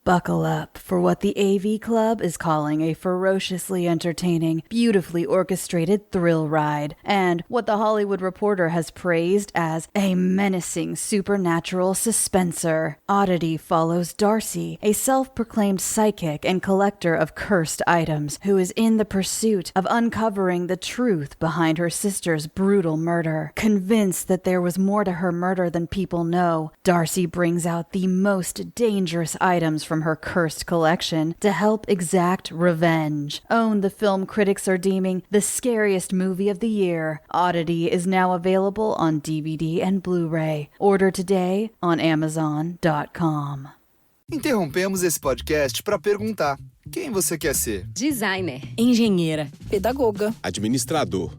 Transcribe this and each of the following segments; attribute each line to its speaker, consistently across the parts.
Speaker 1: Buckle up for what the AV Club is calling a ferociously entertaining, beautifully orchestrated thrill ride, and what the Hollywood Reporter has praised as a menacing supernatural suspenser. Oddity follows Darcy, a self-proclaimed psychic and collector of cursed items, who is in the pursuit of uncovering the truth behind her sister's brutal murder. Convinced that there was more to her murder than people know, Darcy brings out the most dangerous items from her cursed collection to help exact revenge. Own the film critics are deeming the scariest movie of the year. Oddity is now available on DVD and Blu-ray. Order today on Amazon.com.
Speaker 2: Interrompemos esse podcast para perguntar: quem você quer ser?
Speaker 3: Designer, engenheira, pedagoga,
Speaker 4: administrador.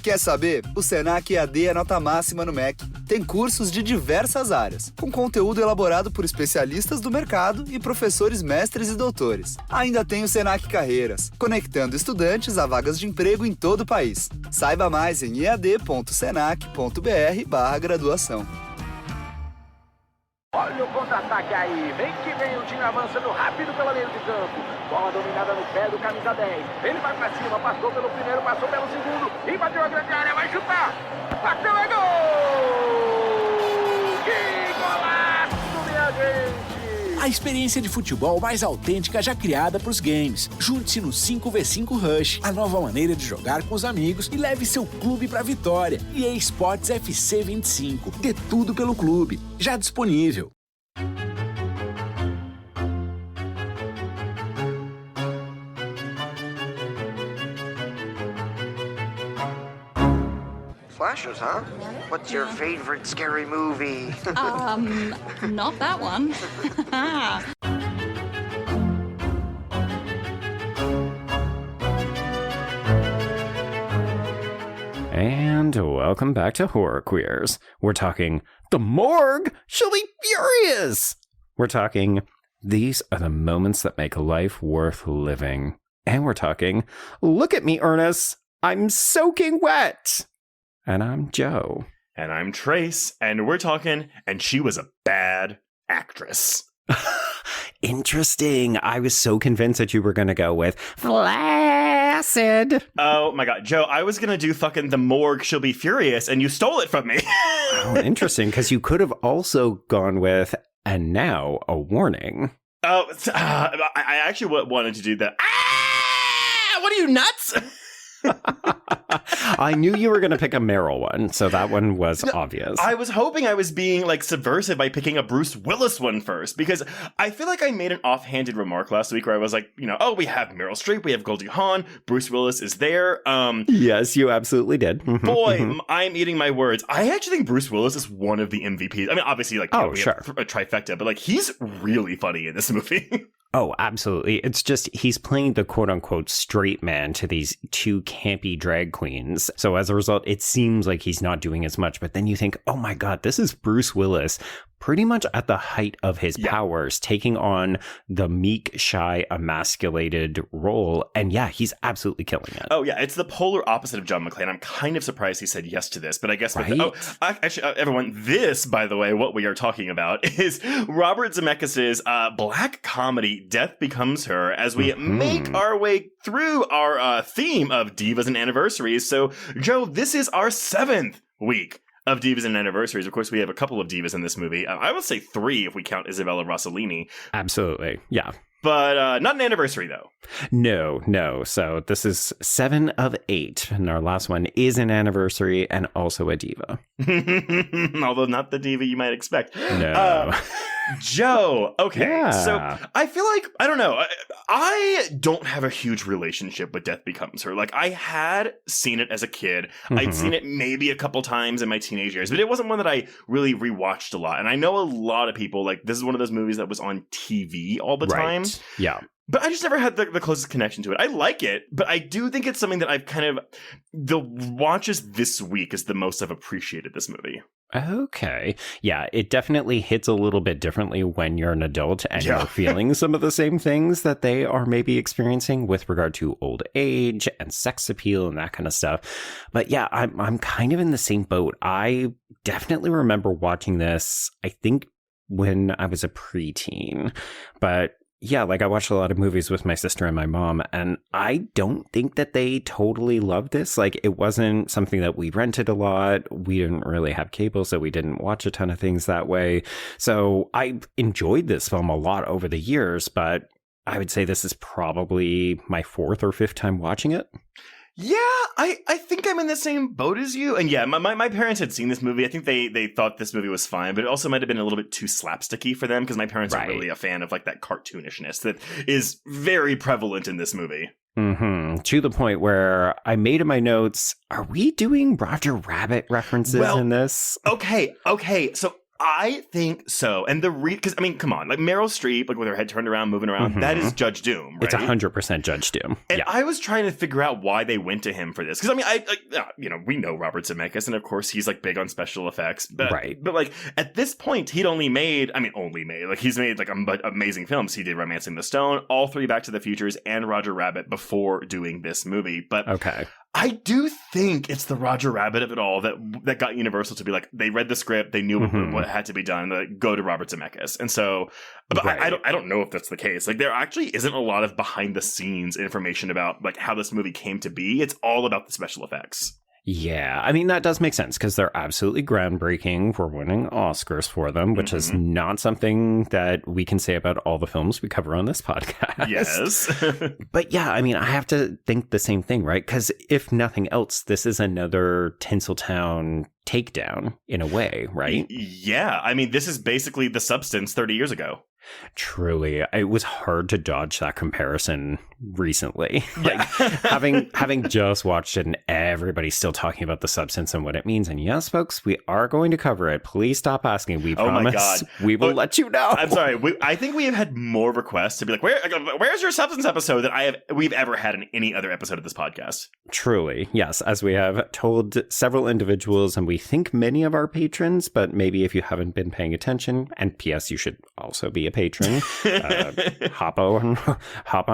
Speaker 2: Quer saber? O Senac EAD é nota máxima no MEC. Tem cursos de diversas áreas, com conteúdo elaborado por especialistas do mercado e professores mestres e doutores. Ainda tem o Senac Carreiras, conectando estudantes a vagas de emprego em todo o país. Saiba mais em ead.senac.br/graduação.
Speaker 5: Olha o contra-ataque aí, vem que vem o time avançando rápido pela linha de campo. Bola dominada no pé do camisa 10. Ele vai pra cima, passou pelo primeiro, passou pelo segundo. E bateu a grande área, vai chutar. Bateu, é gol! Que golaço, minha gente!
Speaker 6: A experiência de futebol mais autêntica já criada para os games. Junte-se no 5v5 Rush, a nova maneira de jogar com os amigos e leve seu clube para a vitória. EA Sports FC 25. Dê tudo pelo clube. Já disponível.
Speaker 7: Slashers, huh? What's your favorite scary movie?
Speaker 3: not that one.
Speaker 8: And welcome back to Horror Queers. We're talking The Morgue She'll Be Furious! We're talking These Are the Moments That Make Life Worth Living. And we're talking Look at Me, Ernest! I'm soaking wet! And I'm Joe.
Speaker 9: And I'm Trace. And we're talking, and she was a bad actress.
Speaker 8: Interesting. I was so convinced that you were going to go with Flaccid.
Speaker 9: Oh my God. Joe, I was going to do fucking The Morgue She'll Be Furious, and you stole it from me.
Speaker 8: Oh, interesting. Because you could have also gone with, and now a warning.
Speaker 9: Oh, I actually wanted to do that. Ah! What are you, nuts?
Speaker 8: I knew you were going to pick a Meryl one, so that one was obvious.
Speaker 9: I was hoping I was being like subversive by picking a Bruce Willis one first, because I feel like I made an offhanded remark last week where I was like, oh, we have Meryl Streep, we have Goldie Hawn, Bruce Willis is there.
Speaker 8: Yes, you absolutely did.
Speaker 9: Boy, I'm eating my words. I actually think Bruce Willis is one of the MVPs. I mean, obviously, like, we
Speaker 8: sure.
Speaker 9: have a trifecta, but like, he's really funny in this movie.
Speaker 8: Oh, absolutely. It's just he's playing the quote-unquote straight man to these two campy drag queens. So as a result, it seems like he's not doing as much. But then you think, oh my God, this is Bruce Willis pretty much at the height of his powers, taking on the meek, shy, emasculated role. And yeah, he's absolutely killing it.
Speaker 9: Oh, yeah. It's the polar opposite of John McClane. I'm kind of surprised he said yes to this, but I guess...
Speaker 8: Right?
Speaker 9: Actually, everyone, this, by the way, what we are talking about is Robert Zemeckis' black comedy Death Becomes Her, as we make our way through our theme of divas and anniversaries. So, Joe, this is our 7th week of divas and anniversaries. Of course, we have a couple of divas in this movie. I would say 3 if we count Isabella Rossellini.
Speaker 8: Absolutely. Yeah.
Speaker 9: But not an anniversary, though.
Speaker 8: No. So this is 7 of 8. And our last one is an anniversary and also a diva.
Speaker 9: Although not the diva you might expect.
Speaker 8: No.
Speaker 9: Joe, okay,
Speaker 8: Yeah.
Speaker 9: So I feel like, I don't know, I don't have a huge relationship with Death Becomes Her. Like, I had seen it as a kid. I'd seen it maybe a couple times in my teenage years, but it wasn't one that I really rewatched a lot. And I know a lot of people, like, this is one of those movies that was on TV all the time.
Speaker 8: Yeah.
Speaker 9: But I just never had the closest connection to it. I like it, but I do think it's something that I've kind of... The watches this week is the most I've appreciated this movie.
Speaker 8: Okay. Yeah, it definitely hits a little bit differently when you're an adult and you're feeling some of the same things that they are maybe experiencing with regard to old age and sex appeal and that kind of stuff. But yeah, I'm kind of in the same boat. I definitely remember watching this, I think, when I was a preteen. But yeah, like I watched a lot of movies with my sister and my mom, and I don't think that they totally loved this. Like, it wasn't something that we rented a lot. We didn't really have cable, so we didn't watch a ton of things that way. So I enjoyed this film a lot over the years, but I would say this is probably my 4th or 5th time watching it.
Speaker 9: Yeah, I think I'm in the same boat as you. And yeah, my parents had seen this movie. I think they thought this movie was fine, but it also might have been a little bit too slapsticky for them because my parents are really a fan of like that cartoonishness that is very prevalent in this movie.
Speaker 8: Mm-hmm. To the point where I made in my notes, are we doing Roger Rabbit references in this?
Speaker 9: Okay. So I think so. And because, I mean, come on, like Meryl Streep, like with her head turned around, moving around, that is Judge Doom, right?
Speaker 8: It's 100% Judge Doom.
Speaker 9: And I was trying to figure out why they went to him for this. Because, I mean, we know Robert Zemeckis, and of course he's like big on special effects. But, but like at this point, he's made like amazing films. He did Romancing the Stone, all 3 Back to the Futures, and Roger Rabbit before doing this movie. But I do think it's the Roger Rabbit of it all that got Universal to be like, they read the script, they knew what had to be done, like, go to Robert Zemeckis. And so, but I don't know if that's the case. Like, there actually isn't a lot of behind the scenes information about like how this movie came to be. It's all about the special effects.
Speaker 8: Yeah, I mean, that does make sense because they're absolutely groundbreaking. We're winning Oscars for them, which is not something that we can say about all the films we cover on this podcast.
Speaker 9: Yes.
Speaker 8: But yeah, I mean, I have to think the same thing, right? Because if nothing else, this is another Tinseltown takedown in a way, right?
Speaker 9: Yeah, I mean, this is basically The Substance 30 years ago.
Speaker 8: Truly, it was hard to dodge that comparison recently. Like having just watched it and everybody's still talking about The Substance and what it means. And yes, folks, we are going to cover it. Please stop asking. We promise.
Speaker 9: My God.
Speaker 8: We will let you know.
Speaker 9: I'm sorry. I think we have had more requests to be like, where's your Substance episode than we've ever had in any other episode of this podcast.
Speaker 8: Truly, yes. As we have told several individuals, and we think many of our patrons, but maybe if you haven't been paying attention, and P.S., you should also be a patron, hop on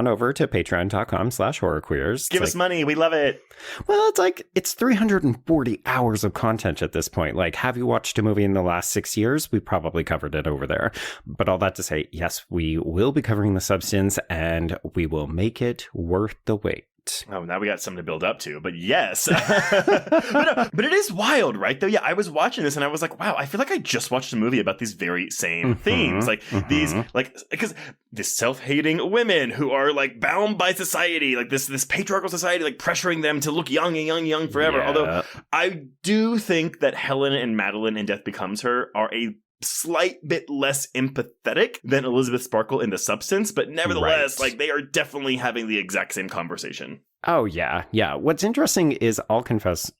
Speaker 8: over to patreon.com/horrorqueers.
Speaker 9: Give us money. We love it.
Speaker 8: Well, it's 340 hours of content at this point. Like, have you watched a movie in the last 6 years? We probably covered it over there. But all that to say, yes, we will be covering The Substance, and we will make it worth the wait.
Speaker 9: Oh, now we got something to build up to, but yes. but it is wild, right? Though, yeah, I was watching this and I was like, wow, I feel like I just watched a movie about these very same themes. Like these, like, because these self-hating women who are like bound by society, like this patriarchal society, like pressuring them to look young and young forever. Yeah. Although I do think that Helen and Madeline in Death Becomes Her are a slight bit less empathetic than Elizabeth Sparkle in The Substance, but nevertheless, like, they are definitely having the exact same conversation.
Speaker 8: Oh, yeah. What's interesting is, I'll confess,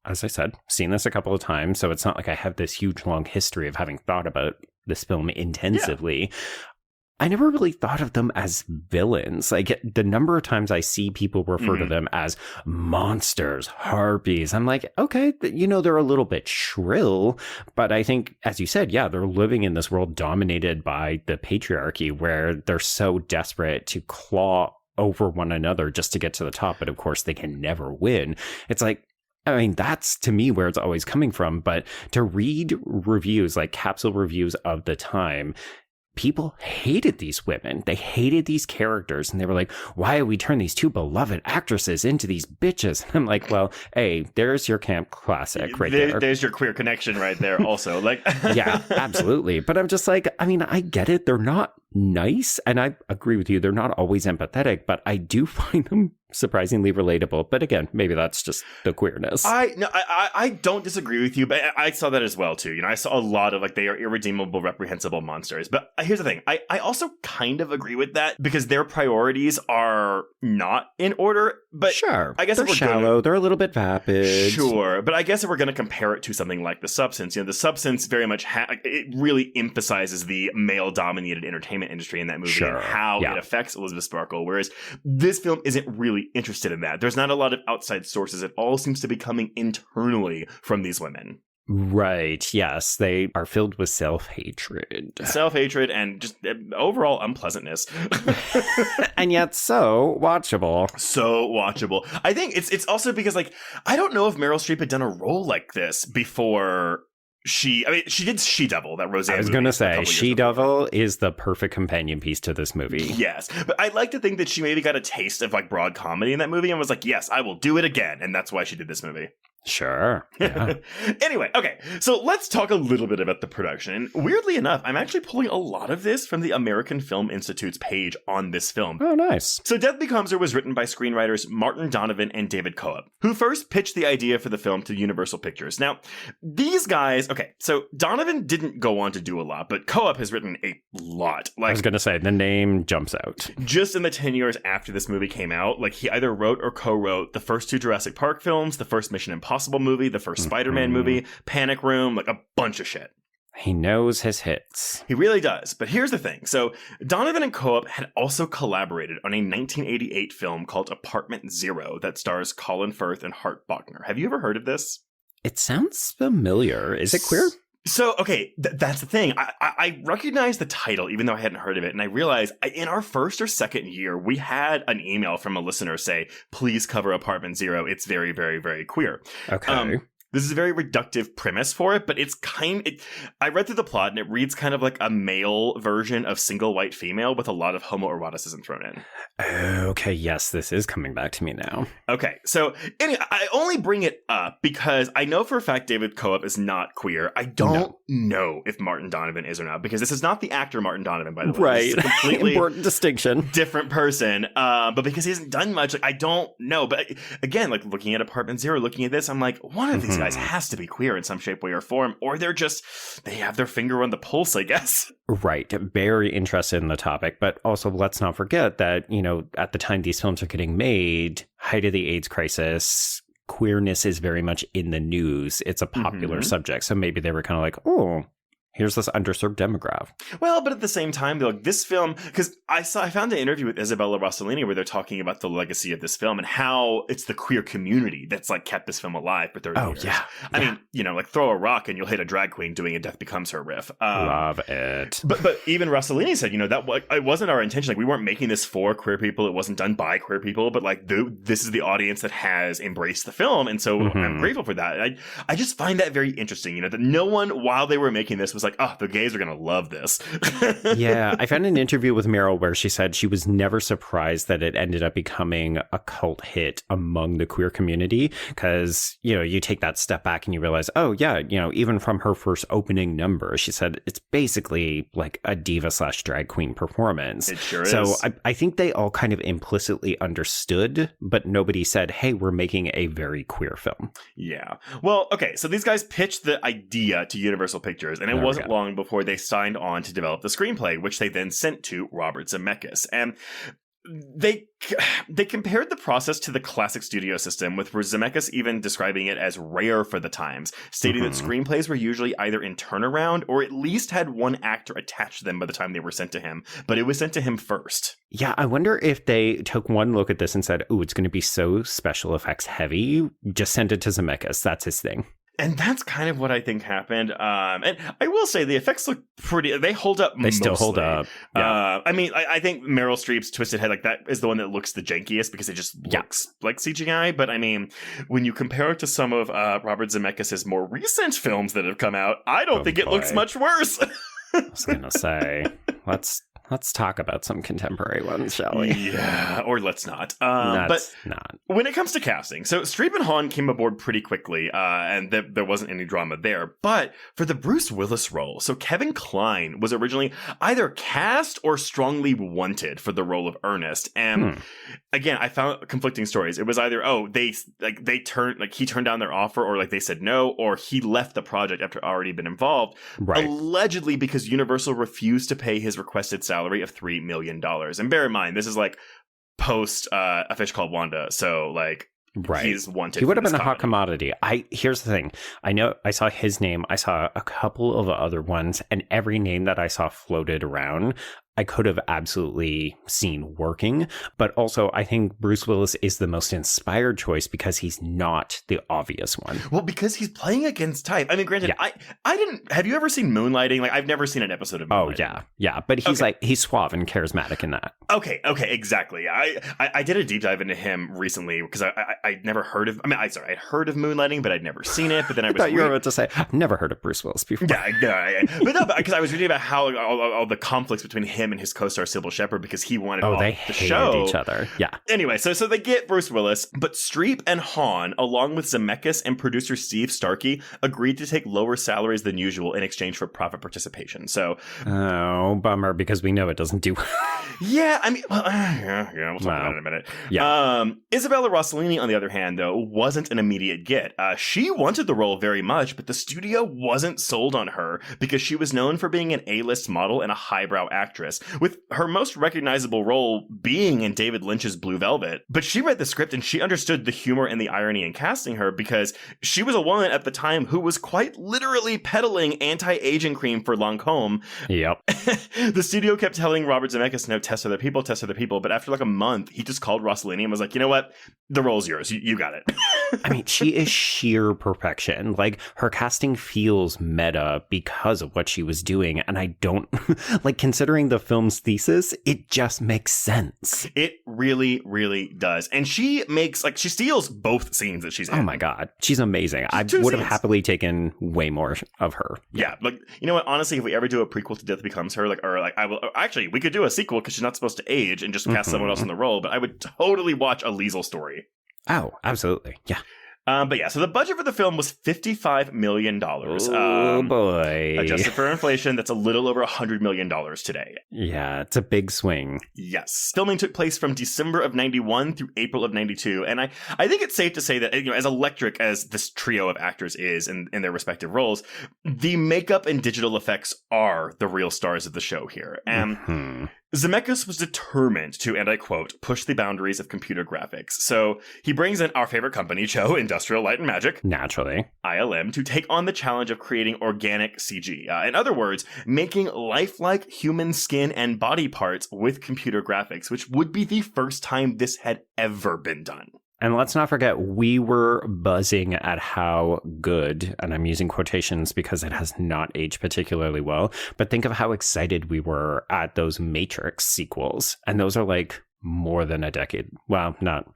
Speaker 8: as I said, seen this a couple of times, so it's not like I have this huge, long history of having thought about this film intensively. Yeah. I never really thought of them as villains. Like, the number of times I see people refer to them as monsters, harpies, I'm like, okay, they're a little bit shrill, but I think, as you said, yeah, they're living in this world dominated by the patriarchy where they're so desperate to claw over one another just to get to the top, but of course they can never win. It's like, I mean, that's to me where it's always coming from, but to read reviews, like capsule reviews of the time, people hated these women. They hated these characters. And they were like, why do we turn these two beloved actresses into these bitches? And I'm like, well, hey, there's your camp classic right there.
Speaker 9: There's your queer connection right there also. Like,
Speaker 8: yeah, absolutely. But I'm just like, I mean, I get it. They're not nice. And I agree with you. They're not always empathetic, but I do find them surprisingly relatable. But again, maybe that's just the queerness.
Speaker 9: I don't disagree with you, but I saw that as well too. I saw a lot of like, they are irredeemable, reprehensible monsters. But here's the thing. I also kind of agree with that because their priorities are not in order. But
Speaker 8: sure,
Speaker 9: I guess
Speaker 8: they're shallow. They're a little bit vapid.
Speaker 9: Sure, but I guess if we're going to compare it to something like The Substance, The Substance very much it really emphasizes the male-dominated entertainment industry in that movie and how it affects Elizabeth Sparkle. Whereas this film isn't really interested in that. There's not a lot of outside sources. It all seems to be coming internally from these women.
Speaker 8: Right. Yes. They are filled with self-hatred.
Speaker 9: Self-hatred and just overall unpleasantness.
Speaker 8: And yet so watchable.
Speaker 9: So watchable. I think it's also because, like, I don't know if Meryl Streep had done a role like this before she did She-Devil, that Roseanne
Speaker 8: I was
Speaker 9: going to
Speaker 8: say, She-Devil is the perfect companion piece to this movie.
Speaker 9: Yes, but I'd like to think that she maybe got a taste of like broad comedy in that movie and was like, yes, I will do it again. And that's why she did this movie.
Speaker 8: Sure. Yeah.
Speaker 9: Anyway, okay, so let's talk a little bit about the production. And weirdly enough, I'm actually pulling a lot of this from the American Film Institute's page on this film.
Speaker 8: Oh, nice.
Speaker 9: So Death Becomes Her was written by screenwriters Martin Donovan and David Coop, who first pitched the idea for the film to Universal Pictures. Now, these guys, okay, so Donovan didn't go on to do a lot, but Coop has written a lot.
Speaker 8: I was going to say, the name jumps out.
Speaker 9: Just in the 10 years after this movie came out, like he either wrote or co-wrote the first 2 Jurassic Park films, the first Mission Impossible movie, the first Spider-Man movie, Panic Room, like a bunch of shit.
Speaker 8: He knows his hits.
Speaker 9: He really does. But here's the thing. So Donovan and Coop had also collaborated on a 1988 film called Apartment Zero that stars Colin Firth and Hart Bochner. Have you ever heard of this?
Speaker 8: It sounds familiar. Is it queer?
Speaker 9: So, okay, that's the thing. I recognize the title, even though I hadn't heard of it. And I realized in our first or second year, we had an email from a listener say, please cover Apartment Zero. It's very, very, very queer.
Speaker 8: Okay.
Speaker 9: This is a very reductive premise for it, but it's I read through the plot and it reads kind of like a male version of Single White Female with a lot of homoeroticism thrown in.
Speaker 8: Okay, yes, this is coming back to me now.
Speaker 9: Okay, so anyway, I only bring it up because I know for a fact David Coop is not queer. I don't know if Martin Donovan is or not, because this is not the actor Martin Donovan, by the way.
Speaker 8: Right,
Speaker 9: this is a completely
Speaker 8: important distinction.
Speaker 9: Different person, but because he hasn't done much, like, I don't know. But again, like looking at Apartment Zero, looking at this, I'm like, one of these guys has to be queer in some shape, way, or form, or they have their finger on the pulse, I guess.
Speaker 8: Right. Very interested in the topic, but also let's not forget that, at the time these films are getting made, height of the AIDS crisis, queerness is very much in the news. It's a popular subject. So maybe they were kind of like, oh, here's this underserved demographic.
Speaker 9: Well, but at the same time, though, this film, because I found an interview with Isabella Rossellini where they're talking about the legacy of this film and how it's the queer community that's like kept this film alive for 30 years.
Speaker 8: Yeah.
Speaker 9: I mean, like throw a rock and you'll hit a drag queen doing a Death Becomes Her riff.
Speaker 8: Love it.
Speaker 9: But even Rossellini said, that it wasn't our intention. Like, we weren't making this for queer people. It wasn't done by queer people, but like this is the audience that has embraced the film. And so I'm grateful for that. I just find that very interesting, that no one, while they were making this, was like, oh, the gays are going to love this.
Speaker 8: Yeah, I found an interview with Meryl where she said she was never surprised that it ended up becoming a cult hit among the queer community, because, you take that step back and you realize, oh, yeah, even from her first opening number, she said it's basically like a diva/drag queen performance.
Speaker 9: It sure is.
Speaker 8: So I think they all kind of implicitly understood, but nobody said, hey, we're making a very queer film.
Speaker 9: Yeah. Well, okay, so these guys pitched the idea to Universal Pictures, and it wasn't long before they signed on to develop the screenplay, which they then sent to Robert Zemeckis. And they compared the process to the classic studio system, with Zemeckis even describing it as rare for the times, stating that screenplays were usually either in turnaround or at least had one actor attached to them by the time they were sent to him, but it was sent to him first.
Speaker 8: Yeah, I wonder if they took one look at this and said, oh, it's going to be so special effects heavy, just send it to Zemeckis, that's his thing.
Speaker 9: And that's kind of what I think happened. And I will say the effects look pretty. They hold up.
Speaker 8: They still hold up.
Speaker 9: Yeah. I think Meryl Streep's twisted head, like, that is the one that looks the jankiest because it just looks like CGI. But I mean, when you compare it to some of Robert Zemeckis' more recent films that have come out, I don't think it looks much worse.
Speaker 8: I was going to say, let's talk about some contemporary ones, shall we?
Speaker 9: Yeah, or let's not.
Speaker 8: But
Speaker 9: not. When it comes to casting, so Streep and Hawn came aboard pretty quickly, and there wasn't any drama there. But for the Bruce Willis role, so Kevin Kline was originally either cast or strongly wanted for the role of Ernest. And again, I found conflicting stories. It was either, he turned down their offer, or like they said no, or he left the project after already been involved.
Speaker 8: Right.
Speaker 9: Allegedly because Universal refused to pay his requested salary of $3 million. And bear in mind, this is like post A Fish Called Wanda, so like he's wanted.
Speaker 8: He would have been a hot commodity. Here's the thing. I know I saw his name. I saw a couple of other ones, and every name that I saw floated around, I could have absolutely seen working. But also, I think Bruce Willis is the most inspired choice because he's not the obvious one.
Speaker 9: Well, because he's playing against type. I mean, granted, I didn't. Have you ever seen Moonlighting? Like, I've never seen an episode of Moonlighting.
Speaker 8: Oh, yeah. But he's he's suave and charismatic in that.
Speaker 9: Okay, exactly. I did a deep dive into him recently because I'd never heard of. I'd heard of Moonlighting, but I'd never seen it. But then I thought
Speaker 8: you were about to say, I've never heard of Bruce Willis before.
Speaker 9: Yeah. But because I was reading about how all the conflicts between him and his co-star Sybil Shepherd because he wanted off
Speaker 8: they
Speaker 9: the
Speaker 8: hated
Speaker 9: show.
Speaker 8: each other. Yeah.
Speaker 9: Anyway, so they get Bruce Willis, but Streep and Hawn, along with Zemeckis and producer Steve Starkey, agreed to take lower salaries than usual in exchange for profit participation. So,
Speaker 8: bummer, because we know it doesn't do well.
Speaker 9: Yeah, I mean, we'll talk about it in a minute. Yeah. Isabella Rossellini, on the other hand, though, wasn't an immediate get. She wanted the role very much, but the studio wasn't sold on her because she was known for being an A-list model and a highbrow actress, with her most recognizable role being in David Lynch's Blue Velvet. But she read the script and she understood the humor and the irony in casting her because she was a woman at the time who was quite literally peddling anti-aging cream for Lancome.
Speaker 8: Yep.
Speaker 9: The studio kept telling Robert Zemeckis, no, test other people. But after like a month, he just called Rossellini and was like, you know what? The role's yours. You got it.
Speaker 8: I mean, she is sheer perfection. Like, her casting feels meta because of what she was doing. And I don't, like, considering the film's thesis, it just makes sense.
Speaker 9: It really, really does. And she steals both scenes that she's in.
Speaker 8: Oh my God. She's amazing. I would have happily taken way more of her.
Speaker 9: Yeah. Like, you know what? Honestly, if we ever do a prequel to Death Becomes Her, actually, we could do a sequel because she's not supposed to age and just cast someone else in the role. But I would totally watch a Liesel story.
Speaker 8: Oh, absolutely. Yeah.
Speaker 9: But yeah, so the budget for the film was $55 million.
Speaker 8: Oh, boy.
Speaker 9: Adjusted for inflation, that's a little over $100 million today.
Speaker 8: Yeah, it's a big swing.
Speaker 9: Yes. Filming took place from December of 91 through April of 92. And I think it's safe to say that, as electric as this trio of actors is in their respective roles, the makeup and digital effects are the real stars of the show here. And Zemeckis was determined to, and I quote, push the boundaries of computer graphics. So he brings in our favorite company, Cho, Industrial Light and Magic.
Speaker 8: Naturally.
Speaker 9: ILM, to take on the challenge of creating organic CG. In other words, making lifelike human skin and body parts with computer graphics, which would be the first time this had ever been done.
Speaker 8: And let's not forget, we were buzzing at how good, and I'm using quotations because it has not aged particularly well, but think of how excited we were at those Matrix sequels. And those are like more than a decade. Well, not.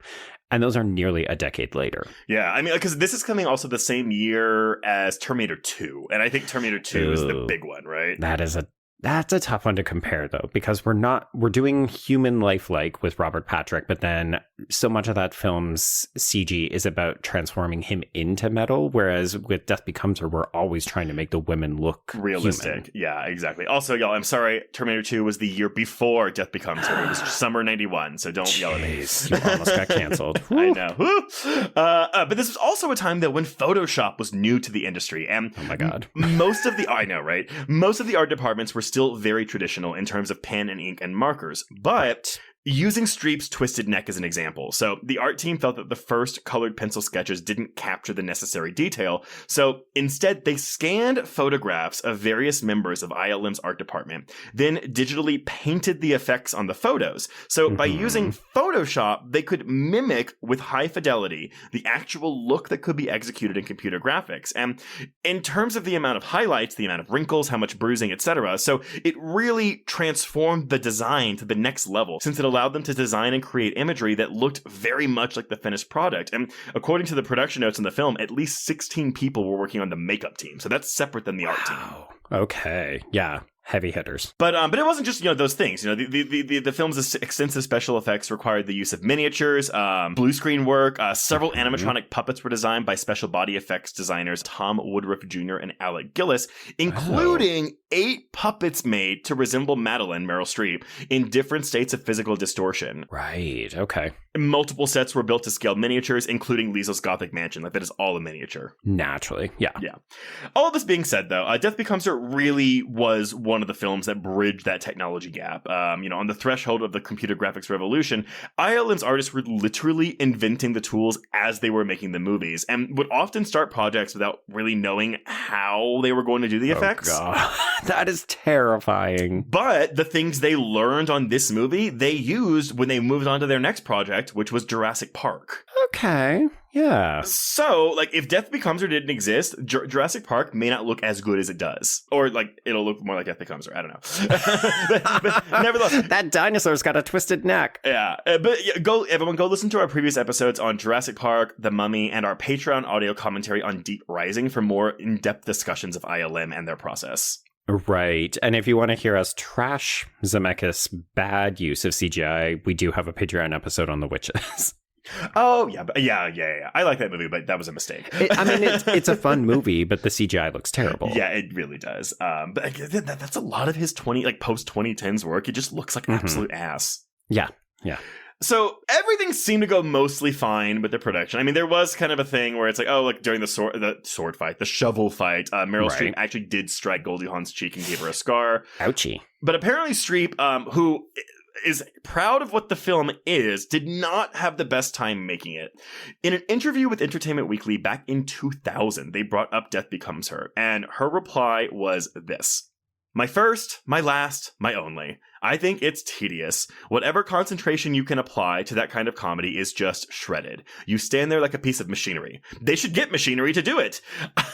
Speaker 8: And those are nearly a decade later.
Speaker 9: Yeah, I mean, because this is coming also the same year as Terminator 2. And I think Terminator 2 is the big one, right?
Speaker 8: That's a tough one to compare, though, because we're doing human lifelike with Robert Patrick, but then so much of that film's CG is about transforming him into metal, whereas with Death Becomes Her, we're always trying to make the women look
Speaker 9: realistic.
Speaker 8: Human.
Speaker 9: Yeah, exactly. Also, y'all, I'm sorry, Terminator 2 was the year before Death Becomes Her. It was summer 91, so don't yell at me.
Speaker 8: You almost got canceled.
Speaker 9: I know. But this was also a time that when Photoshop was new to the industry, and
Speaker 8: oh my God,
Speaker 9: most of the most of the art departments were still very traditional in terms of pen and ink and markers, but using Streep's twisted neck as an example. So the art team felt that the first colored pencil sketches didn't capture the necessary detail. So instead, they scanned photographs of various members of ILM's art department, then digitally painted the effects on the photos. So by using Photoshop, they could mimic with high fidelity the actual look that could be executed in computer graphics. And in terms of the amount of highlights, the amount of wrinkles, how much bruising, etc., so it really transformed the design to the next level, since it allowed them to design and create imagery that looked very much like the finished product. And according to the production notes in the film, at least 16 people were working on the makeup team. So that's separate than the art team.
Speaker 8: Okay. Yeah. Heavy hitters.
Speaker 9: But it wasn't just, those things. The film's extensive special effects required the use of miniatures, blue screen work. Several animatronic puppets were designed by special body effects designers Tom Woodruff Jr. and Alec Gillis, including 8 puppets made to resemble Madeline, Meryl Streep, in different states of physical distortion.
Speaker 8: Right. Okay.
Speaker 9: Multiple sets were built to scale miniatures, including Liesel's Gothic mansion. Like, that is all a miniature.
Speaker 8: Naturally. Yeah.
Speaker 9: Yeah. All of this being said, though, Death Becomes Her really was one one of the films that bridged that technology gap. On the threshold of the computer graphics revolution, ILM's artists were literally inventing the tools as they were making the movies and would often start projects without really knowing how they were going to do the effects.
Speaker 8: Oh, God. That is terrifying.
Speaker 9: But the things they learned on this movie, they used when they moved on to their next project, which was Jurassic Park.
Speaker 8: Okay, yeah.
Speaker 9: So, if Death Becomes Her didn't exist, Jurassic Park may not look as good as it does. Or, it'll look more like Death Becomes Her. I don't know. but nevertheless.
Speaker 8: That dinosaur's got a twisted neck.
Speaker 9: Yeah. Everyone go listen to our previous episodes on Jurassic Park, The Mummy, and our Patreon audio commentary on Deep Rising for more in-depth discussions of ILM and their process.
Speaker 8: Right. And if you want to hear us trash Zemeckis' bad use of CGI, we do have a Patreon episode on the witches.
Speaker 9: Oh, yeah. I like that movie, but that was a mistake.
Speaker 8: It's a fun movie, but the CGI looks terrible.
Speaker 9: Yeah, it really does. But that's a lot of his post-2010s work. It just looks like absolute ass.
Speaker 8: Yeah.
Speaker 9: So everything seemed to go mostly fine with the production. I mean, there was kind of a thing where it's during the sword fight, the shovel fight, Meryl Streep actually did strike Goldie Hawn's cheek and gave her a scar.
Speaker 8: Ouchie.
Speaker 9: But apparently Streep, who is proud of what the film is, did not have the best time making it. In an interview with Entertainment Weekly back in 2000, they brought up Death Becomes Her, and her reply was this: "My first, my last, my only. I think it's tedious. Whatever concentration you can apply to that kind of comedy is just shredded. You stand there like a piece of machinery. They should get machinery to do it.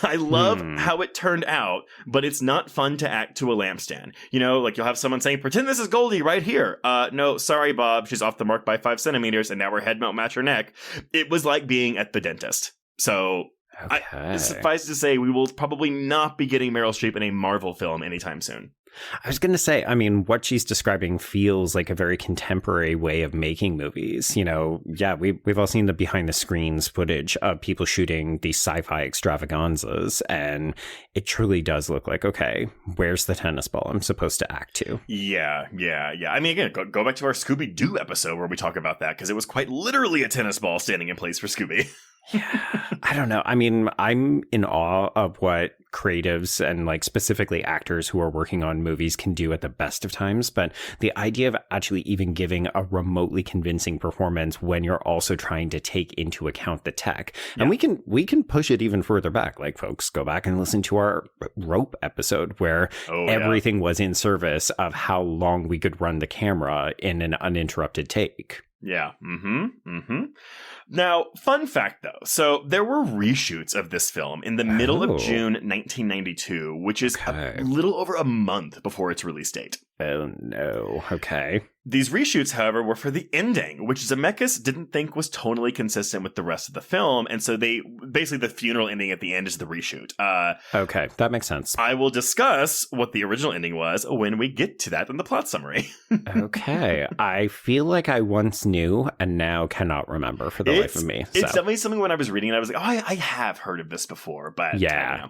Speaker 9: I love how it turned out, but it's not fun to act to a lampstand. You'll have someone saying, 'Pretend this is Goldie right here.' No, sorry, Bob. She's off the mark by 5 centimeters, and now her head won't match her neck." It was like being at the dentist. So,
Speaker 8: okay.
Speaker 9: Suffice to say, we will probably not be getting Meryl Streep in a Marvel film anytime soon.
Speaker 8: I was going to say, what she's describing feels like a very contemporary way of making movies. We've all seen the behind the screens footage of people shooting these sci-fi extravaganzas, and it truly does look like, okay, where's the tennis ball I'm supposed to act to? Yeah.
Speaker 9: I mean, again, go back to our Scooby-Doo episode where we talk about that, because it was quite literally a tennis ball standing in place for Scooby.
Speaker 8: Yeah, I don't know. I'm in awe of what creatives and specifically actors who are working on movies can do at the best of times. But the idea of actually even giving a remotely convincing performance when you're also trying to take into account the tech, and we can push it even further back. Folks, go back and listen to our rope episode where everything was in service of how long we could run the camera in an uninterrupted take.
Speaker 9: Yeah. Now, fun fact, though. So there were reshoots of this film in the middle of June 1992, which is a little over a month before its release date.
Speaker 8: Oh, no. Okay.
Speaker 9: These reshoots, however, were for the ending, which Zemeckis didn't think was tonally consistent with the rest of the film. And so basically the funeral ending at the end is the reshoot.
Speaker 8: Okay, that makes sense.
Speaker 9: I will discuss what the original ending was when we get to that in the plot summary.
Speaker 8: Okay. I feel like I once knew and now cannot remember for the life of me.
Speaker 9: It's definitely something when I was reading it, I was like, I have heard of this before. But
Speaker 8: yeah.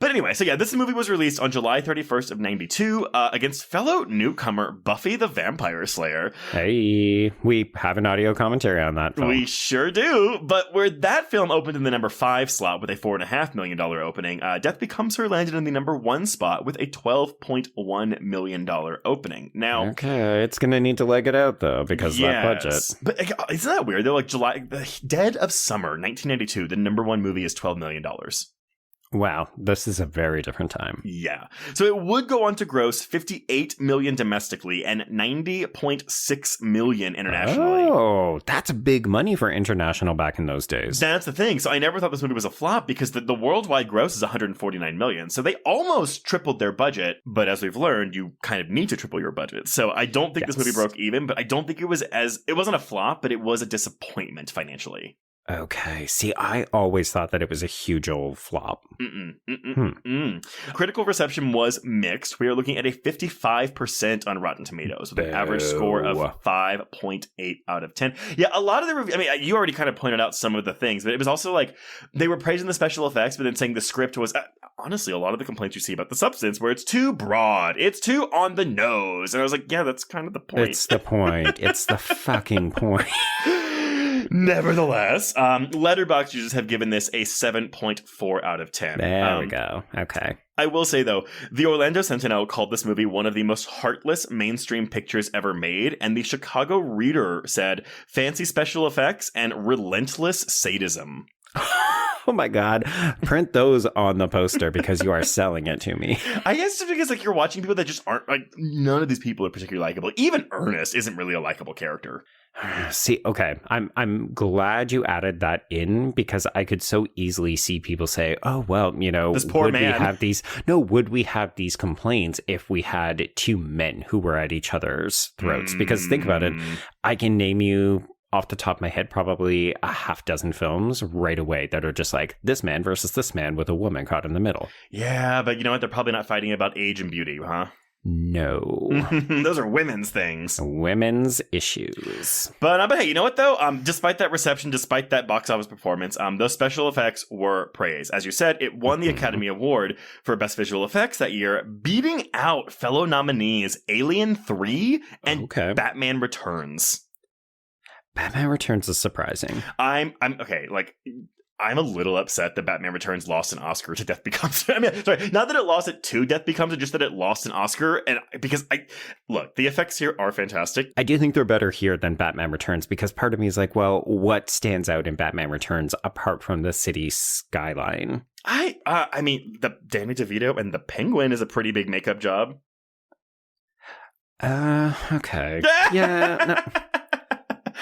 Speaker 9: But anyway, so this movie was released on July 31st of 92 against fellow newcomer Buffy the Vampire Slayer.
Speaker 8: Hey, we have an audio commentary on that film.
Speaker 9: We sure do. But where that film opened in the number 5 slot with a $4.5 million opening, Death Becomes Her landed in the number 1 spot with a $12.1 million opening. Now,
Speaker 8: okay, it's gonna need to leg it out though because of that budget.
Speaker 9: But isn't that weird? They're the dead of summer 1992. The number 1 movie is $12 million.
Speaker 8: Wow, this is a very different time.
Speaker 9: Yeah. So it would go on to gross $58 million domestically and $90.6 million internationally.
Speaker 8: Oh, that's big money for international back in those days.
Speaker 9: That's the thing. So I never thought this movie was a flop because the worldwide gross is $149 million. So they almost tripled their budget. But as we've learned, you kind of need to triple your budget. So I don't think this movie broke even, but I don't think it wasn't a flop, but it was a disappointment financially.
Speaker 8: Okay. See, I always thought that it was a huge old flop.
Speaker 9: Critical reception was mixed. We are looking at a 55% on Rotten Tomatoes with an average score of 5.8 out of 10. Yeah, a lot of the reviews, you already kind of pointed out some of the things, but it was also they were praising the special effects, but then saying the script was, honestly, a lot of the complaints you see about the substance where it's too broad, it's too on the nose. And I was like, yeah, that's kind of the point.
Speaker 8: It's the point. It's the fucking point.
Speaker 9: Nevertheless, Letterboxd users have given this a 7.4 out of 10.
Speaker 8: There we go. Okay.
Speaker 9: I will say, though, the Orlando Sentinel called this movie one of the most heartless mainstream pictures ever made, and the Chicago Reader said, fancy special effects and relentless sadism.
Speaker 8: Oh my God. Print those on the poster because you are selling it to me.
Speaker 9: I guess it's because like you're watching people that just aren't like, none of these people are particularly likable. Even Ernest isn't really a likable character.
Speaker 8: See, okay, I'm glad you added that in because I could so easily see people say, "Oh, well, you know,
Speaker 9: this poor
Speaker 8: would
Speaker 9: man.
Speaker 8: Would we have these complaints if we had two men who were at each other's throats?" Because think about it, I can name you off the top of my head probably a half dozen films right away that are just like this man versus this man with a woman caught in the middle.
Speaker 9: Yeah, but you know what? They're probably not fighting about age and beauty, huh?
Speaker 8: No.
Speaker 9: Those are women's things.
Speaker 8: Women's issues.
Speaker 9: But hey, you know what though? Despite that reception, despite that box office performance, those special effects were praised. As you said, it won the Academy Award for Best Visual Effects that year, beating out fellow nominees Alien 3 and Batman Returns.
Speaker 8: Batman Returns is surprising.
Speaker 9: I'm okay, like I'm a little upset that Batman Returns lost an Oscar to Death Becomes. I mean, sorry, not that it lost it to Death Becomes, just that it lost an Oscar. And because look, the effects here are fantastic.
Speaker 8: I do think they're better here than Batman Returns because part of me is like, well, what stands out in Batman Returns apart from the city skyline?
Speaker 9: I mean, the Danny DeVito and the Penguin is a pretty big makeup job.
Speaker 8: Okay. Yeah. No.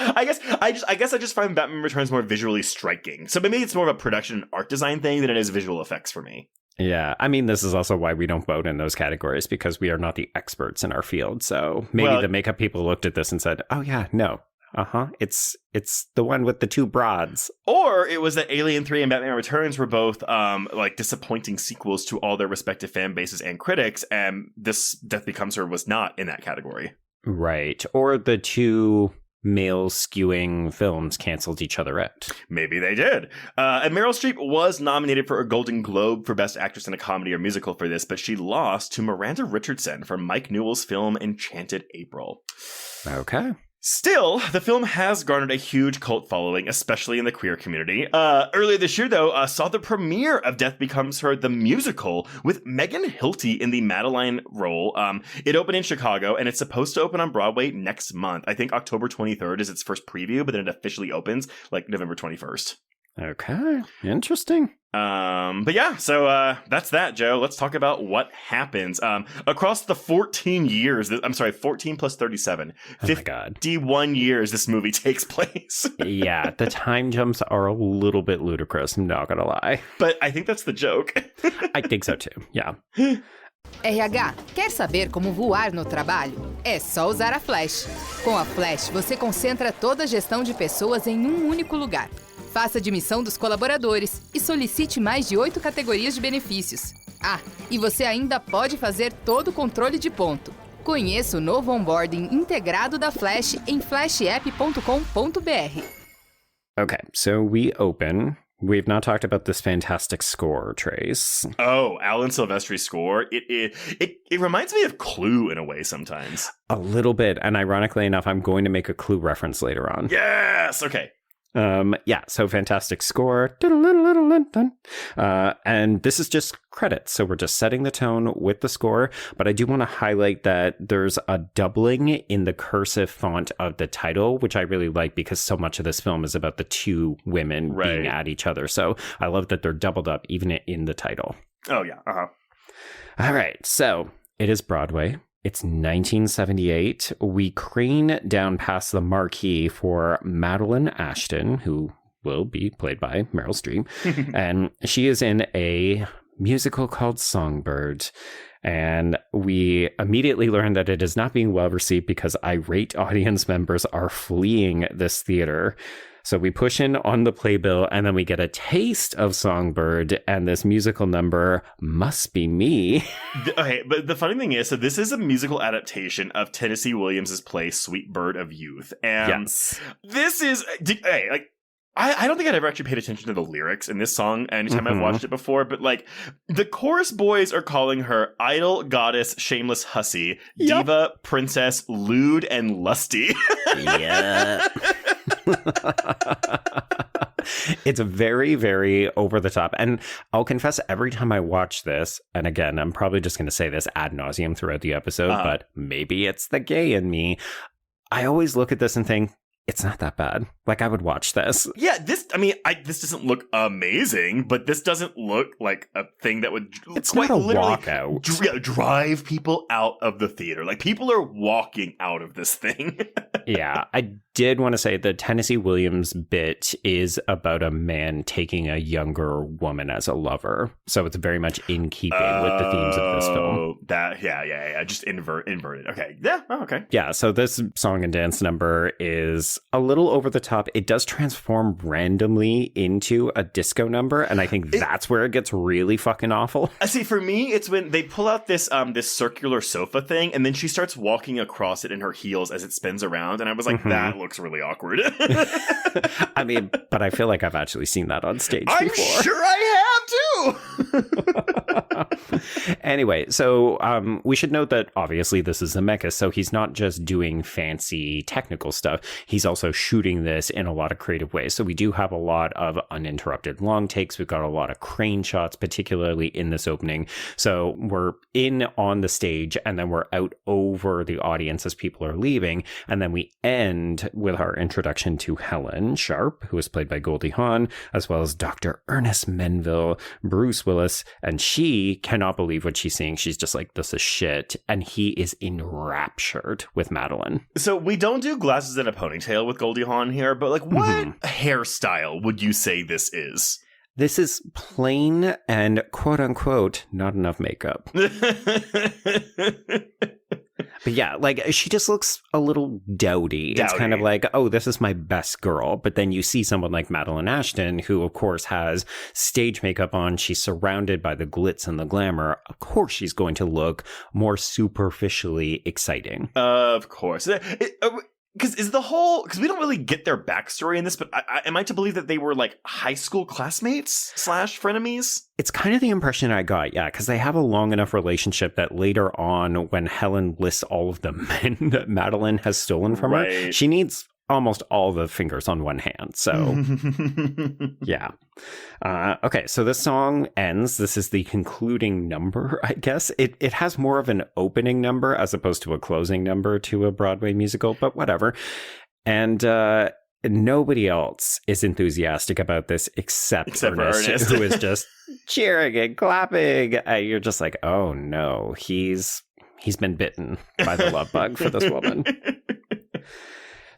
Speaker 9: I guess I just find Batman Returns more visually striking. So maybe it's more of a production and art design thing than it is visual effects for me.
Speaker 8: Yeah, I mean, this is also why we don't vote in those categories because we are not the experts in our field. So maybe the makeup people looked at this and said, "Oh yeah, no, it's the one with the two broads."
Speaker 9: Or it was that Alien 3 and Batman Returns were both like disappointing sequels to all their respective fan bases and critics, and this Death Becomes Her was not in that category.
Speaker 8: Right, or the two male skewing films canceled each other out.
Speaker 9: Maybe they did. And Meryl Streep was nominated for a Golden Globe for Best Actress in a Comedy or Musical for this, but she lost to Miranda Richardson for Mike Newell's film Enchanted April.
Speaker 8: Okay.
Speaker 9: Still, the film has garnered a huge cult following, especially in the queer community. Earlier this year, though, saw the premiere of Death Becomes Her, the musical, with Megan Hilty in the Madeline role. It opened in Chicago, and it's supposed to open on Broadway next month. I think October 23rd is its first preview, but then it officially opens, like, November 21st.
Speaker 8: Okay, interesting.
Speaker 9: But yeah, so that's that, Joe. Let's talk about what happens. Across the 14 years, 14 plus 37, 51 years this movie takes place.
Speaker 8: Yeah, the time jumps are a little bit ludicrous, I'm not gonna lie.
Speaker 9: But I think that's the joke.
Speaker 8: I think so too, yeah.
Speaker 4: RH, quer saber como voar no trabalho? É só usar a Flash. Com a Flash, você concentra toda a gestão de pessoas em um único lugar. Faça a admissão dos colaboradores e solicite mais de 8 categorias de benefícios. Ah, e você ainda pode fazer todo o controle de ponto. Conheça o novo onboarding integrado da Flash em flashapp.com.br.
Speaker 8: Okay, so we open. We've not talked about this fantastic score, Trace.
Speaker 9: Oh, Alan Silvestri's score. It reminds me of Clue in a way sometimes.
Speaker 8: A little bit, and ironically enough, I'm going to make a Clue reference later on.
Speaker 9: Yes! Okay.
Speaker 8: So fantastic score. And this is just credits. So we're just setting the tone with the score. But I do want to highlight that there's a doubling in the cursive font of the title, which I really like because so much of this film is about the two women being at each other. So I love that they're doubled up even in the title.
Speaker 9: Oh, yeah.
Speaker 8: All right. So it is Broadway. It's 1978. We crane down past the marquee for Madeline Ashton, who will be played by Meryl Streep. And she is in a musical called Songbird. And we immediately learn that it is not being well received because irate audience members are fleeing this theater. So we push in on the playbill, and then we get a taste of Songbird, and this musical number, Must Be Me.
Speaker 9: Okay, but the funny thing is, so this is a musical adaptation of Tennessee Williams' play Sweet Bird of Youth. And this is... I don't think I'd ever actually paid attention to the lyrics in this song anytime I've watched it before, but like the chorus boys are calling her idol, goddess, shameless hussy, diva, princess, lewd, and lusty.
Speaker 8: Yeah. It's very, very over the top. And I'll confess, every time I watch this, and again, I'm probably just going to say this ad nauseum throughout the episode, but maybe it's the gay in me. I always look at this and think, it's not that bad. Like, I would watch this.
Speaker 9: Yeah, this doesn't look amazing, but this doesn't look like a thing that would
Speaker 8: it's quite not a walkout.
Speaker 9: Drive people out of the theater. Like, people are walking out of this thing.
Speaker 8: Yeah, I did want to say the Tennessee Williams bit is about a man taking a younger woman as a lover. So it's very much in keeping with the themes of this film.
Speaker 9: Yeah. Just inverted. Okay. Yeah. Oh, okay.
Speaker 8: Yeah. So this song and dance number is a little over the top. It does transform randomly into a disco number, and I think that's where it gets really fucking awful.
Speaker 9: I see. For me, it's when they pull out this this circular sofa thing, and then she starts walking across it in her heels as it spins around, and I was like, that looks really awkward.
Speaker 8: I mean, but I feel like I've actually seen that on stage before.
Speaker 9: I'm sure I have too.
Speaker 8: Anyway, so we should note that obviously this is Zemeckis, so he's not just doing fancy technical stuff. He's also shooting this in a lot of creative ways. So we do have a lot of uninterrupted long takes. We've got a lot of crane shots, particularly in this opening. So we're in on the stage, and then we're out over the audience as people are leaving. And then we end with our introduction to Helen Sharp, who is played by Goldie Hawn, as well as Dr. Ernest Menville, Bruce Willis, and she cannot believe what she's seeing. She's just like, this is shit. And he is enraptured with Madeline.
Speaker 9: So we don't do glasses and a ponytail with Goldie Hawn here, but like, what hairstyle would you say this is?
Speaker 8: This is plain and quote unquote not enough makeup. But yeah, like, she just looks a little dowdy. It's kind of like, oh, this is my best girl. But then you see someone like Madeline Ashton, who, of course, has stage makeup on. She's surrounded by the glitz and the glamour. Of course, she's going to look more superficially exciting.
Speaker 9: Of course. Because we don't really get their backstory in this, but am I to believe that they were like high school classmates / frenemies?
Speaker 8: It's kind of the impression I got, yeah, because they have a long enough relationship that later on, when Helen lists all of the men that Madeline has stolen from her, she needs almost all the fingers on one hand. So, yeah. Okay, so this song ends. This is the concluding number, I guess. It has more of an opening number as opposed to a closing number to a Broadway musical, but whatever. And nobody else is enthusiastic about this except Ernest, who is just cheering and clapping. You're just like, oh no, he's been bitten by the love bug for this woman.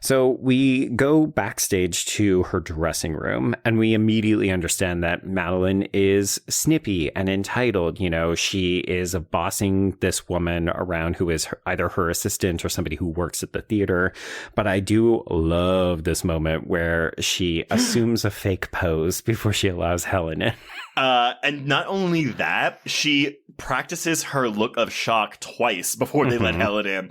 Speaker 8: So we go backstage to her dressing room, and we immediately understand that Madeline is snippy and entitled. You know, she is bossing this woman around who is either her assistant or somebody who works at the theater. But I do love this moment where she assumes a fake pose before she allows Helen in.
Speaker 9: And not only that, she practices her look of shock twice before they let Helen in.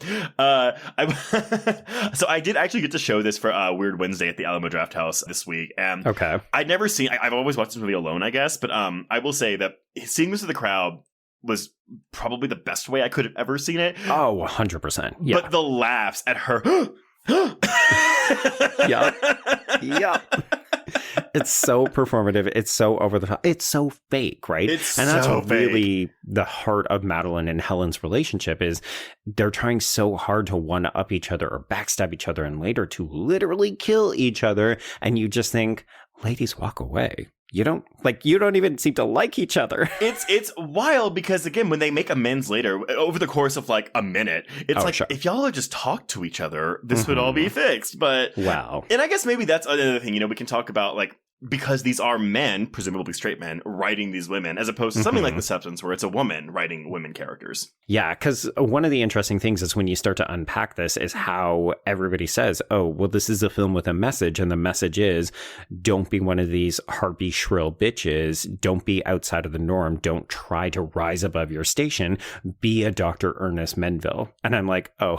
Speaker 9: So I did actually get to show this for Weird Wednesday at the Alamo Draft House this week. And I'd never seen, I've always watched this movie alone, I guess. But I will say that seeing this with the crowd was probably the best way I could have ever seen it.
Speaker 8: Oh, 100%. Yeah.
Speaker 9: But the laughs at her.
Speaker 8: Yep. It's so performative. It's so over the top. It's so fake, right?
Speaker 9: And that's so
Speaker 8: really the heart of Madeline and Helen's relationship is they're trying so hard to one-up each other or backstab each other and later to literally kill each other. And you just think, ladies, walk away. You don't even seem to like each other.
Speaker 9: It's wild because, again, when they make amends later, over the course of like a minute, it's if y'all had just talked to each other, this would all be fixed. But
Speaker 8: wow.
Speaker 9: And I guess maybe that's another thing, we can talk about, like, because these are men, presumably straight men, writing these women, as opposed to something like The Substance, where it's a woman writing women characters.
Speaker 8: Yeah, because one of the interesting things is when you start to unpack this is how everybody says, oh, well, this is a film with a message. And the message is, don't be one of these harpy, shrill bitches. Don't be outside of the norm. Don't try to rise above your station. Be a Dr. Ernest Menville. And I'm like, oh,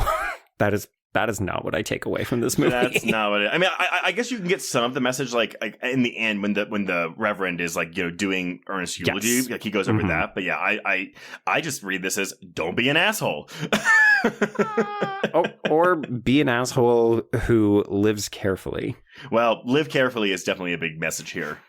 Speaker 8: that is That is not what I take away from this movie.
Speaker 9: That's not what I mean, I guess you can get some of the message, like in the end when the Reverend is like, doing Ernest's eulogy,
Speaker 8: Yes.
Speaker 9: like he goes over that. But yeah, I just read this as don't be an asshole.
Speaker 8: or be an asshole who lives carefully.
Speaker 9: Well, live carefully is definitely a big message here.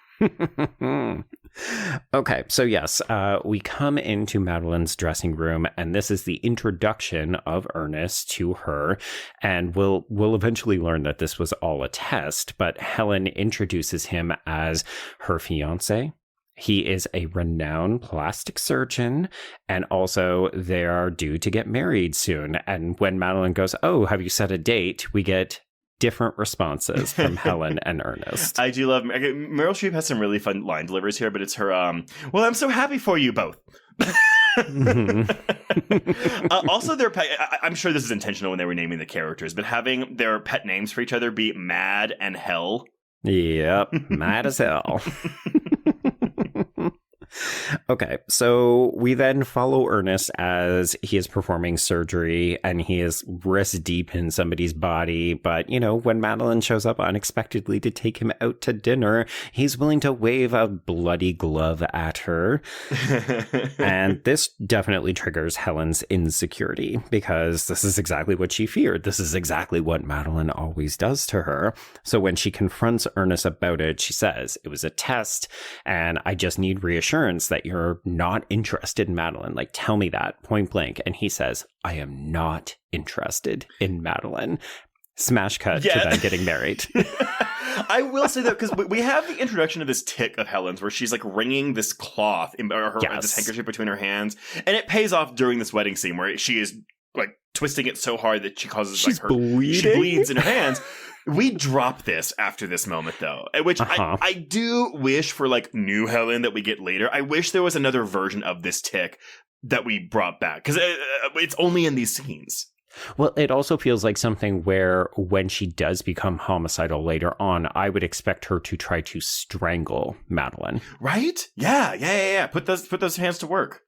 Speaker 8: Okay, so yes, we come into Madeline's dressing room, and this is the introduction of Ernest to her, and we'll eventually learn that this was all a test, but Helen introduces him as her fiancé. He is a renowned plastic surgeon, and also they are due to get married soon. And when Madeline goes, "Oh, have you set a date?" we get different responses from Helen and Ernest.
Speaker 9: I do love Meryl Streep has some really fun line deliveries here, but it's her well, I'm so happy for you both. Also, their pet, I'm sure this is intentional when they were naming the characters, but having their pet names for each other be Mad and Hell.
Speaker 8: Yep, mad as hell. Okay, so we then follow Ernest as he is performing surgery, and he is wrist deep in somebody's body. But, when Madeline shows up unexpectedly to take him out to dinner, he's willing to wave a bloody glove at her. And this definitely triggers Helen's insecurity, because this is exactly what she feared. This is exactly what Madeline always does to her. So when she confronts Ernest about it, she says, "It was a test, and I just need reassurance that you're not interested in Madeline. Like, tell me that point blank." And he says, "I am not interested in Madeline." Smash cut to them getting married.
Speaker 9: I will say that because we have the introduction of this tick of Helen's where she's like wringing this cloth or this handkerchief between her hands, and it pays off during this wedding scene where she is like twisting it so hard that she causes
Speaker 8: she's
Speaker 9: like
Speaker 8: bleeding.
Speaker 9: She bleeds in her hands. We drop this after this moment, though, which I do wish for, like, new Helen that we get later. I wish there was another version of this tick that we brought back, because it's only in these scenes.
Speaker 8: Well, it also feels like something where when she does become homicidal later on, I would expect her to try to strangle Madeline.
Speaker 9: Right? Yeah. Put those hands to work.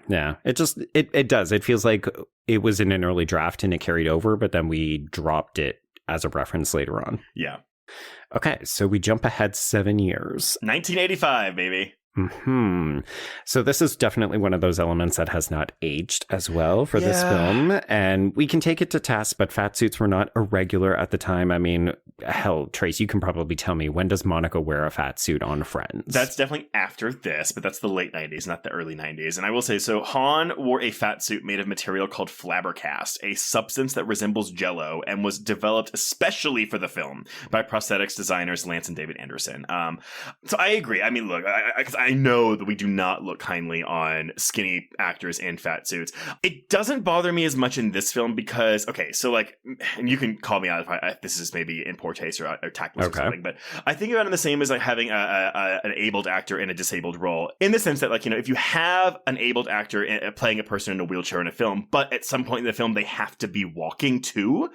Speaker 8: Yeah, it does. It feels like it was in an early draft and it carried over, but then we dropped it as a reference later on.
Speaker 9: Yeah.
Speaker 8: Okay, so we jump ahead 7 years.
Speaker 9: 1985, baby.
Speaker 8: So this is definitely one of those elements that has not aged as well for this film, and we can take it to task, but fat suits were not irregular at the time. I mean, hell, Trace, you can probably tell me, when does Monica wear a fat suit on Friends?
Speaker 9: That's definitely after this, but that's the late 90s, not the early 90s. And I will say, so Hawn wore a fat suit made of material called flabbercast, a substance that resembles Jell-O and was developed especially for the film by prosthetics designers Lance and David Anderson. So I agree. I mean, look, I know that we do not look kindly on skinny actors in fat suits. It doesn't bother me as much in this film because, okay, so like, and you can call me out if this is maybe in poor taste or tactless or something, but I think about it the same as like having an abled actor in a disabled role, in the sense that, like, if you have an abled actor playing a person in a wheelchair in a film, but at some point in the film they have to be walking too,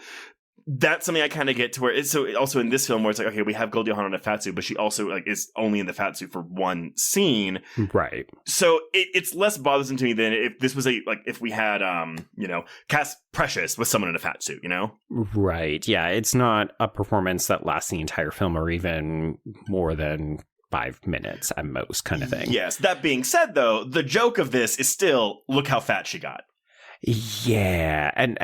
Speaker 9: that's something I kind of get to where it's so also in this film where it's like, okay, we have Goldie Hawn in a fat suit, but she also like is only in the fat suit for one scene.
Speaker 8: Right.
Speaker 9: So it's less bothersome to me than if this was if we had, Cass Precious with someone in a fat suit,
Speaker 8: Right. Yeah. It's not a performance that lasts the entire film or even more than 5 minutes at most kind of thing.
Speaker 9: Yes. That being said, though, the joke of this is still, look how fat she got.
Speaker 8: Yeah, and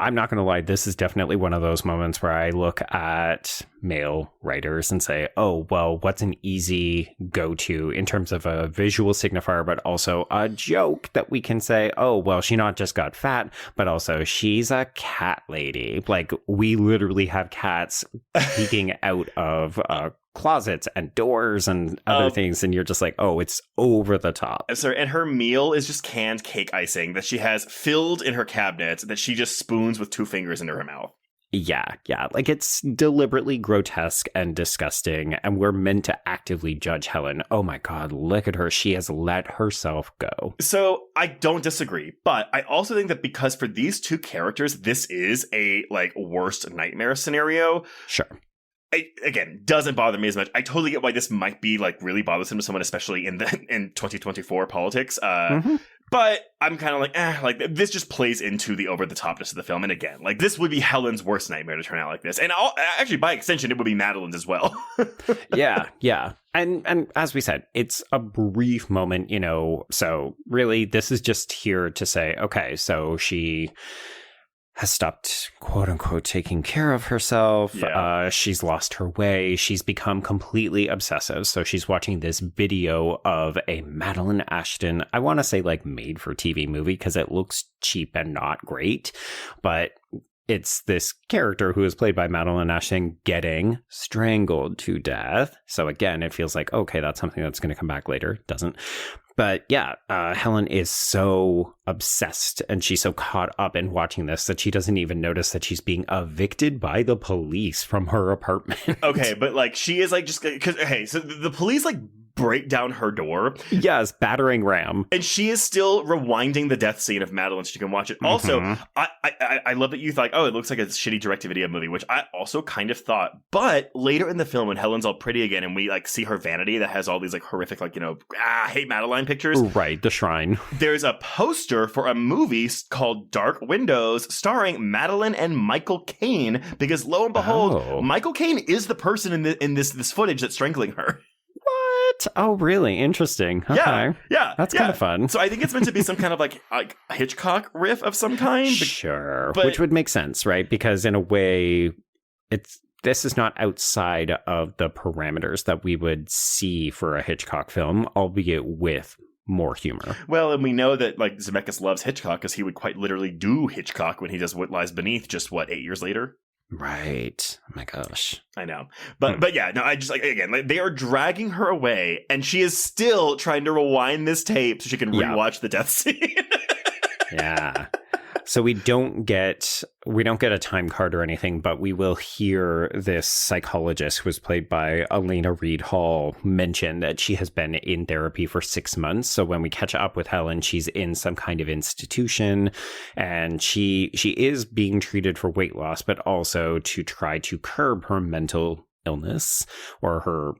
Speaker 8: I'm not going to lie, this is definitely one of those moments where I look at male writers and say, oh, well, what's an easy go-to in terms of a visual signifier, but also a joke that we can say, oh, well, she not just got fat, but also she's a cat lady. Like, we literally have cats peeking out of closets and doors and other things, and you're just like, oh, it's over the top.
Speaker 9: Sorry, and her meal is just canned cake icing that she has filled in her cabinet that she just spoons with 2 fingers into her mouth.
Speaker 8: Yeah, like it's deliberately grotesque and disgusting, and we're meant to actively judge Helen. Oh my god, look at her, she has let herself go.
Speaker 9: So I don't disagree, but I also think that because for these 2 characters, this is a worst nightmare scenario.
Speaker 8: Sure.
Speaker 9: Again, doesn't bother me as much. I totally get why this might be really bothersome to someone, especially in 2024 politics. But I'm kind of like, this just plays into the over-the-topness of the film. And again, like, this would be Helen's worst nightmare to turn out like this. And actually, by extension, it would be Madeline's as well.
Speaker 8: Yeah. And as we said, it's a brief moment, so really this is just here to say, okay, so she has stopped, quote unquote, taking care of herself.
Speaker 9: Yeah.
Speaker 8: She's lost her way. She's become completely obsessive. So she's watching this video of a Madeline Ashton, I want to say like made for TV movie because it looks cheap and not great, but it's this character who is played by Madeline Ashton getting strangled to death. So again, it feels like, okay, that's something that's going to come back later. It doesn't. But yeah, Helen is so obsessed and she's so caught up in watching this that she doesn't even notice that she's being evicted by the police from her apartment.
Speaker 9: Okay, but like she is like just because, okay, so the police like break down her door.
Speaker 8: Yes, battering ram.
Speaker 9: And she is still rewinding the death scene of Madeline so she can watch it. Also, I love that you thought, oh, it looks like a shitty direct-to-video movie, which I also kind of thought. But later in the film, when Helen's all pretty again and we like see her vanity that has all these like horrific, like, hate Madeline pictures.
Speaker 8: Right, the shrine. There's
Speaker 9: a poster for a movie called Dark Windows starring Madeline and Michael Caine because lo and behold, Michael Caine is the person in this footage that's strangling her.
Speaker 8: Oh, really? Interesting. Okay.
Speaker 9: Yeah.
Speaker 8: That's kind of fun.
Speaker 9: So I think it's meant to be some kind of like Hitchcock riff of some kind.
Speaker 8: Sure. Which would make sense, right? Because in a way, this is not outside of the parameters that we would see for a Hitchcock film, albeit with more humor.
Speaker 9: Well, and we know that like Zemeckis loves Hitchcock because he would quite literally do Hitchcock when he does What Lies Beneath just 8 years later.
Speaker 8: Right. Oh my gosh.
Speaker 9: I know. But yeah, no, I just like, again, like, they are dragging her away and she is still trying to rewind this tape so she can rewatch the death scene.
Speaker 8: Yeah. So we don't get a time card or anything, but we will hear this psychologist who was played by Elena Reed Hall mention that she has been in therapy for 6 months. So when we catch up with Helen, she's in some kind of institution and she is being treated for weight loss, but also to try to curb her mental illness or her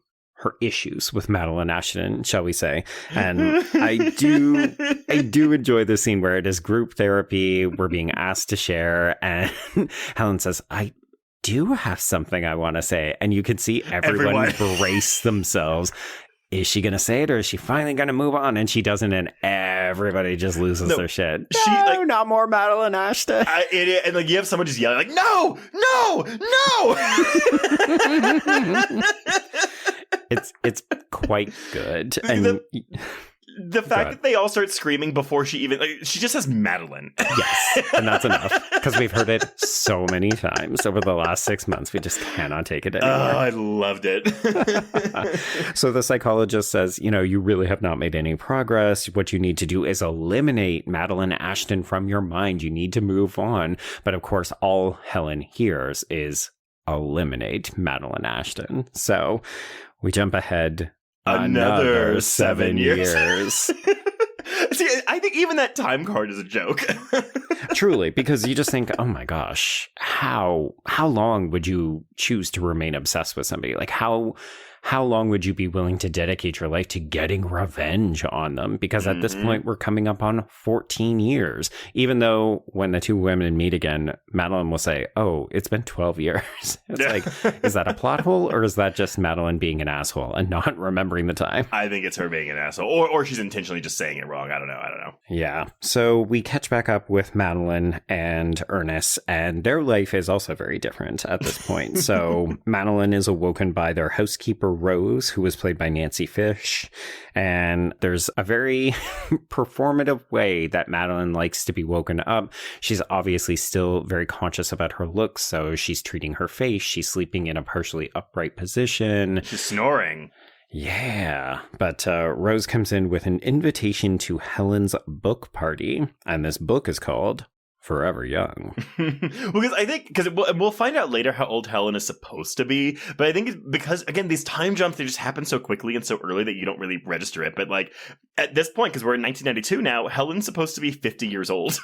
Speaker 8: issues with Madeline Ashton, shall we say. And I do enjoy the scene where it is group therapy. We're being asked to share. And Helen says, I do have something I want to say. And you can see everyone brace themselves. Is she going to say it or is she finally going to move on? And she doesn't, and everybody just loses their shit. No, not more Madeline Ashton.
Speaker 9: And like you have someone just yelling like, no.
Speaker 8: It's quite good. And
Speaker 9: the fact that they all start screaming before she even she just says Madeline.
Speaker 8: Yes, and that's enough because we've heard it so many times over the last 6 months. We just cannot take it anymore.
Speaker 9: Oh, I loved it.
Speaker 8: So the psychologist says, you really have not made any progress. What you need to do is eliminate Madeline Ashton from your mind. You need to move on. But of course, all Helen hears is eliminate Madeline Ashton. So we jump ahead another 7 years.
Speaker 9: See, I think even that time card is a joke.
Speaker 8: Truly, because you just think, oh my gosh, how long would you choose to remain obsessed with somebody? Like how long would you be willing to dedicate your life to getting revenge on them? Because at this point, we're coming up on 14 years. Even though when the two women meet again, Madeline will say, oh, it's been 12 years. It's like, is that a plot hole or is that just Madeline being an asshole and not remembering the time?
Speaker 9: I think it's her being an asshole or she's intentionally just saying it wrong. I don't know.
Speaker 8: Yeah. So we catch back up with Madeline and Ernest, and their life is also very different at this point. So Madeline is awoken by their housekeeper, Rose, who was played by Nancy Fish. And there's a very performative way that Madeline likes to be woken up. She's obviously still very conscious about her looks, so she's treating her face. She's sleeping in a partially upright position.
Speaker 9: She's snoring.
Speaker 8: Yeah, but Rose comes in with an invitation to Helen's book party, and this book is called forever young.
Speaker 9: Because I think, because we'll find out later how old Helen is supposed to be, but I think it's because, again, these time jumps, they just happen so quickly and so early that you don't really register it. But like at this point, because we're in 1992 now, Helen's supposed to be 50 years old.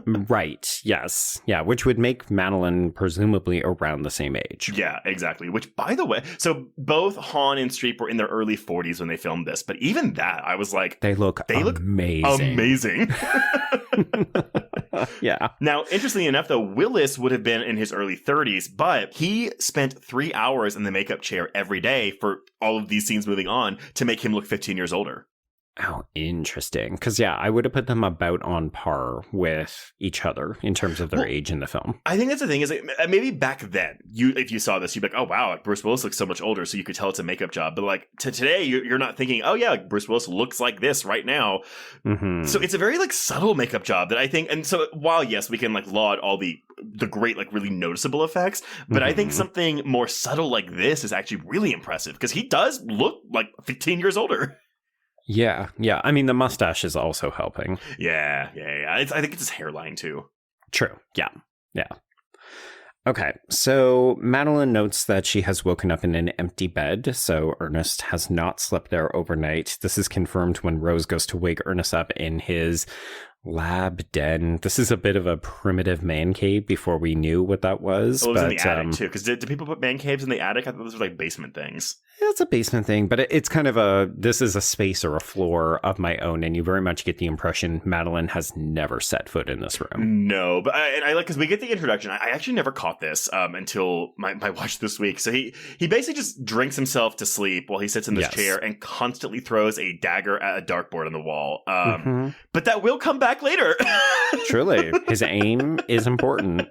Speaker 8: Right. Yes. Yeah. Which would make Madeline presumably around the same age.
Speaker 9: Yeah, exactly. Which, by the way, so both Hawn and Streep were in their early 40s when they filmed this. But even that, I was like,
Speaker 8: they look
Speaker 9: amazing.
Speaker 8: Yeah.
Speaker 9: Now, interestingly enough, though, Willis would have been in his early 30s, but he spent 3 hours in the makeup chair every day for all of these scenes moving on to make him look 15 years older.
Speaker 8: Oh, interesting. Because, yeah, I would have put them about on par with each other in terms of their age in the film.
Speaker 9: I think that's the thing is, like, maybe back then, if you saw this, you'd be like, oh, wow, like, Bruce Willis looks so much older, so you could tell it's a makeup job. But, like, today, you're not thinking, oh, yeah, like, Bruce Willis looks like this right now.
Speaker 8: Mm-hmm.
Speaker 9: So it's a very, like, subtle makeup job that I think, and so while, yes, we can, like, laud all the great, like, really noticeable effects, but I think something more subtle like this is actually really impressive, because he does look like 15 years older.
Speaker 8: Yeah. I mean, the mustache is also helping.
Speaker 9: Yeah. I think it's his hairline, too.
Speaker 8: True. Yeah. Okay, so Madeline notes that she has woken up in an empty bed, so Ernest has not slept there overnight. This is confirmed when Rose goes to wake Ernest up in his lab den. This is a bit of a primitive man cave before we knew what that was.
Speaker 9: Well, it was in the attic, too, because do people put man caves in the attic? I thought those were like basement things.
Speaker 8: It's a basement thing, but it's kind of this is a space or a floor of my own, and you very much get the impression Madeline has never set foot in this room.
Speaker 9: No, but I like, because we get the introduction. I actually never caught this until my watch this week. So he basically just drinks himself to sleep while he sits in this chair and constantly throws a dagger at a dartboard on the wall. But that will come back later.
Speaker 8: Truly, his aim is important.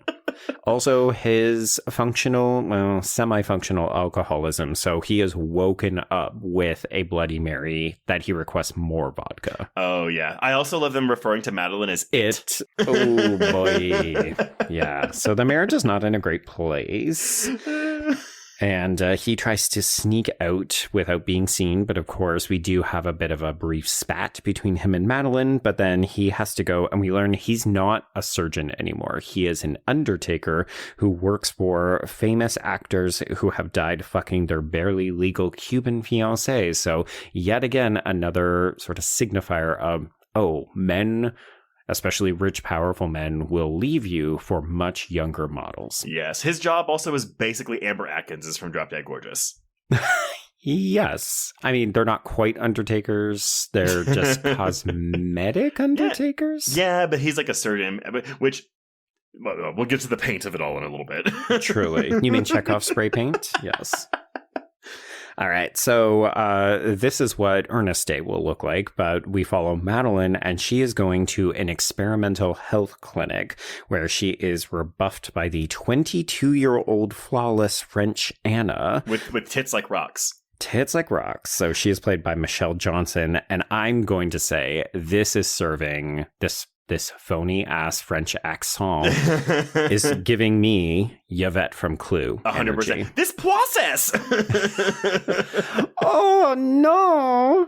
Speaker 8: Also, his semi-functional alcoholism. So he is woken up with a Bloody Mary that he requests more vodka.
Speaker 9: Oh, yeah. I also love them referring to Madeline as it.
Speaker 8: Oh, boy. Yeah. So the marriage is not in a great place. And he tries to sneak out without being seen. But of course, we do have a bit of a brief spat between him and Madeline. But then he has to go, and we learn he's not a surgeon anymore. He is an undertaker who works for famous actors who have died fucking their barely legal Cuban fiancés. So yet again, another sort of signifier of, men, especially rich, powerful men, will leave you for much younger models.
Speaker 9: Yes. His job also is basically Amber Atkins is from Drop Dead Gorgeous.
Speaker 8: Yes. I mean, they're not quite undertakers. They're just cosmetic undertakers.
Speaker 9: Yeah, but he's like a surgeon, which... we'll get to the paint of it all in a little bit.
Speaker 8: Truly. You mean Chekhov spray paint? Yes. All right, so this is what Ernest's day will look like, but we follow Madeline, and she is going to an experimental health clinic where she is rebuffed by the 22-year-old flawless French Anna.
Speaker 9: With tits like rocks.
Speaker 8: Tits like rocks. So she is played by Michelle Johnson, and I'm going to say this is serving this phony-ass French accent is giving me Yvette from Clue
Speaker 9: 100%.
Speaker 8: energy.
Speaker 9: This process!
Speaker 8: Oh, no!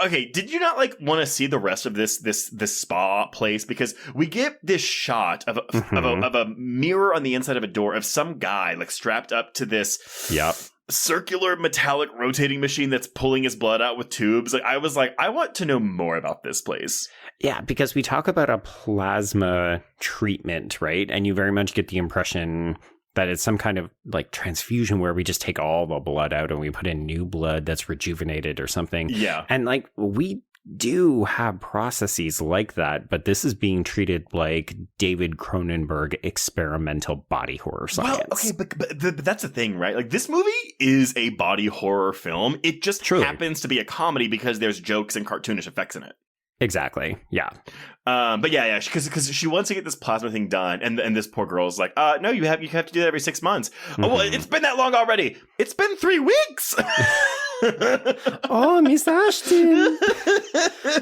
Speaker 9: Okay, did you not, want to see the rest of this spa place? Because we get this shot of a mirror on the inside of a door of some guy, strapped up to this...
Speaker 8: Yep.
Speaker 9: circular metallic rotating machine that's pulling his blood out with tubes. I was like, I want to know more about this place.
Speaker 8: Yeah, because we talk about a plasma treatment, right? And you very much get the impression that it's some kind of transfusion where we just take all the blood out and we put in new blood that's rejuvenated or something.
Speaker 9: Yeah.
Speaker 8: And we do have processes like that, but this is being treated like David Cronenberg experimental body horror science.
Speaker 9: Well, okay, but that's the thing, right? This movie is a body horror film. It just happens to be a comedy because there's jokes and cartoonish effects in it.
Speaker 8: Exactly. Yeah.
Speaker 9: But yeah, because she wants to get this plasma thing done, and this poor girl's like, no, you have to do that every 6 months. Mm-hmm. Oh, well, it's been that long already. It's been 3 weeks.
Speaker 8: Oh, Miss Ashton.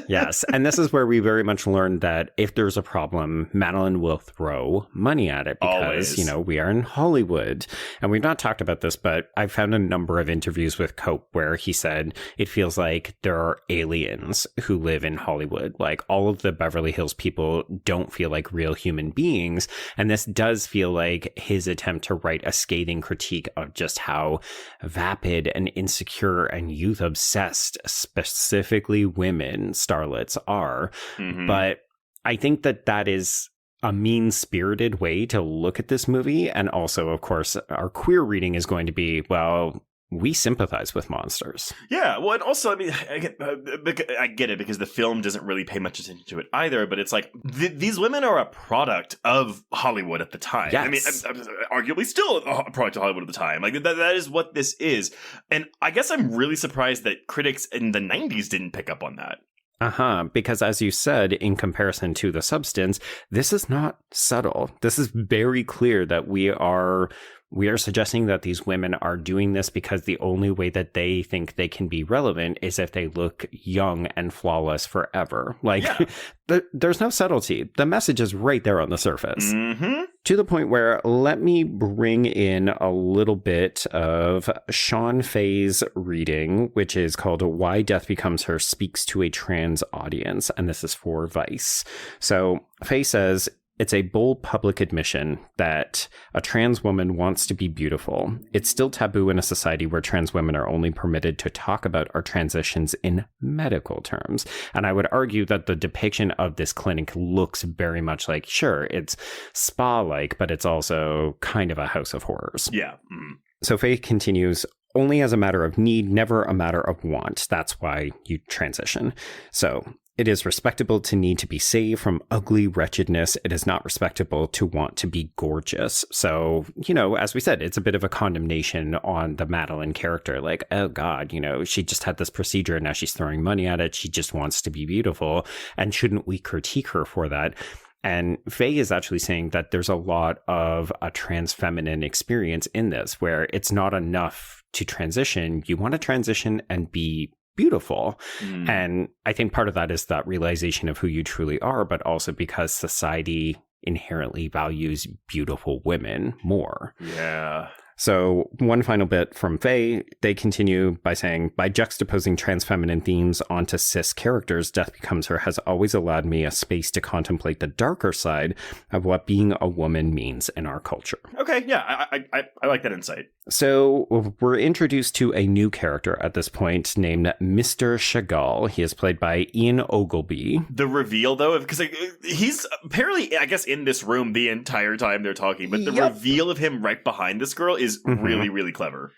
Speaker 8: Yes, and this is where we very much learned that if there's a problem, Madeline will throw money at it because,
Speaker 9: Always.
Speaker 8: you know, we are in Hollywood. And we've not talked about this, but I found a number of interviews with Cope where he said it feels like there are aliens who live in Hollywood. Like all of the Beverly Hills people don't feel like real human beings. And this does feel like his attempt to write a scathing critique of just how vapid and insecure and youth obsessed, specifically women starlets are.
Speaker 9: Mm-hmm.
Speaker 8: But I think that is a mean-spirited way to look at this movie. And also, of course, our queer reading is going to be, well, we sympathize with monsters.
Speaker 9: Yeah, well, and also, I mean, I get it because the film doesn't really pay much attention to it either, but it's like, these women are a product of Hollywood at the time.
Speaker 8: Yes.
Speaker 9: I mean, arguably still a product of Hollywood at the time. Like, that is what this is. And I guess I'm really surprised that critics in the 90s didn't pick up on that.
Speaker 8: Because as you said, in comparison to the substance, this is not subtle. This is very clear that we are suggesting that these women are doing this because the only way that they think they can be relevant is if they look young and flawless forever. Like, there's no subtlety. The message is right there on the surface.
Speaker 9: Mm-hmm.
Speaker 8: To the point where let me bring in a little bit of Sean Fay's reading, which is called Why Death Becomes Her Speaks to a Trans Audience. And this is for Vice. So Fay says, it's a bold public admission that a trans woman wants to be beautiful. It's still taboo in a society where trans women are only permitted to talk about our transitions in medical terms. And I would argue that the depiction of this clinic looks very much like, sure, it's spa-like, but it's also kind of a house of horrors.
Speaker 9: Yeah. Mm.
Speaker 8: So Faye continues, only as a matter of need, never a matter of want. That's why you transition. So it is respectable to need to be saved from ugly wretchedness. It is not respectable to want to be gorgeous. So, you know, as we said, it's a bit of a condemnation on the Madeline character. Like, oh God, you know, she just had this procedure and now she's throwing money at it. She just wants to be beautiful. And shouldn't we critique her for that? And Faye is actually saying that there's a lot of a trans feminine experience in this, where it's not enough to transition. You want to transition and be beautiful. And I think part of that is that realization of who you truly are, but also because society inherently values beautiful women more.
Speaker 9: Yeah.
Speaker 8: So one final bit from Faye, they continue by saying, by juxtaposing trans feminine themes onto cis characters, Death Becomes Her has always allowed me a space to contemplate the darker side of what being a woman means in our culture.
Speaker 9: Okay, yeah, I like that insight.
Speaker 8: So we're introduced to a new character at this point named Mr. Chagall. He is played by Ian Ogilvy.
Speaker 9: The reveal, though, because he's apparently, I guess, in this room the entire time they're talking, but the reveal of him right behind this girl is really, really clever.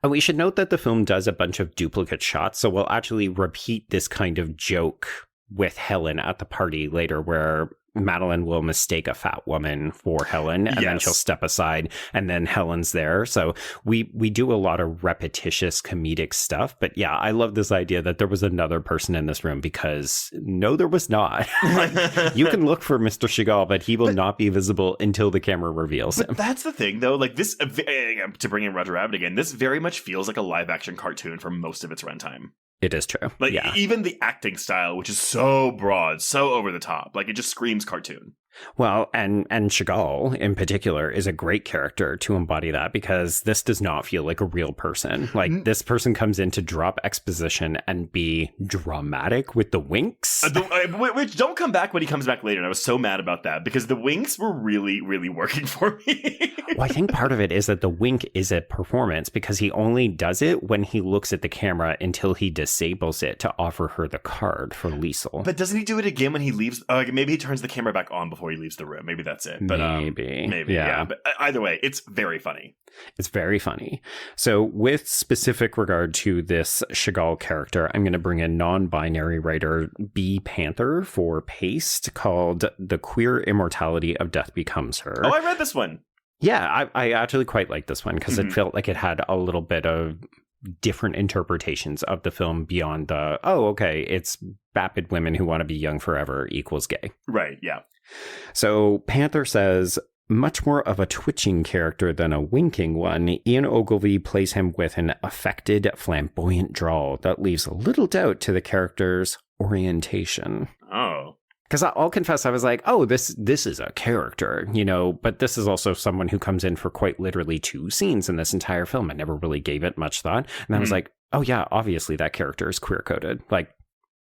Speaker 8: And we should note that the film does a bunch of duplicate shots, so we'll actually repeat this kind of joke with Helen at the party later, where Madeline will mistake a fat woman for Helen, and then she'll step aside, and then Helen's there. So we do a lot of repetitious comedic stuff. But yeah, I love this idea that there was another person in this room, because no, there was not. Like, you can look for Mr. Chagall, but he will not be visible until the camera reveals him.
Speaker 9: But that's the thing, though. Like this, to bring in Roger Rabbit again, this very much feels like a live action cartoon for most of its runtime.
Speaker 8: It is true.
Speaker 9: Like, even the acting style, which is so broad, so over the top, like, it just screams cartoon.
Speaker 8: Well, and Chagall in particular is a great character to embody that, because this does not feel like a real person. Like, this person comes in to drop exposition and be dramatic with the winks.
Speaker 9: Which don't come back when he comes back later. And I was so mad about that, because the winks were really, really working for me.
Speaker 8: Well, I think part of it is that the wink is a performance, because he only does it when he looks at the camera until he disables it to offer her the card for Liesel.
Speaker 9: But doesn't he do it again when he leaves? Maybe he turns the camera back on before he leaves the room. Maybe that's it. But maybe. Yeah. But either way, it's very funny.
Speaker 8: It's very funny. So with specific regard to this Chagall character, I'm going to bring in non-binary writer B. Panther for Paste, called The Queer Immortality of Death Becomes Her.
Speaker 9: Oh, I read this one.
Speaker 8: Yeah, I actually quite like this one, because it felt like it had a little bit of different interpretations of the film beyond the, it's vapid women who want to be young forever equals gay.
Speaker 9: Right, yeah.
Speaker 8: So Panther says, much more of a twitching character than a winking one. Ian Ogilvy plays him with an affected, flamboyant drawl that leaves little doubt to the character's orientation.
Speaker 9: Oh.
Speaker 8: Because I'll confess, I was like, oh, this is a character, but this is also someone who comes in for quite literally 2 scenes in this entire film. I never really gave it much thought. And I was like, oh yeah, obviously that character is queer-coded. Like,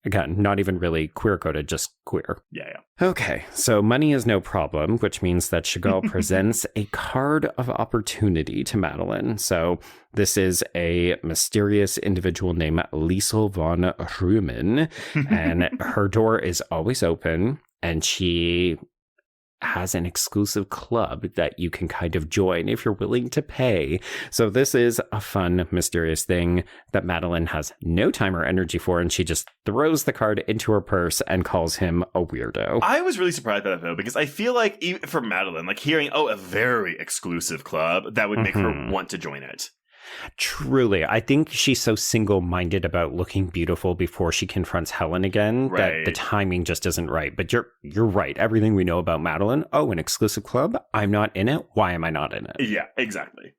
Speaker 8: again, not even really queer-coded, just queer.
Speaker 9: Yeah.
Speaker 8: Okay, so money is no problem, which means that Chagall presents a card of opportunity to Madeline. So this is a mysterious individual named Liesel von Rühmen, and her door is always open, and she has an exclusive club that you can kind of join if you're willing to pay. So this is a fun, mysterious thing that Madeline has no time or energy for, and she just throws the card into her purse and calls him a weirdo.
Speaker 9: I was really surprised by that, though, because I feel like, even for Madeline, like hearing, a very exclusive club, that would make her want to join it.
Speaker 8: Truly, I think she's so single-minded about looking beautiful before she confronts Helen again that the timing just isn't right. But you're right. Everything we know about Madeline, an exclusive club, I'm not in it. Why am I not in it?
Speaker 9: Yeah, exactly.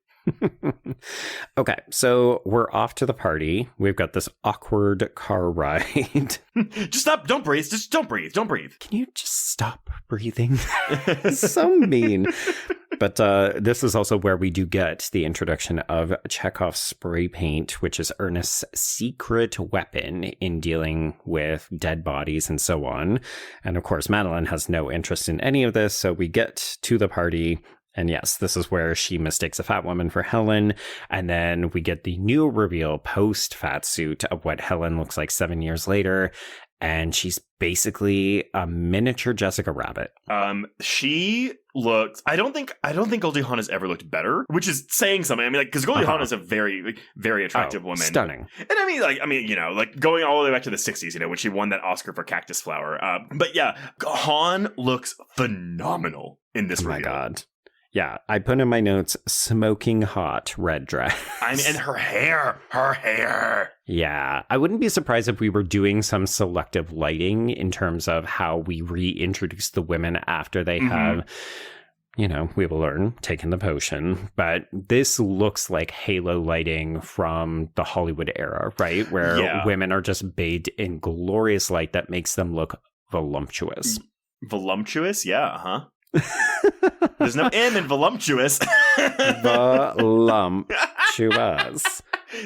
Speaker 8: Okay, so we're off to the party. We've got this awkward car ride.
Speaker 9: Just stop. Don't breathe. Just don't breathe. Don't breathe.
Speaker 8: Can you just stop breathing? So mean. But this is also where we do get the introduction of Chekhov's spray paint, which is Ernest's secret weapon in dealing with dead bodies and so on. And of course, Madeline has no interest in any of this. So we get to the party. And yes, this is where she mistakes a fat woman for Helen. And then we get the new reveal post-fat suit of what Helen looks like 7 years later. And she's basically a miniature Jessica Rabbit.
Speaker 9: She looks. I don't think Goldie Hawn has ever looked better, which is saying something. I mean, because Goldie Hawn is a very, very attractive woman,
Speaker 8: stunning.
Speaker 9: And like going all the way back to the 60s, when she won that Oscar for Cactus Flower. But yeah, Hawn looks phenomenal in this reveal.
Speaker 8: Oh my God. Yeah, I put in my notes, smoking hot red dress.
Speaker 9: I mean, and her hair.
Speaker 8: Yeah, I wouldn't be surprised if we were doing some selective lighting in terms of how we reintroduce the women after they have, we will learn, taken the potion. But this looks like halo lighting from the Hollywood era, right? Where women are just bathed in glorious light that makes them look voluptuous.
Speaker 9: Voluptuous? Yeah, There's no M in voluptuous.
Speaker 8: Voluptuous.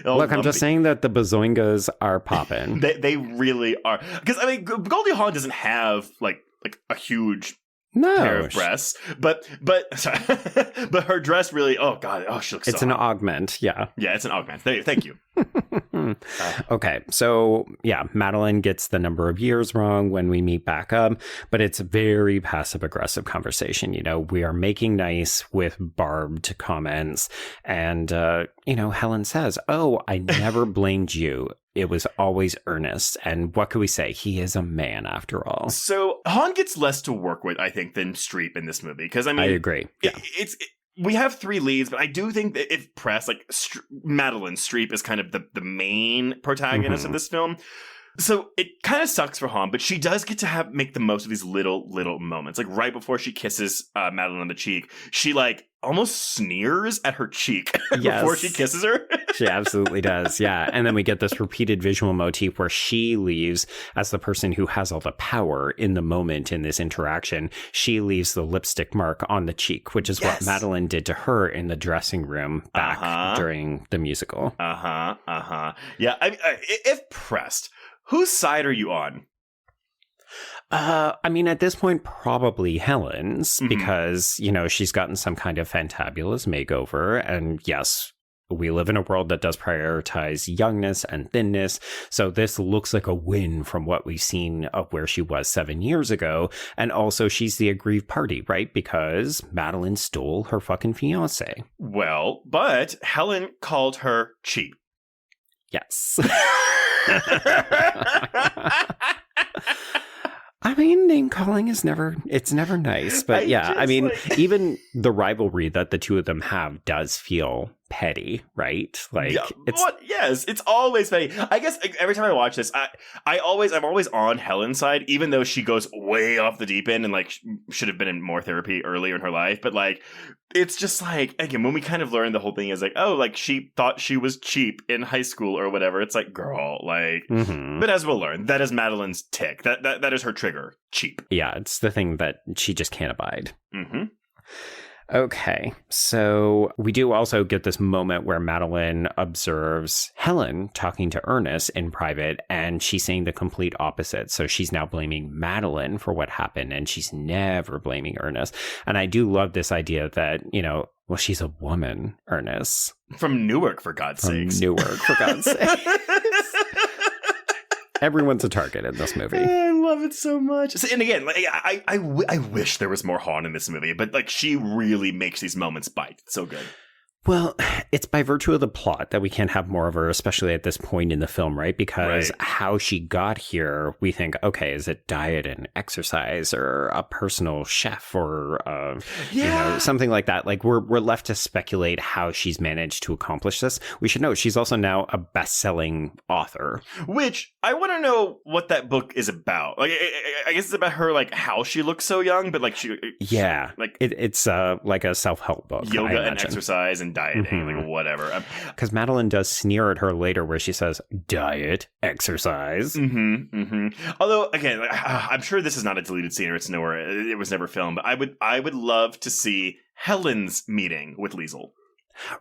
Speaker 8: Look, I'm just saying that the bazoingas are popping.
Speaker 9: They really are. Because, I mean, Goldie Hawn doesn't have, like a huge pair of breasts. But her dress really, oh, God. Oh, she looks
Speaker 8: It's
Speaker 9: so
Speaker 8: an
Speaker 9: hot.
Speaker 8: augment, yeah.
Speaker 9: Yeah, it's an augment. Thank you.
Speaker 8: Okay, so yeah, Madeline gets the number of years wrong when we meet back up, but it's very passive-aggressive conversation. We are making nice with barbed comments, and, Helen says, oh, I never blamed you. It was always Ernest. And what could we say? He is a man, after all.
Speaker 9: So Hawn gets less to work with, I think, than Streep in this movie. Because, I mean,
Speaker 8: I agree. Yeah.
Speaker 9: We have 3 leads, but I do think that if pressed, like Madeline Streep is kind of the main protagonist of this film. So it kind of sucks for Hawn, but she does get to make the most of these little moments. Like right before she kisses Madeline on the cheek, she almost sneers at her cheek before she kisses her.
Speaker 8: She absolutely does. Yeah. And then we get this repeated visual motif where she leaves as the person who has all the power in the moment in this interaction. She leaves the lipstick mark on the cheek, which is what Madeline did to her in the dressing room back during the musical.
Speaker 9: Yeah. If pressed, whose side are you on?
Speaker 8: I mean, at this point, probably Helen's, because, she's gotten some kind of fantabulous makeover. And yes, we live in a world that does prioritize youngness and thinness. So this looks like a win from what we've seen of where she was 7 years ago. And also, she's the aggrieved party, right? Because Madeline stole her fucking fiancé.
Speaker 9: Well, but Helen called her cheap.
Speaker 8: Yes. I mean, name calling is never nice. But even the rivalry that the two of them have does feel petty, right? Like,
Speaker 9: yes, it's always petty. I guess every time I watch this, I'm always on Helen's side, even though she goes way off the deep end and like should have been in more therapy earlier in her life. But like, it's just like, again, when we kind of learn the whole thing is like, oh, like she thought she was cheap in high school or whatever. It's like, girl, like, but as we'll learn, that is Madeline's tick. That is her trigger. Cheap.
Speaker 8: Yeah, it's the thing that she just can't abide. Okay, so we do also get this moment where Madeline observes Helen talking to Ernest in private, and she's saying the complete opposite. So she's now blaming Madeline for what happened, and she's never blaming Ernest. And I do love this idea that, well, she's a woman, Ernest.
Speaker 9: From Newark, for God's sakes.
Speaker 8: Newark, for God's sakes. Everyone's a target in this movie.
Speaker 9: I love it so much. And again, like, I wish there was more Hawn in this movie, but like she really makes these moments bite. It's so good.
Speaker 8: Well, it's by virtue of the plot that we can't have more of her, especially at this point in the film, right? Because how she got here, we think, okay, is it diet and exercise or a personal chef or, something like that? Like we're left to speculate how she's managed to accomplish this. We should know she's also now a best-selling author.
Speaker 9: Which I want to know what that book is about. Like, I guess it's about her, like how she looks so young, but like
Speaker 8: it's like a self-help book.
Speaker 9: Yoga and exercise and dieting, like whatever.
Speaker 8: Because Madeline does sneer at her later where she says, diet, exercise.
Speaker 9: Although, again, I'm sure this is not a deleted scene or it was never filmed, but I would love to see Helen's meeting with Liesel.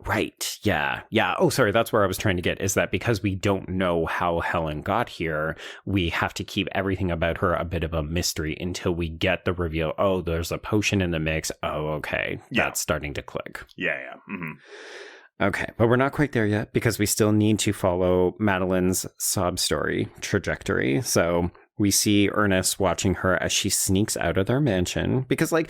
Speaker 8: Right. Yeah. Oh, sorry. That's where I was trying to get, is that because we don't know how Helen got here, we have to keep everything about her a bit of a mystery until we get the reveal. Oh, there's a potion in the mix. Oh, okay. That's starting to click.
Speaker 9: Yeah.
Speaker 8: Okay, but we're not quite there yet because we still need to follow Madeline's sob story trajectory. So we see Ernest watching her as she sneaks out of their mansion because, like,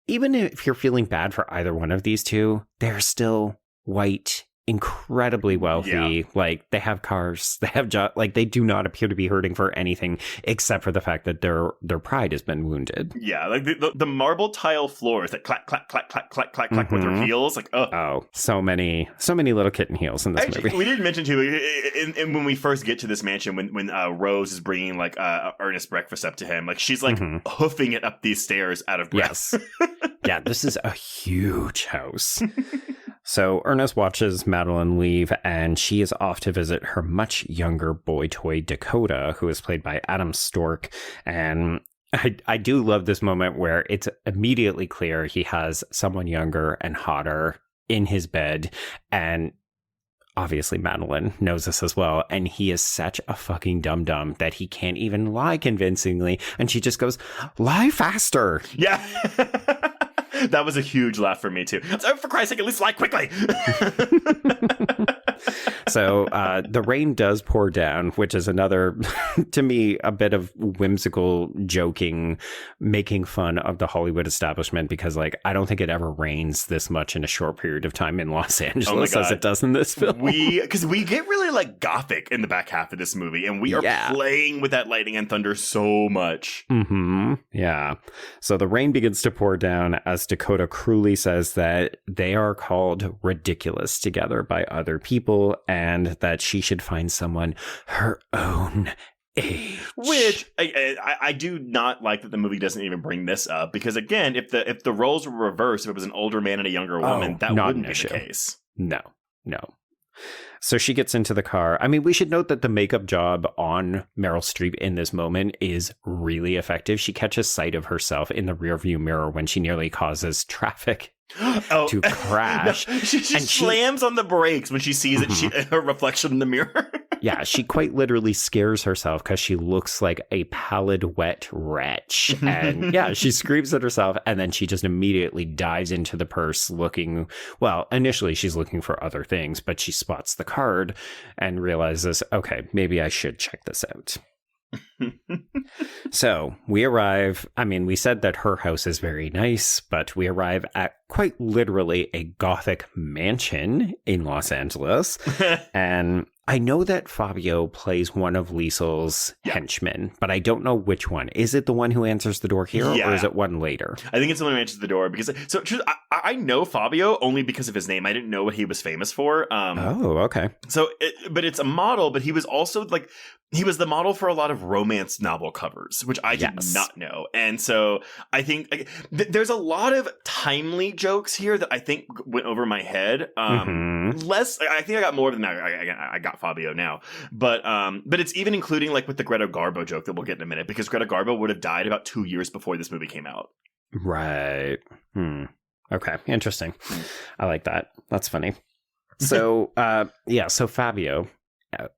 Speaker 8: even if you're feeling bad for either one of these two, they're still white, incredibly wealthy. Like, they have cars, they have jobs. Like, they do not appear to be hurting for anything except for the fact that their pride has been wounded.
Speaker 9: Yeah, like the marble tile floors that clack, clack, clack, clack, clack, clack, clack with their heels. Like,
Speaker 8: so many little kitten heels in this movie.
Speaker 9: We didn't mention too, and when we first get to this mansion, when Rose is bringing like Ernest breakfast up to him, like she's like hoofing it up these stairs out of breath.
Speaker 8: Yes. Yeah, this is a huge house. So Ernest watches Madeline leave, and she is off to visit her much younger boy toy, Dakota, who is played by Adam Stork. And I do love this moment where it's immediately clear he has someone younger and hotter in his bed. And obviously Madeline knows this as well. And he is such a fucking dum-dum that he can't even lie convincingly. And she just goes, lie faster.
Speaker 9: Yeah. That was a huge laugh for me, too. So, for Christ's sake, at least lie quickly.
Speaker 8: So the rain does pour down, which is another, to me, a bit of whimsical joking, making fun of the Hollywood establishment, because, like, I don't think it ever rains this much in a short period of time in Los Angeles as it does in this film.
Speaker 9: Because we get really, like, gothic in the back half of this movie, and we are playing with that lightning and thunder so much.
Speaker 8: Yeah. So the rain begins to pour down as Dakota cruelly says that they are called ridiculous together by other people, and that she should find someone her own age.
Speaker 9: Which I do not like that the movie doesn't even bring this up, because again, if the roles were reversed, if it was an older man and a younger woman, that wouldn't be the case.
Speaker 8: No. So she gets into the car. I mean, we should note that the makeup job on Meryl Streep in this moment is really effective. She catches sight of herself in the rearview mirror when she nearly causes traffic to crash.
Speaker 9: No, she slams on the brakes when she sees her reflection in the mirror.
Speaker 8: Yeah, she quite literally scares herself because she looks like a pallid, wet wretch. And yeah, she screams at herself, and then she just immediately dives into the purse looking, well, initially she's looking for other things, but she spots the card and realizes, okay, maybe I should check this out. So we arrive. I mean, we said that her house is very nice, but we arrive at quite literally a Gothic mansion in Los Angeles. And I know that Fabio plays one of Liesel's henchmen, but I don't know which one. Is it the one who answers the door here, or is it one later?
Speaker 9: I think it's the one who answers the door because I know Fabio only because of his name. I didn't know what he was famous for.
Speaker 8: Okay.
Speaker 9: So, but it's a model, but he was also like, he was the model for a lot of romance novel covers, which I did not know. And so I think there's a lot of timely jokes here that I think went over my head. Less, I think I got more than that. I got Fabio now, but it's even including like with the Greta Garbo joke that we'll get in a minute, because Greta Garbo would have died about 2 years before this movie came out.
Speaker 8: Right. Okay. Interesting. I like that. That's funny. So, so Fabio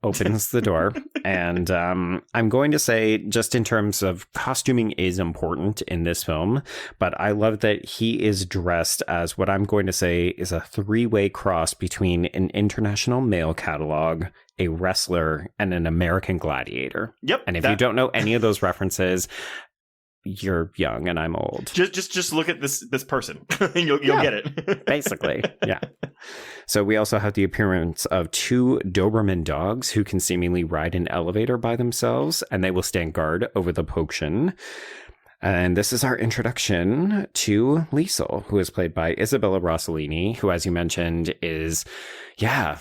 Speaker 8: opens the door, and I'm going to say, just in terms of costuming is important in this film, but I love that he is dressed as what I'm going to say is a three-way cross between an international male catalog, a wrestler, and an American gladiator.
Speaker 9: Yep.
Speaker 8: And if you don't know any of those references, you're young and I'm old.
Speaker 9: Just look at this person and you'll get it.
Speaker 8: Basically, yeah. So we also have the appearance of two Doberman dogs who can seemingly ride an elevator by themselves, and they will stand guard over the potion. And this is our introduction to Liesel, who is played by Isabella Rossellini, who, as you mentioned, is,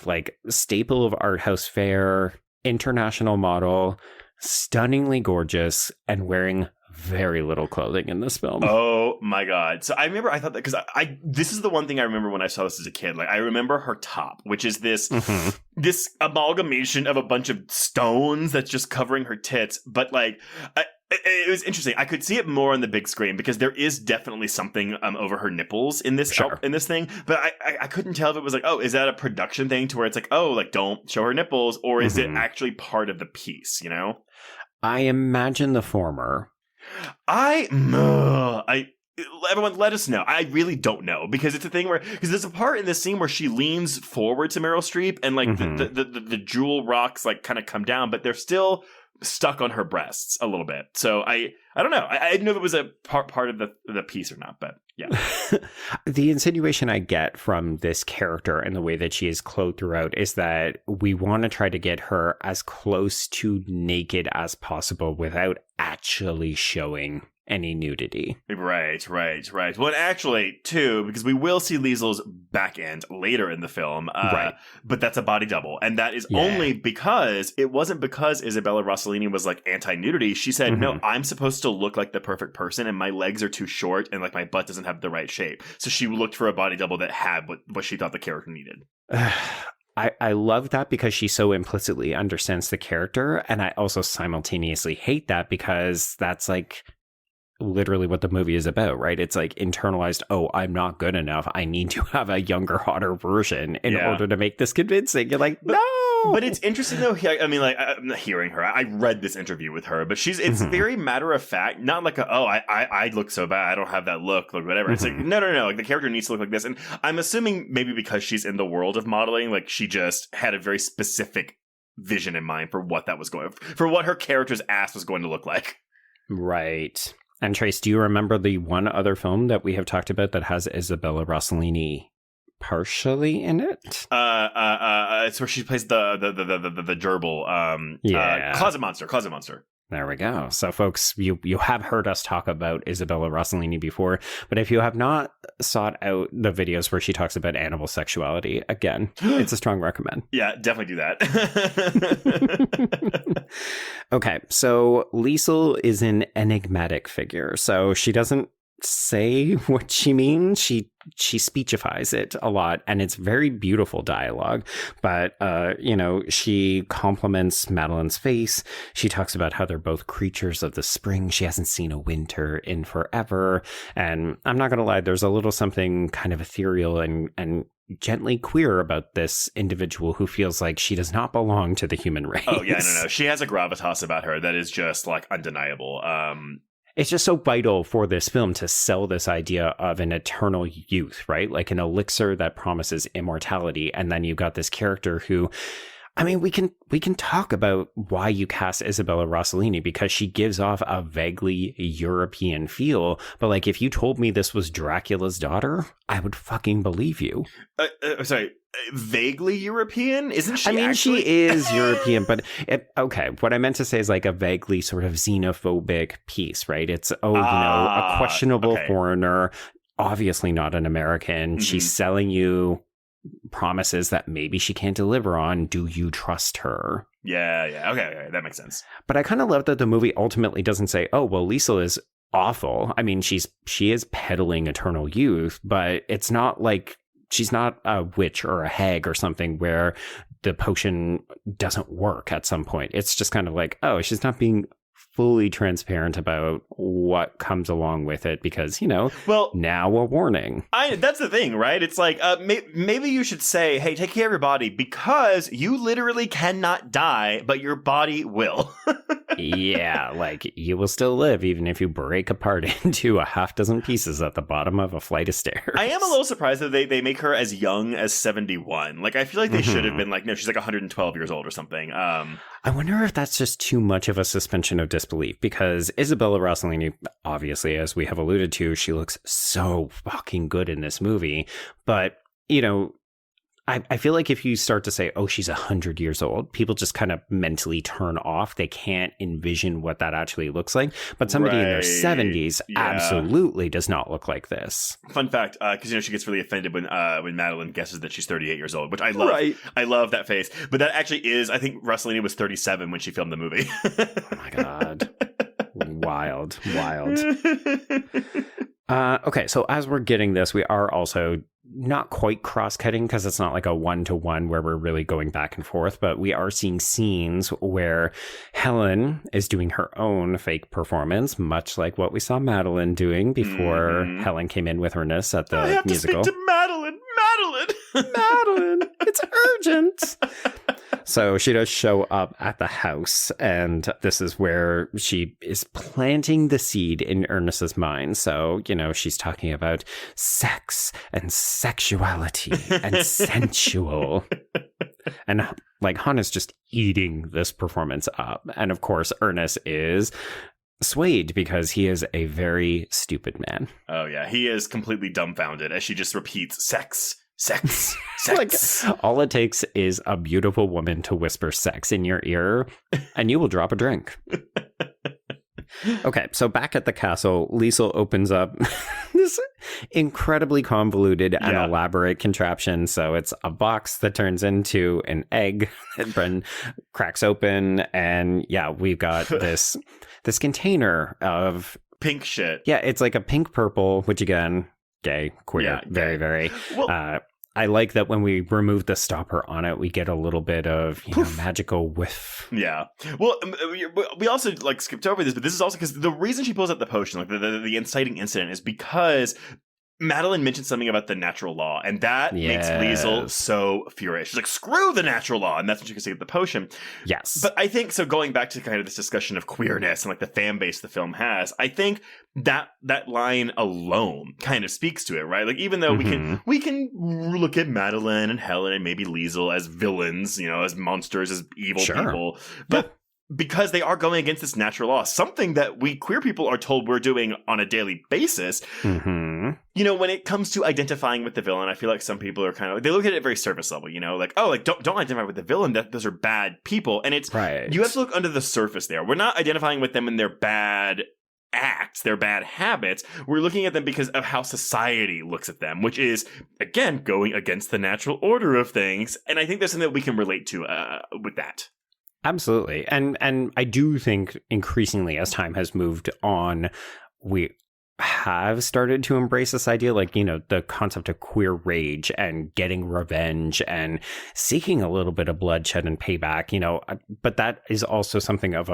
Speaker 8: like staple of art house fare, international model, stunningly gorgeous, and wearing very little clothing in this film.
Speaker 9: Oh my god. So I remember, I thought that, because this is the one thing I remember when I saw this as a kid. Like, I remember her top, which is this amalgamation of a bunch of stones that's just covering her tits. But like, it was interesting. I could see it more on the big screen because there is definitely something over her nipples in this in this thing. But I couldn't tell if it was like, oh, is that a production thing to where it's like, oh, like don't show her nipples, or is it actually part of the piece? You know,
Speaker 8: I imagine the former.
Speaker 9: Everyone let us know. I really don't know, because it's a thing where, because there's a part in this scene where she leans forward to Meryl Streep and like the jewel rocks like kind of come down, but they're still stuck on her breasts a little bit. So I don't know. I didn't know if it was a part of the piece or not, but yeah.
Speaker 8: The insinuation I get from this character and the way that she is clothed throughout is that we want to try to get her as close to naked as possible without actually showing any nudity.
Speaker 9: Right. Well, actually, too, because we will see Liesel's back end later in the film, but that's a body double. And that is only because, it wasn't because Isabella Rossellini was like anti-nudity. She said, no, I'm supposed to look like the perfect person, and my legs are too short, and like my butt doesn't have the right shape. So she looked for a body double that had what she thought the character needed.
Speaker 8: I love that because she so implicitly understands the character, and I also simultaneously hate that because that's like literally what the movie is about, right? It's like internalized, oh, I'm not good enough. I need to have a younger, hotter version in order to make this convincing. You're like, no!
Speaker 9: But it's interesting, though. I mean, like, I'm not hearing her. I read this interview with her, but it's very matter of fact, not like, I look so bad. I don't have that look, like, whatever. It's like, no. Like, the character needs to look like this. And I'm assuming maybe because she's in the world of modeling, like, she just had a very specific vision in mind for what what her character's ass was going to look like.
Speaker 8: Right. And Trace, do you remember the one other film that we have talked about that has Isabella Rossellini partially in it?
Speaker 9: It's where she plays the gerbil. Closet Monster. There we go.
Speaker 8: So, folks, you have heard us talk about Isabella Rossellini before, but if you have not sought out the videos where she talks about animal sexuality, again, it's a strong recommend.
Speaker 9: Yeah, definitely do that.
Speaker 8: Okay, so Liesel is an enigmatic figure. So she doesn't say what she means. She speechifies it a lot, and it's very beautiful dialogue. But she compliments Madeline's face. She talks about how they're both creatures of the spring. She hasn't seen a winter in forever. And I'm not gonna lie, there's a little something kind of ethereal and gently queer about this individual who feels like she does not belong to the human race.
Speaker 9: Oh yeah, no. She has a gravitas about her that is just like undeniable.
Speaker 8: It's just so vital for this film to sell this idea of an eternal youth, right? Like an elixir that promises immortality. And then you've got this character who I mean, we can talk about why you cast Isabella Rossellini, because she gives off a vaguely European feel. But like, if you told me this was Dracula's daughter, I would fucking believe you.
Speaker 9: Sorry, vaguely European? Isn't she?
Speaker 8: I mean,
Speaker 9: actually?
Speaker 8: she is European, but okay. What I meant to say is like a vaguely sort of xenophobic piece, right? It's a questionable foreigner, obviously not an American. Mm-hmm. She's selling you promises that maybe she can't deliver on. Do you trust her?
Speaker 9: Yeah. Okay, that makes sense.
Speaker 8: But I kind of love that the movie ultimately doesn't say, oh, well, Liesl is awful. I mean, she is peddling eternal youth, but it's not like she's not a witch or a hag or something where the potion doesn't work at some point. It's just kind of like, oh, she's not being fully transparent about what comes along with it because, now a warning.
Speaker 9: That's the thing, right? It's like, maybe you should say, hey, take care of your body because you literally cannot die, but your body will.
Speaker 8: Yeah, like you will still live even if you break apart into a half dozen pieces at the bottom of a flight of stairs.
Speaker 9: I am a little surprised that they make her as young as 71. Like, I feel like they should have been like, no, she's like 112 years old or something.
Speaker 8: I wonder if that's just too much of a suspension of disbelief because Isabella Rossellini, obviously, as we have alluded to, she looks so fucking good in this movie. But, I feel like if you start to say, oh, she's 100 years old, people just kind of mentally turn off. They can't envision what that actually looks like. But somebody in their 70s absolutely does not look like this.
Speaker 9: Fun fact, because she gets really offended when Madeline guesses that she's 38 years old, which I love. Right. I love that face. But that actually is, I think Rossellini was 37 when she filmed the movie.
Speaker 8: Oh my God. Wild. Okay, so as we're getting this, we are also not quite cross-cutting because it's not like a one-to-one where we're really going back and forth, but we are seeing scenes where Helen is doing her own fake performance, much like what we saw Madeline doing before Helen came in with Ernest at the musical.
Speaker 9: I have to speak to Madeline!
Speaker 8: Madeline! It's urgent! So she does show up at the house, and this is where she is planting the seed in Ernest's mind. So, she's talking about sex and sexuality and sensual. And like Hawn is just eating this performance up. And of course, Ernest is swayed because he is a very stupid man.
Speaker 9: Oh, yeah. He is completely dumbfounded as she just repeats sex.
Speaker 8: Like, all it takes is a beautiful woman to whisper sex in your ear, and you will drop a drink. Okay, so back at the castle, Liesl opens up this incredibly convoluted and elaborate contraption. So it's a box that turns into an egg that Bren cracks open, and we've got this container of
Speaker 9: pink shit.
Speaker 8: Yeah, it's like a pink purple, which again, gay, queer, very, very.
Speaker 9: Well,
Speaker 8: I like that when we remove the stopper on it, we get a little bit of magical whiff.
Speaker 9: Yeah. Well, we also skipped over this, but this is also because the reason she pulls out the potion, the inciting incident, is because Madeline mentioned something about the natural law, and that makes Liesl so furious. She's like, screw the natural law, and that's when she can say the potion.
Speaker 8: Yes.
Speaker 9: But I think, so going back to kind of this discussion of queerness and the fan base the film has, I think that line alone kind of speaks to it, right? Like, even though we can look at Madeline and Helen and maybe Liesl as villains, as monsters, as evil people, but because they are going against this natural law, something that we queer people are told we're doing on a daily basis. When it comes to identifying with the villain, I feel like some people are kind of, they look at it very surface level, don't identify with the villain, those are bad people. And it's, you have to look under the surface there. We're not identifying with them in their bad acts, their bad habits. We're looking at them because of how society looks at them, which is, again, going against the natural order of things. And I think there's something that we can relate to with that.
Speaker 8: Absolutely. And I do think increasingly as time has moved on, we have started to embrace this idea, the concept of queer rage and getting revenge and seeking a little bit of bloodshed and payback, but that is also something of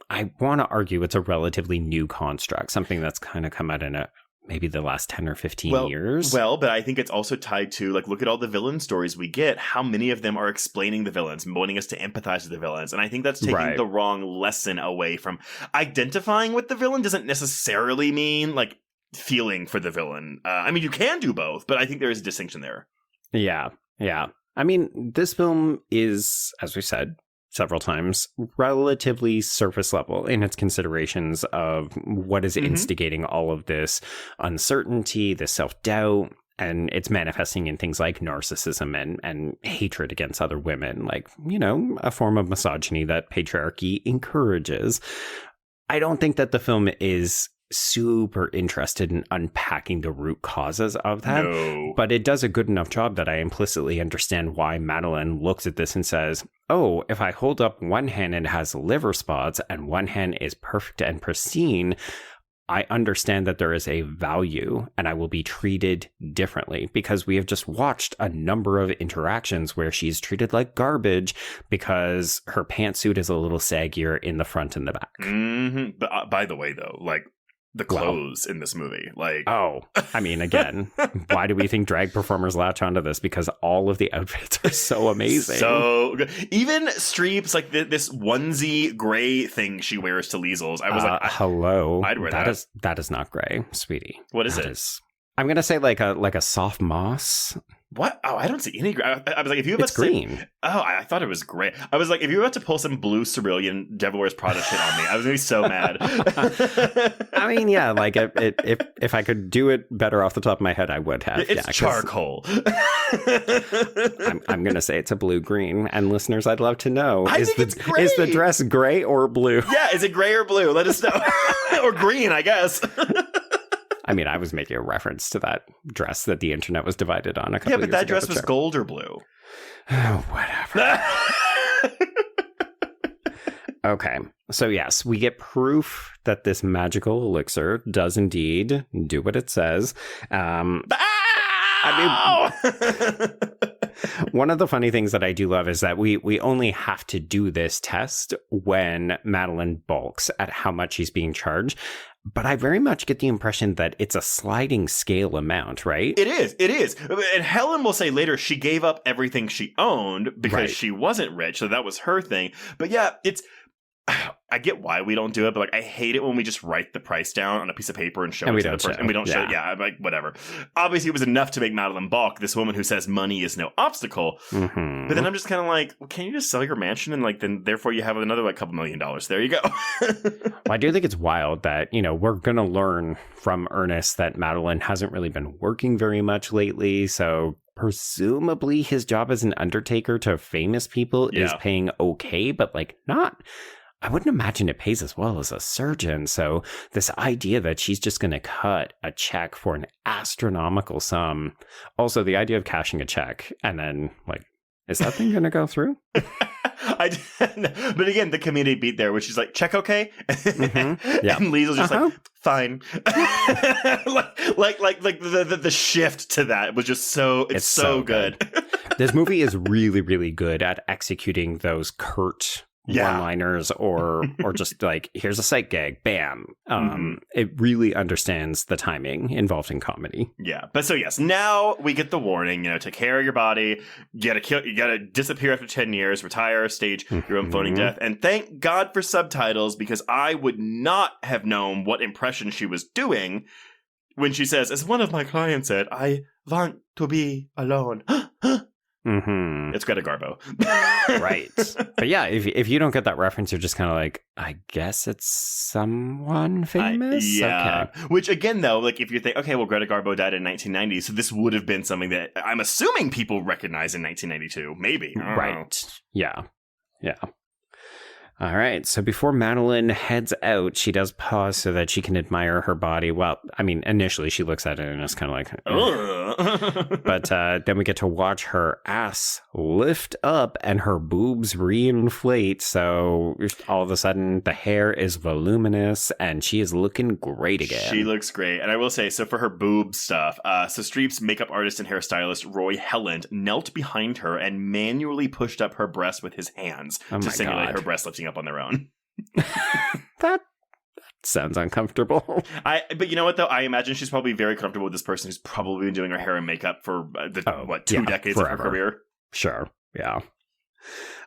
Speaker 8: I want to argue it's a relatively new construct, something that's kind of come out in maybe the last 10 or 15 years.
Speaker 9: Well, but I think it's also tied to, look at all the villain stories we get. How many of them are explaining the villains, wanting us to empathize with the villains? And I think that's taking the wrong lesson away from identifying with the villain doesn't necessarily mean, feeling for the villain. I mean, you can do both, but I think there is a distinction there.
Speaker 8: Yeah. I mean, this film is, as we said several times, relatively surface level in its considerations of what is instigating all of this uncertainty, this self-doubt, and it's manifesting in things like narcissism and hatred against other women, like, you know, a form of misogyny that patriarchy encourages. I don't think that the film is super interested in unpacking the root causes of that.
Speaker 9: No.
Speaker 8: But it does a good enough job that I implicitly understand why Madeline looks at this and says, oh, if I hold up one hand and it has liver spots and one hand is perfect and pristine, I understand that there is a value and I will be treated differently, because we have just watched a number of interactions where she's treated like garbage because her pantsuit is a little saggier in the front and the back.
Speaker 9: Mm-hmm. But by the way, though, like, the clothes in this movie, like...
Speaker 8: Oh, I mean, again, why do we think drag performers latch onto this? Because all of the outfits are so amazing.
Speaker 9: So good. Even Streep's, like, this onesie gray thing she wears to Liesl's. I was like,
Speaker 8: hello.
Speaker 9: I'd wear that.
Speaker 8: That is not gray, sweetie.
Speaker 9: What is it?
Speaker 8: I'm going to say like a soft moss.
Speaker 9: What? Oh, I don't see any gray. I was like, if you have
Speaker 8: it's green.
Speaker 9: I thought it was gray. I was like, if you were about to pull some blue cerulean Devil Wears Prada shit on me, I was going to be so mad.
Speaker 8: I mean, yeah, like if I could do it better off the top of my head, I would have.
Speaker 9: It's charcoal.
Speaker 8: I'm going to say it's a blue-green. And listeners, I'd love to know.
Speaker 9: It's gray.
Speaker 8: Is the dress gray or blue?
Speaker 9: Yeah, is it gray or blue? Let us know. Or green, I guess.
Speaker 8: I mean, I was making a reference to that dress that the internet was divided on a couple years ago.
Speaker 9: Yeah, but that dress was gold or blue.
Speaker 8: Oh, whatever. Okay, so yes, we get proof that this magical elixir does indeed do what it says. I mean, one of the funny things that I do love is that we only have to do this test when Madeline balks at how much she's being charged. But I very much get the impression that it's a sliding scale amount, right?
Speaker 9: It is. And Helen will say later she gave up everything she owned because she wasn't rich. So that was her thing. But yeah, I get why we don't do it, but like I hate it when we just write the price down on a piece of paper and show it to the person. And we don't show it. Yeah, I'm like, whatever. Obviously, it was enough to make Madeline balk, this woman who says money is no obstacle.
Speaker 8: Mm-hmm.
Speaker 9: But then I'm just kind of like, well, can you just sell your mansion and like then therefore you have another like $2 million? There you go.
Speaker 8: Well, I do think it's wild that, you know, we're going to learn from Ernest that Madeline hasn't really been working very much lately. So presumably his job as an undertaker to famous people is paying okay, but like not... I wouldn't imagine it pays as well as a surgeon. So this idea that she's just going to cut a check for an astronomical sum. Also, the idea of cashing a check and then like, is that thing going to go through?
Speaker 9: But again, the community beat there, which is like, check okay?
Speaker 8: Mm-hmm. Yeah.
Speaker 9: And Liesl's just like, fine. like the shift to that was just it's so good.
Speaker 8: This movie is really, really good at executing those curt one-liners or just like, here's a sight gag, bam. It really understands the timing involved in comedy.
Speaker 9: Yeah, but so yes, now we get the warning, you know, take care of your body, you gotta disappear after 10 years, retire, stage your own floating death, and thank God for subtitles, because I would not have known what impression she was doing when she says, as one of my clients said, I want to be alone.
Speaker 8: Mm-hmm.
Speaker 9: It's Greta Garbo.
Speaker 8: Right. But yeah, if you don't get that reference, you're just kind of like, I guess it's someone famous?
Speaker 9: Yeah.
Speaker 8: Okay.
Speaker 9: Which again, though, like if you think, okay, well, Greta Garbo died in 1990, so this would have been something that I'm assuming people recognize in 1992. Maybe.
Speaker 8: Right. Yeah. Yeah. All right. So before Madeline heads out, she does pause so that she can admire her body. Well, I mean, initially she looks at it and it's kind of like, but then we get to watch her ass lift up and her boobs reinflate. So all of a sudden the hair is voluminous and she is looking great again.
Speaker 9: She looks great. And I will say, so for her boob stuff, so Streep's makeup artist and hairstylist, Roy Helland, knelt behind her and manually pushed up her breast with his hands to simulate her breast lifting up on their own.
Speaker 8: That sounds uncomfortable.
Speaker 9: But you know what, though? I imagine she's probably very comfortable with this person who's probably been doing her hair and makeup for 2 decades forever. Of her career.
Speaker 8: Sure. Yeah.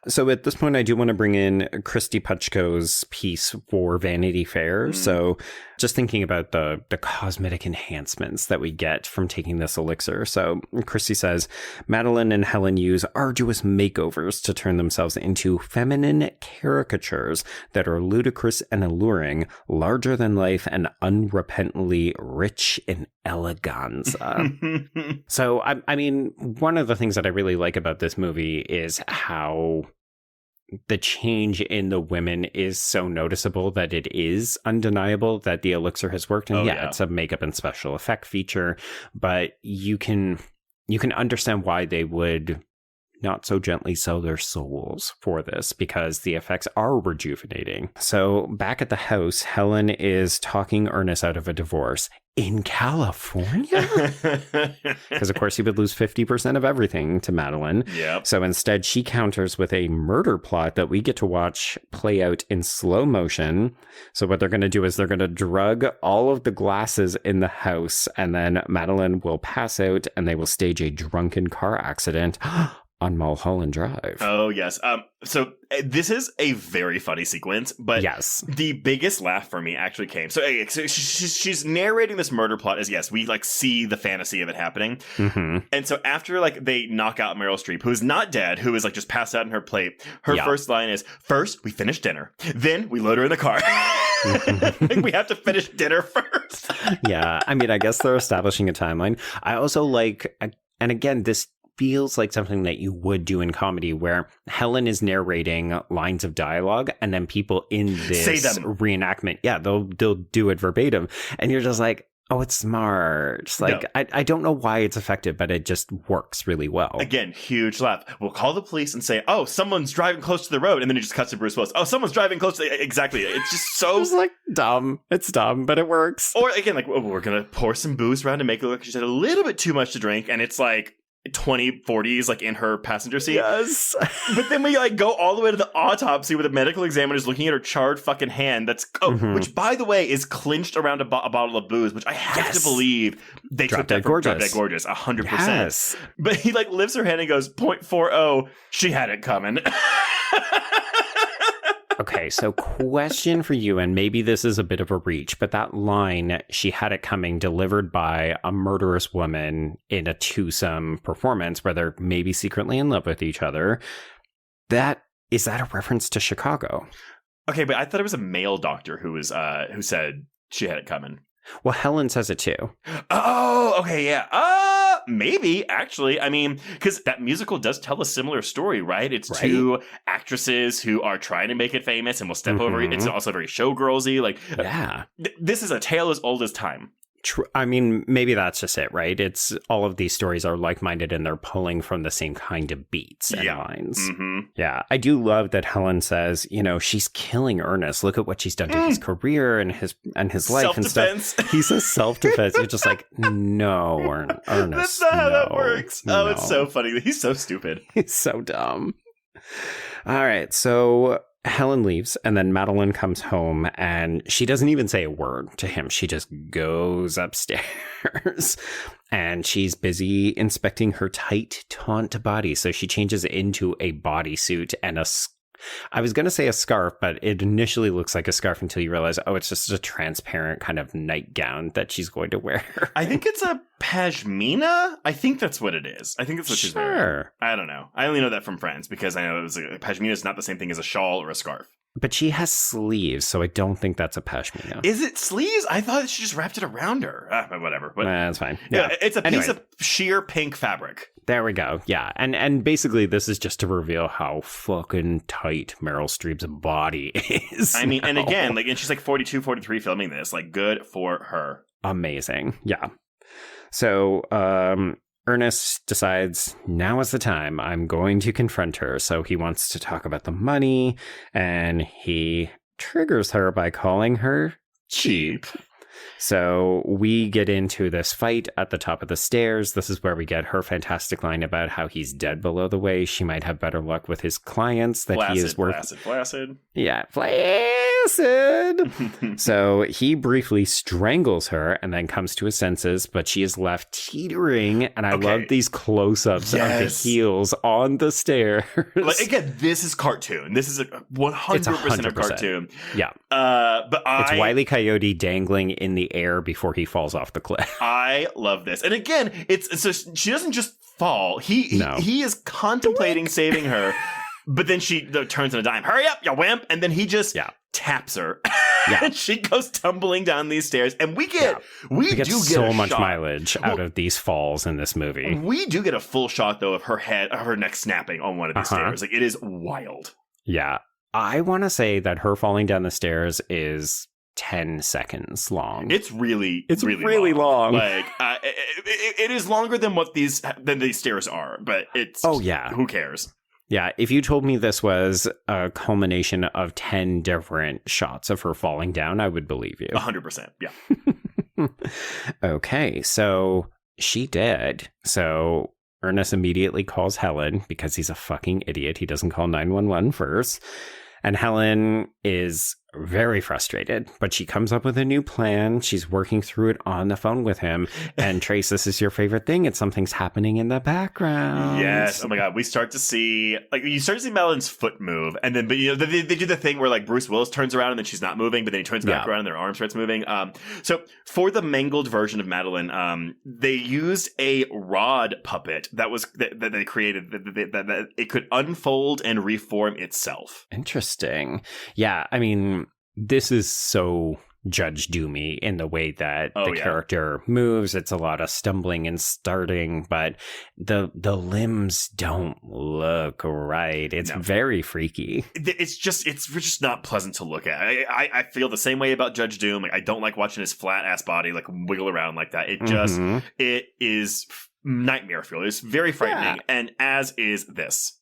Speaker 8: So at this point, I do want to bring in Christy Puchko's piece for Vanity Fair. So just thinking about the cosmetic enhancements that we get from taking this elixir. So Christy says, Madeline and Helen use arduous makeovers to turn themselves into feminine caricatures that are ludicrous and alluring, larger than life, and unrepentantly rich in eleganza. So, I mean, one of the things that I really like about this movie is how the change in the women is so noticeable that it is undeniable that the elixir has worked. And it's a makeup and special effect feature, but you can understand why they would not so gently sell their souls for this, because the effects are rejuvenating. So back at the house, Helen is talking Ernest out of a divorce in California, because of course he would lose 50% of everything to Madeline.
Speaker 9: Yep.
Speaker 8: So instead she counters with a murder plot that we get to watch play out in slow motion. So what they're going to do is they're going to drug all of the glasses in the house, and then Madeline will pass out and they will stage a drunken car accident on Mulholland Drive.
Speaker 9: Oh, yes. So this is a very funny sequence, but the biggest laugh for me actually came. So she's narrating this murder plot as, yes, we like see the fantasy of it happening. And so after like they knock out Meryl Streep, who is not dead, who is like just passed out in her plate, her first line is, first we finish dinner, then we load her in the car. We have to finish dinner first.
Speaker 8: Yeah. I mean, I guess they're establishing a timeline. I also like, and again, this feels like something that you would do in comedy, where Helen is narrating lines of dialogue and then people in this reenactment, they'll do it verbatim, and you're just like, oh, it's smart. It's like, I don't know why it's effective, but it just works really well.
Speaker 9: Again, huge laugh. We'll call the police and say, oh, someone's driving close to the road, and then it just cuts to Bruce Willis. Oh, someone's driving close to exactly. It's just so
Speaker 8: it's like dumb. It's dumb, but it works.
Speaker 9: Or again, like, we're gonna pour some booze around to make it look like she's had a little bit too much to drink, and it's like 2040s like in her passenger seat.
Speaker 8: Yes.
Speaker 9: But then we like go all the way to the autopsy where the medical examiner is looking at her charred fucking hand that's which by the way is clinched around a bottle of booze, which I have to believe they
Speaker 8: Drop
Speaker 9: took that
Speaker 8: Dead
Speaker 9: from
Speaker 8: Gorgeous.
Speaker 9: Drop Dead Gorgeous 100%.
Speaker 8: Yes.
Speaker 9: But he like lifts her hand and goes 0.40. She had it coming.
Speaker 8: Okay, so question for you, and maybe this is a bit of a reach, but that line, she had it coming, delivered by a murderous woman in a twosome performance where they're maybe secretly in love with each other, is that a reference to Chicago?
Speaker 9: Okay, but I thought it was a male doctor who said she had it coming.
Speaker 8: Well, Helen says it too.
Speaker 9: Oh, okay, yeah. Maybe, actually. I mean, because that musical does tell a similar story, right? It's two actresses who are trying to make it famous and will step over it. It's also very showgirlsy. Like, this is a tale as old as time.
Speaker 8: I mean, maybe that's just it, right? It's all of these stories are like-minded and they're pulling from the same kind of beats and lines. Yeah, I do love that Helen says, she's killing Ernest. Look at what she's done to his career and his life and stuff. He says self-defense. You're just like, no, Ernest.
Speaker 9: That's not how that works. Oh, it's so funny. He's so stupid.
Speaker 8: He's so dumb. All right, so Helen leaves, and then Madeline comes home, and she doesn't even say a word to him. She just goes upstairs, and she's busy inspecting her tight, taunt body. So she changes into a bodysuit and I was going to say a scarf, but it initially looks like a scarf until you realize, oh, it's just a transparent kind of nightgown that she's going to wear.
Speaker 9: I think it's a pashmina. I think that's what it is. I think that's what she's wearing. I don't know. I only know that from friends because I know pashmina is not the same thing as a shawl or a scarf.
Speaker 8: But she has sleeves, so I don't think that's a pashmina.
Speaker 9: Is it sleeves? I thought she just wrapped it around her. Whatever. But,
Speaker 8: that's fine.
Speaker 9: Yeah, it's a piece of sheer pink fabric.
Speaker 8: There we go. Yeah. And basically this is just to reveal how fucking tight Meryl Streep's body is.
Speaker 9: I mean, and again, and she's like 42, 43 filming this. Like, good for her.
Speaker 8: Amazing. Yeah. So, Ernest decides now is the time. I'm going to confront her. So he wants to talk about the money, and he triggers her by calling her cheap. So we get into this fight at the top of the stairs. This is where we get her fantastic line about how he's dead below the waist. She might have better luck with his clients that he is worth.
Speaker 9: Flaccid.
Speaker 8: Yeah, flaccid. So he briefly strangles her and then comes to his senses, but she is left teetering. And I love these close-ups of the heels on the stairs.
Speaker 9: Like, again, this is cartoon. This is 100% a cartoon.
Speaker 8: Yeah.
Speaker 9: But
Speaker 8: it's Wile E. Coyote dangling in the air before he falls off the cliff.
Speaker 9: I love this. And again, it's so she doesn't just fall. He is contemplating saving her, but then she turns on a dime. Hurry up, you wimp! And then he just taps her. And she goes tumbling down these stairs. And we get
Speaker 8: so much mileage out of these falls in this movie.
Speaker 9: We do get a full shot though of her neck snapping on one of these stairs. Like, it is wild.
Speaker 8: Yeah. I want to say that her falling down the stairs is 10 seconds long.
Speaker 9: It's really
Speaker 8: long.
Speaker 9: Like, it is longer than these stairs are, but it's who cares?
Speaker 8: Yeah, if you told me this was a culmination of 10 different shots of her falling down, I would believe you.
Speaker 9: 100%, yeah.
Speaker 8: Okay, so she did. So Ernest immediately calls Helen because he's a fucking idiot. He doesn't call 911 first. And Helen is very frustrated, but she comes up with a new plan. She's working through it on the phone with him. And Trace, this is your favorite thing. It's something's happening in the background.
Speaker 9: Yes. Oh my God. You start to see Madeline's foot move. And then, but they do the thing where like Bruce Willis turns around and then she's not moving, but then he turns back around and their arm starts moving. So for the mangled version of Madeline, they used a rod puppet that they created that it could unfold and reform itself.
Speaker 8: Interesting. Yeah. I mean, this is so Judge Doomy in the way that character moves. It's a lot of stumbling and starting, but the limbs don't look right. It's very freaky.
Speaker 9: It's just not pleasant to look at. I feel the same way about Judge Doom. Like, I don't like watching his flat ass body like wiggle around like that. It is nightmare fuel. It's very frightening, and as is this.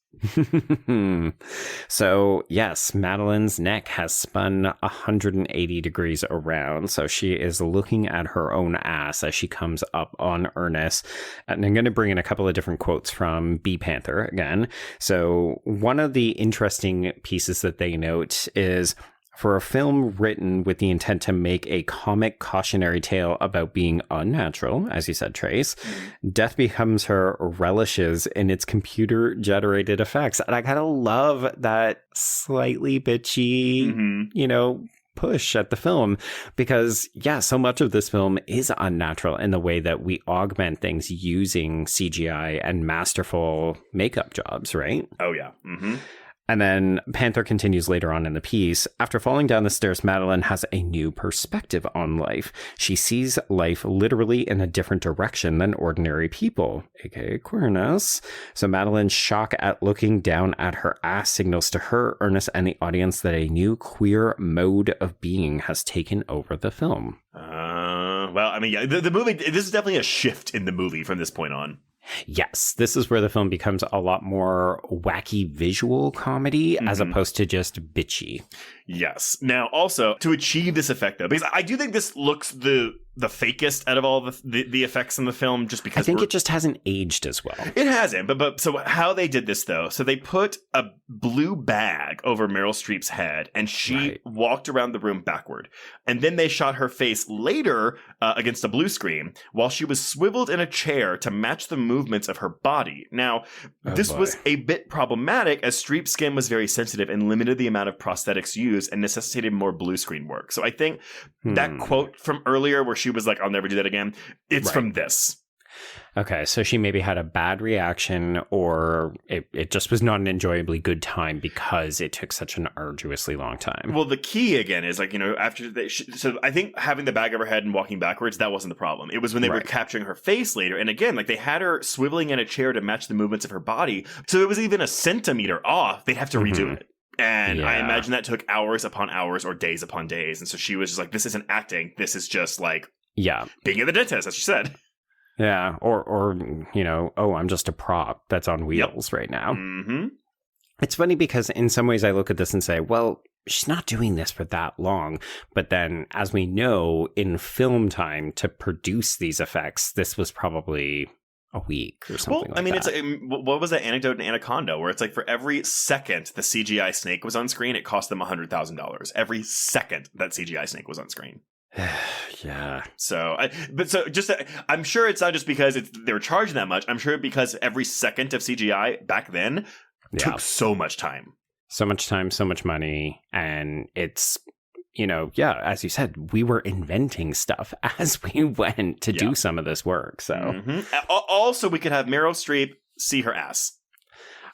Speaker 8: So, yes, Madeline's neck has spun 180 degrees around. So she is looking at her own ass as she comes up on Ernest. And I'm going to bring in a couple of different quotes from Bee Panther again. So one of the interesting pieces that they note is, for a film written with the intent to make a comic cautionary tale about being unnatural, as you said, Trace, Death Becomes Her relishes in its computer-generated effects. And I kind of love that slightly bitchy, push at the film, because, so much of this film is unnatural in the way that we augment things using CGI and masterful makeup jobs, right?
Speaker 9: Oh, yeah. Mm-hmm.
Speaker 8: And then Panther continues later on in the piece. After falling down the stairs, Madeline has a new perspective on life. She sees life literally in a different direction than ordinary people, aka queerness. So Madeline's shock at looking down at her ass signals to her, Ernest, and the audience that a new queer mode of being has taken over the film.
Speaker 9: Well, I mean, the movie, this is definitely a shift in the movie from this point on.
Speaker 8: Yes, this is where the film becomes a lot more wacky visual comedy as opposed to just bitchy.
Speaker 9: Yes. Now, also, to achieve this effect, though, because I do think this looks the fakest out of all the effects in the film, just because
Speaker 8: I think it just hasn't aged as well.
Speaker 9: It hasn't, but so how they did this, though, so they put a blue bag over Meryl Streep's head, and she walked around the room backward. And then they shot her face later against a blue screen while she was swiveled in a chair to match the movements of her body. Now, this was a bit problematic, as Streep's skin was very sensitive and limited the amount of prosthetics used and necessitated more blue screen work. So I think that quote from earlier where she was like, "I'll never do that again," it's from this.
Speaker 8: Okay, so she maybe had a bad reaction, or it just was not an enjoyably good time because it took such an arduously long time.
Speaker 9: Well, the key again is like, after so I think having the bag over her head and walking backwards, that wasn't the problem. It was when they were capturing her face later. And again, like they had her swiveling in a chair to match the movements of her body. So it was even a centimeter off. They'd have to redo it. And I imagine that took hours upon hours or days upon days. And so she was just like, this isn't acting. This is just like being at the dentist, as she said.
Speaker 8: Yeah. Or I'm just a prop that's on wheels right now.
Speaker 9: Mm-hmm.
Speaker 8: It's funny because in some ways I look at this and say, well, she's not doing this for that long. But then, as we know, in film time to produce these effects, this was probably a week or something like that.
Speaker 9: I mean, it's what was that anecdote in Anaconda where it's like for every second the CGI snake was on screen, it cost them $100,000. Every second that CGI snake was on screen.
Speaker 8: Yeah.
Speaker 9: I'm sure it's not just because they were charging that much. I'm sure because every second of CGI back then took so much time.
Speaker 8: So much time, so much money, and it's, as you said, we were inventing stuff as we went to do some of this work, so.
Speaker 9: Also, we could have Meryl Streep see her ass.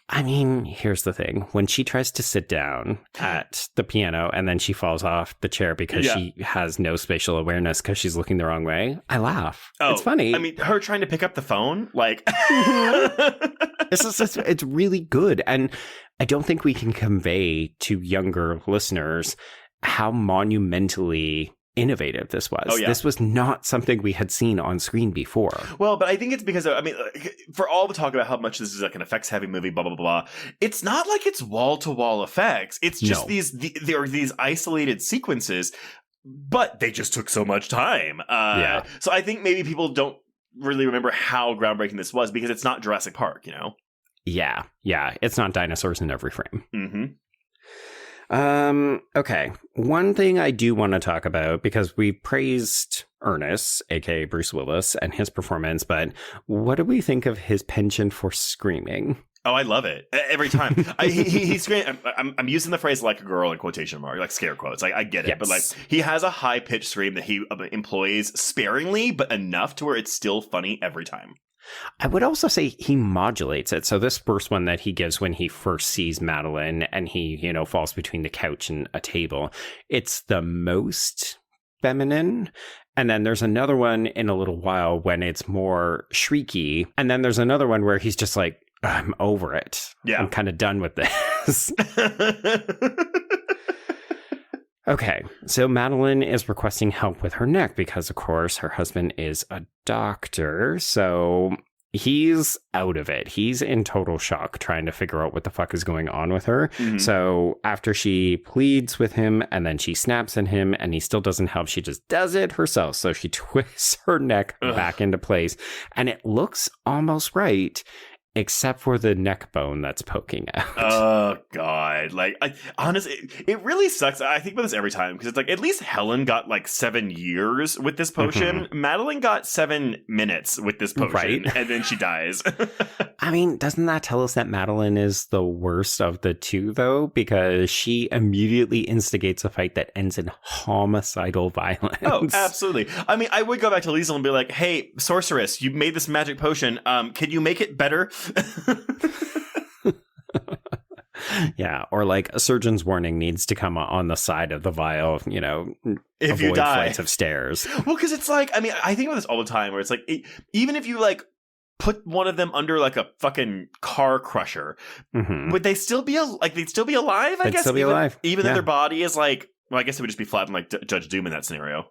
Speaker 8: I mean, here's the thing. When she tries to sit down at the piano and then she falls off the chair because she has no spatial awareness because she's looking the wrong way, I laugh. Oh, it's funny.
Speaker 9: I mean, her trying to pick up the phone, like...
Speaker 8: It's really good. And I don't think we can convey to younger listeners how monumentally innovative this was. This was not something we had seen on screen before.
Speaker 9: Well, but I think it's because, for all the talk about how much this is like an effects-heavy movie, blah, blah, blah, it's not like it's wall-to-wall effects. It's just there are these isolated sequences, but they just took so much time. So I think maybe people don't really remember how groundbreaking this was because it's not Jurassic Park,
Speaker 8: Yeah. It's not dinosaurs in every frame.
Speaker 9: Mm-hmm.
Speaker 8: Okay. One thing I do want to talk about, because we praised Ernest, aka Bruce Willis, and his performance, but what do we think of his penchant for screaming?
Speaker 9: Oh, I love it. Every time. He's screaming. I'm using the phrase like a girl in quotation mark, like scare quotes. I get it. Yes. But like he has a high-pitched scream that he employs sparingly, but enough to where it's still funny every time.
Speaker 8: I would also say he modulates it. So this first one that he gives when he first sees Madeline and he, falls between the couch and a table, it's the most feminine. And then there's another one in a little while when it's more shrieky. And then there's another one where he's just like, I'm over it. Yeah. I'm kind of done with this. Okay, so Madeline is requesting help with her neck because, of course, her husband is a doctor, so he's out of it. He's in total shock trying to figure out what the fuck is going on with her. Mm-hmm. So after she pleads with him and then she snaps at him and he still doesn't help, she just does it herself. So she twists her neck back into place and it looks almost right. Except for the neck bone that's poking out.
Speaker 9: Oh, God. Like, honestly, it really sucks. I think about this every time because it's like, at least Helen got like 7 years with this potion. Mm-hmm. Madeline got 7 minutes with this potion. Right? And then she dies.
Speaker 8: I mean, doesn't that tell us that Madeline is the worst of the two, though? Because she immediately instigates a fight that ends in homicidal violence.
Speaker 9: Oh, absolutely. I mean, I would go back to Liesl and be like, hey, sorceress, you made this magic potion. Can you make it better?
Speaker 8: Yeah, or like a surgeon's warning needs to come on the side of the vial,
Speaker 9: if
Speaker 8: avoid
Speaker 9: you die.
Speaker 8: Flights of stairs.
Speaker 9: Well, because it's like, I mean, I think about this all the time where it's like, even if you like put one of them under like a fucking car crusher, would they still be they'd still be alive? I guess
Speaker 8: still be alive,
Speaker 9: even though their body is like, well, I guess it would just be flattened like Judge Doom in that scenario.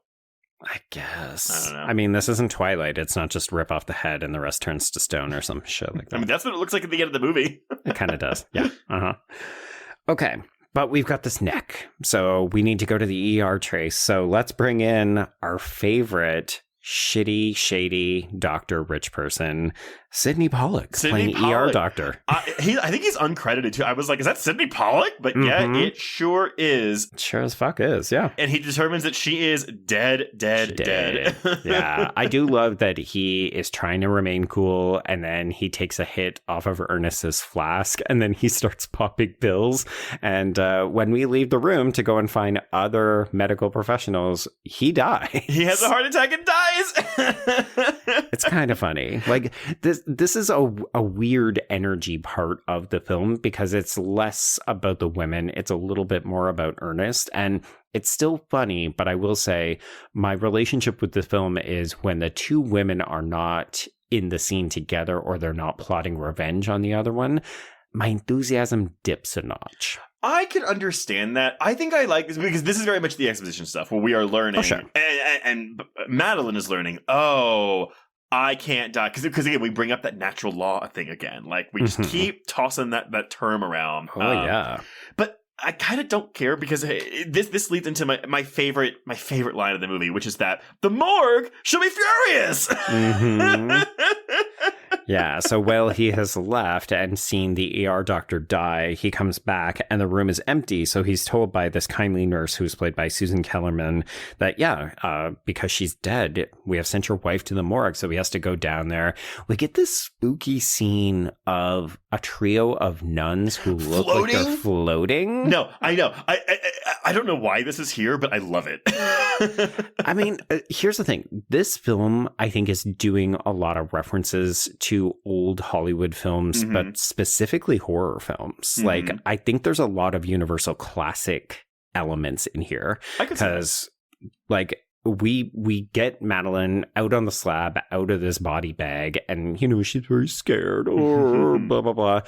Speaker 8: I guess.
Speaker 9: I don't know.
Speaker 8: I mean, this isn't Twilight. It's not just rip off the head and the rest turns to stone or some shit like that.
Speaker 9: I mean, that's what it looks like at the end of the movie.
Speaker 8: It kind of does. Yeah. Okay. But we've got this neck. So we need to go to the ER trace. So let's bring in our favorite shitty, shady doctor rich person, Sidney Pollack, playing ER doctor.
Speaker 9: I think he's uncredited too. I was like, is that Sidney Pollack? But yeah, it sure is.
Speaker 8: It sure as fuck is, yeah.
Speaker 9: And he determines that she is dead.
Speaker 8: Yeah, I do love that he is trying to remain cool, and then he takes a hit off of Ernest's flask, and then he starts popping pills. And when we leave the room to go and find other medical professionals, he dies.
Speaker 9: He has a heart attack and dies.
Speaker 8: It's kind of funny. Like, this is a weird energy part of the film because it's less about the women. It's a little bit more about Ernest, and it's still funny, but I will say my relationship with the film is when the two women are not in the scene together or they're not plotting revenge on the other one, my enthusiasm dips a notch.
Speaker 9: I can understand that. I think I like this because this is very much the exposition stuff where we are learning.
Speaker 8: Oh, sure.
Speaker 9: And Madeline is learning, oh, I can't die. Because again, we bring up that natural law thing again. Like, we just keep tossing that term around.
Speaker 8: Oh, yeah.
Speaker 9: But I kind of don't care because this leads into my favorite line of the movie, which is that the morgue should be furious.
Speaker 8: Mm-hmm. Yeah, so while he has left and seen the ER doctor die, he comes back and the room is empty. So he's told by this kindly nurse who's played by Susan Kellerman that, because she's dead, we have sent your wife to the morgue. So he has to go down there. We get this spooky scene of a trio of nuns who look like they're floating.
Speaker 9: No, I know. I don't know why this is here, but I love it.
Speaker 8: I mean, here's the thing. This film, I think, is doing a lot of references to old Hollywood films, but specifically horror films. Like, I think there's a lot of Universal classic elements in here. Because, like, we get Madeline out on the slab, out of this body bag, and, she's very scared, or blah, blah, blah.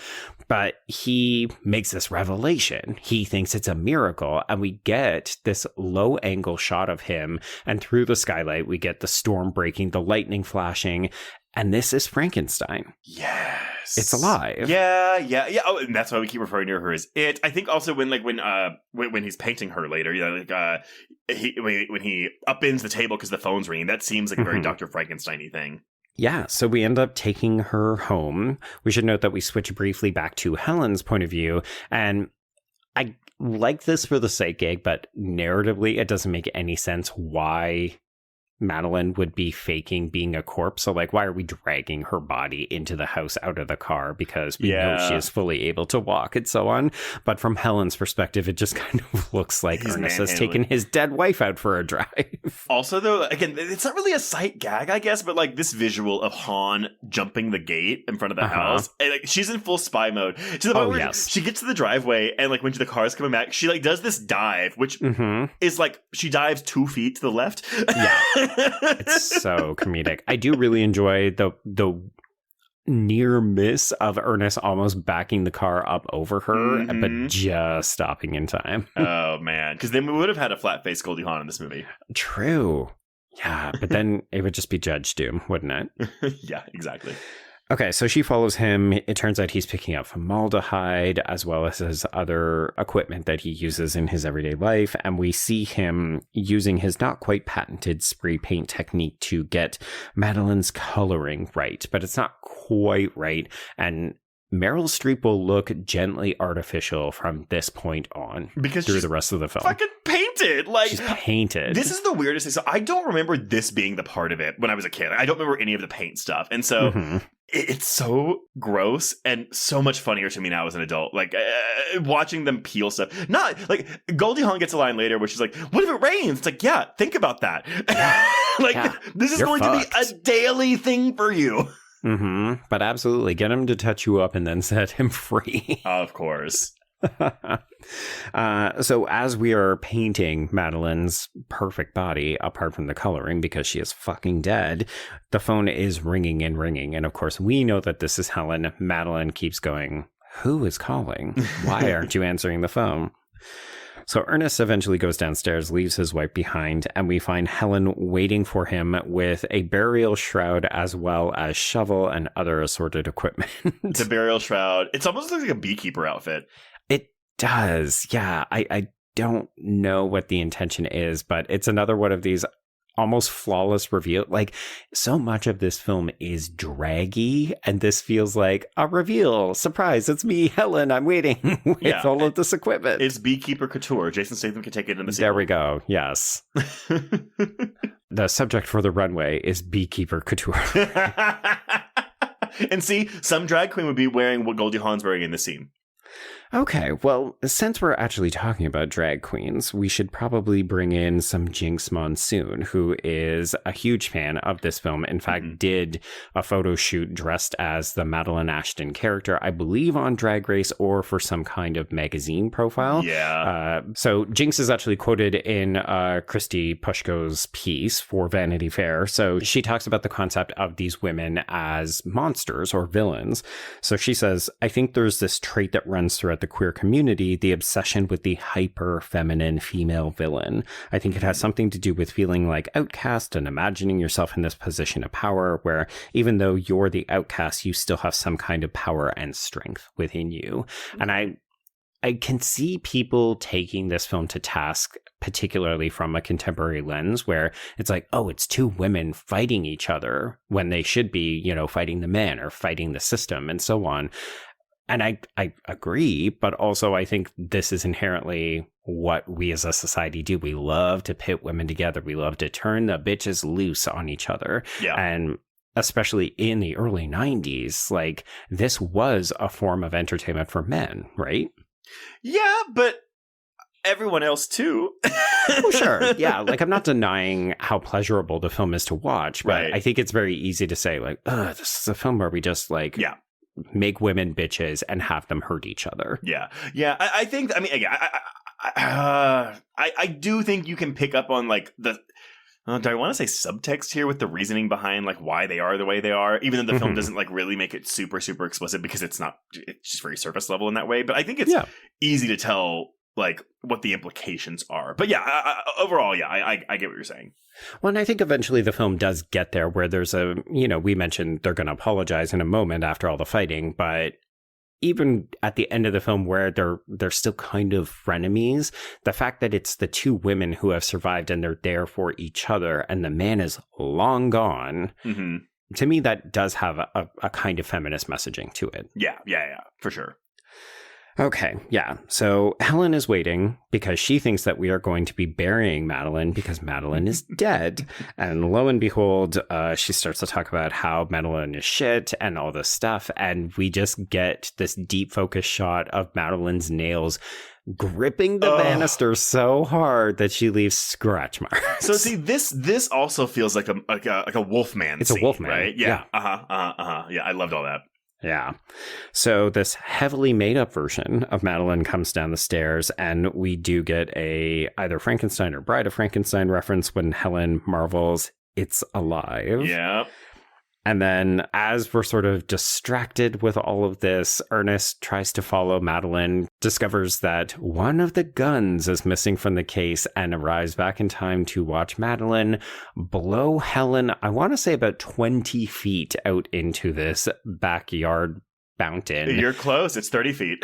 Speaker 8: But he makes this revelation. He thinks it's a miracle, and we get this low-angle shot of him, and through the skylight, we get the storm breaking, the lightning flashing, and this is Frankenstein.
Speaker 9: Yes.
Speaker 8: It's alive.
Speaker 9: Yeah. Oh, and that's why we keep referring to her as it. I think also when he's painting her later, when he upends the table because the phone's ringing, that seems like a very Dr. Frankenstein-y thing.
Speaker 8: Yeah, so we end up taking her home. We should note that we switch briefly back to Helen's point of view, and I like this for the sight gag, but narratively, it doesn't make any sense why Madeline would be faking being a corpse. So, like, why are we dragging her body into the house out of the car? Because we know she is fully able to walk and so on. But from Helen's perspective, it just kind of looks like Ernest has taken his dead wife out for a drive.
Speaker 9: Also, though, again, it's not really a sight gag, I guess, but like this visual of Hawn jumping the gate in front of the house. And, like, she's in full spy mode. To the point where she gets to the driveway and, like, when the car's coming back, she, like, does this dive, which is like she dives 2 feet to the left.
Speaker 8: Yeah. It's so comedic. I do really enjoy the near miss of Ernest almost backing the car up over her, but just stopping in time.
Speaker 9: Oh, man. Because then we would have had a flat-faced Goldie Hawn in this movie.
Speaker 8: True. Yeah, but then it would just be Judge Doom, wouldn't it?
Speaker 9: Yeah, exactly.
Speaker 8: Okay, so she follows him. It turns out he's picking up formaldehyde as well as his other equipment that he uses in his everyday life. And we see him using his not quite patented spray paint technique to get Madeline's coloring right, but it's not quite right. And Meryl Streep will look gently artificial from this point on
Speaker 9: because
Speaker 8: through the rest of the film.
Speaker 9: Fucking painted. Like,
Speaker 8: she's painted.
Speaker 9: This is the weirdest thing. So I don't remember this being the part of it when I was a kid. I don't remember any of the paint stuff. And so it's so gross and so much funnier to me now as an adult. Like, watching them peel stuff. Not like Goldie Hawn gets a line later where she's like, what if it rains? It's like, yeah, think about that. This is going to be a daily thing for you.
Speaker 8: But absolutely, get him to touch you up and then set him free.
Speaker 9: Of course.
Speaker 8: So as we are painting Madeline's perfect body, apart from the coloring, because she is fucking dead, the phone is ringing and ringing. And of course, we know that this is Helen. Madeline keeps going, who is calling? Why aren't you answering the phone? So Ernest eventually goes downstairs, leaves his wife behind, and we find Helen waiting for him with a burial shroud as well as shovel and other assorted equipment.
Speaker 9: The burial shroud. It's almost like a beekeeper outfit.
Speaker 8: It does. Yeah. I don't know what the intention is, but it's another one of these almost flawless reveal. Like, so much of this film is draggy, and this feels like a reveal. Surprise, it's me, Helen. I'm waiting with all of this equipment.
Speaker 9: It's beekeeper couture. Jason Statham can take it in the sequel.
Speaker 8: There we go. Yes. The subject for the runway is beekeeper couture.
Speaker 9: And see, some drag queen would be wearing what Goldie Hawn's wearing in the scene.
Speaker 8: Okay, well, since we're actually talking about drag queens, we should probably bring in some Jinx Monsoon, who is a huge fan of this film. In fact, did a photo shoot dressed as the Madeline Ashton character, I believe on Drag Race or for some kind of magazine profile.
Speaker 9: Yeah.
Speaker 8: So Jinx is actually quoted in Christy Pushko's piece for Vanity Fair. So she talks about the concept of these women as monsters or villains. So she says, I think there's this trait that runs throughout the queer community, the obsession with the hyper feminine female villain. I think it has something to do with feeling like outcast and imagining yourself in this position of power where even though you're the outcast, you still have some kind of power and strength within you. And I can see people taking this film to task, particularly from a contemporary lens, where it's like, oh, it's two women fighting each other when they should be, you know, fighting the men or fighting the system and so on. And I agree, but also I think this is inherently what we as a society do. We love to pit women together. We love to turn the bitches loose on each other.
Speaker 9: Yeah.
Speaker 8: And especially in the early 90s, like, this was a form of entertainment for men, right?
Speaker 9: Yeah, but everyone else too.
Speaker 8: Oh, sure. Yeah, like, I'm not denying how pleasurable the film is to watch, but
Speaker 9: Right.
Speaker 8: I think it's very easy to say, like, this is a film where we just, like, make women bitches and have them hurt each other.
Speaker 9: Yeah. I think, I mean, again, I do think you can pick up on, like, the... do I want to say subtext here with the reasoning behind, like, why they are the way they are, even though the film doesn't, like, really make it super, super explicit, because it's just very surface level in that way. But I think it's easy to tell, like, what the implications are. But yeah, overall, yeah, I get what you're saying.
Speaker 8: Well, and I think eventually the film does get there where there's a, you know, we mentioned they're going to apologize in a moment after all the fighting, but even at the end of the film where they're still kind of frenemies, the fact that it's the two women who have survived and they're there for each other and the man is long gone, to me, that does have a kind of feminist messaging to it.
Speaker 9: Yeah, for sure.
Speaker 8: Okay, yeah. So Helen is waiting because she thinks that we are going to be burying Madeline because Madeline is dead. And lo and behold, she starts to talk about how Madeline is shit and all this stuff. And we just get this deep focus shot of Madeline's nails gripping the banister so hard that she leaves scratch marks.
Speaker 9: So see, this also feels like a Wolfman.
Speaker 8: It's
Speaker 9: scene,
Speaker 8: a Wolfman,
Speaker 9: right? Yeah. Yeah, I loved all that.
Speaker 8: Yeah. So this heavily made up version of Madeline comes down the stairs, and we do get a either Frankenstein or Bride of Frankenstein reference when Helen marvels it's alive.
Speaker 9: Yeah.
Speaker 8: And then as we're sort of distracted with all of this, Ernest tries to follow Madeline, discovers that one of the guns is missing from the case, and arrives back in time to watch Madeline blow Helen, I want to say about 20 feet out into this backyard fountain.
Speaker 9: You're close. It's 30 feet.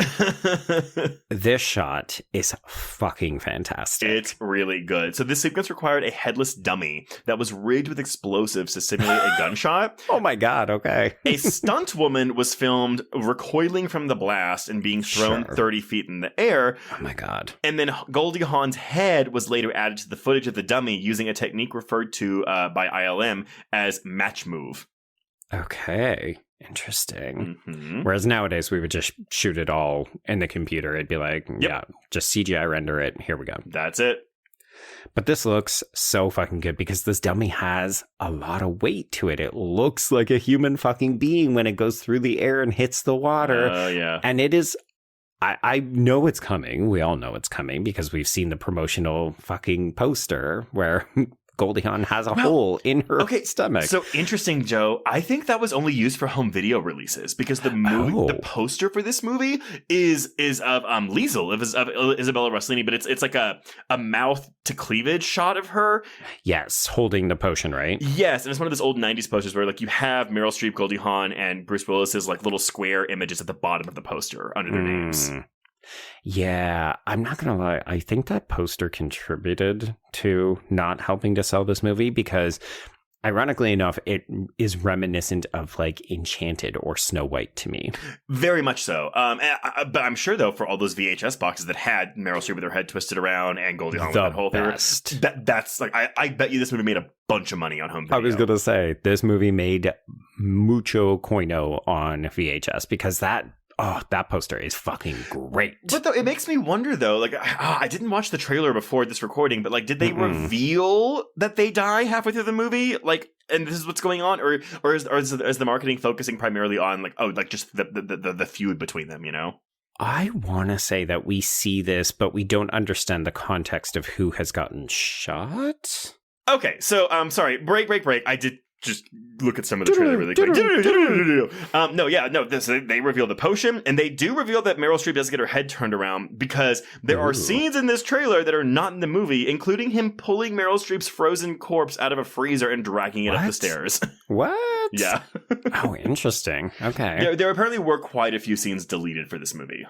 Speaker 8: This shot is fucking fantastic.
Speaker 9: It's really good. So this sequence required a headless dummy that was rigged with explosives to simulate a gunshot.
Speaker 8: Oh my God, okay.
Speaker 9: A stunt woman was filmed recoiling from the blast and being thrown 30 feet in the air.
Speaker 8: Oh my God.
Speaker 9: And then Goldie Hawn's head was later added to the footage of the dummy using a technique referred to by ILM as match move.
Speaker 8: Okay. Interesting. Whereas nowadays we would just shoot it all in the computer. It'd be like, yeah, just CGI render it. Here we go.
Speaker 9: That's it.
Speaker 8: But this looks so fucking good because this dummy has a lot of weight to it. It looks like a human fucking being when it goes through the air and hits the water.
Speaker 9: Yeah.
Speaker 8: And it is... I know it's coming. We all know it's coming because we've seen the promotional fucking poster where... Goldie Hawn has a hole in her stomach.
Speaker 9: So interesting, Joe. I think that was only used for home video releases because the movie, the poster for this movie is of Liesel, of Isabella Rossellini, but it's like a mouth to cleavage shot of her.
Speaker 8: Yes, holding the potion, right?
Speaker 9: Yes, and it's one of those old 90s posters where like you have Meryl Streep, Goldie Hawn, and Bruce Willis's like little square images at the bottom of the poster under their names.
Speaker 8: Yeah, I'm not going to lie. I think that poster contributed to not helping to sell this movie because, ironically enough, it is reminiscent of like Enchanted or Snow White to me.
Speaker 9: Very much so. But I'm sure, though, for all those VHS boxes that had Meryl Streep with her head twisted around and Goldie Hawn with that whole thing, that's like, I bet you this movie made a bunch of money on home video.
Speaker 8: I was going to say, this movie made mucho coino on VHS because that poster is fucking great.
Speaker 9: But though, it makes me wonder, though, like, I didn't watch the trailer before this recording, but like, did they reveal that they die halfway through the movie? Like, and this is what's going on? Or is the marketing focusing primarily on like just the feud between them, you know?
Speaker 8: I want to say that we see this, but we don't understand the context of who has gotten shot.
Speaker 9: Okay, so, sorry, break. I did just look at some of the trailer really quick. They reveal the potion, and they do reveal that Meryl Streep does get her head turned around because there are scenes in this trailer that are not in the movie, including him pulling Meryl Streep's frozen corpse out of a freezer and dragging it up the stairs.
Speaker 8: What?
Speaker 9: Yeah.
Speaker 8: Oh, interesting. Okay.
Speaker 9: There apparently were quite a few scenes deleted for this movie.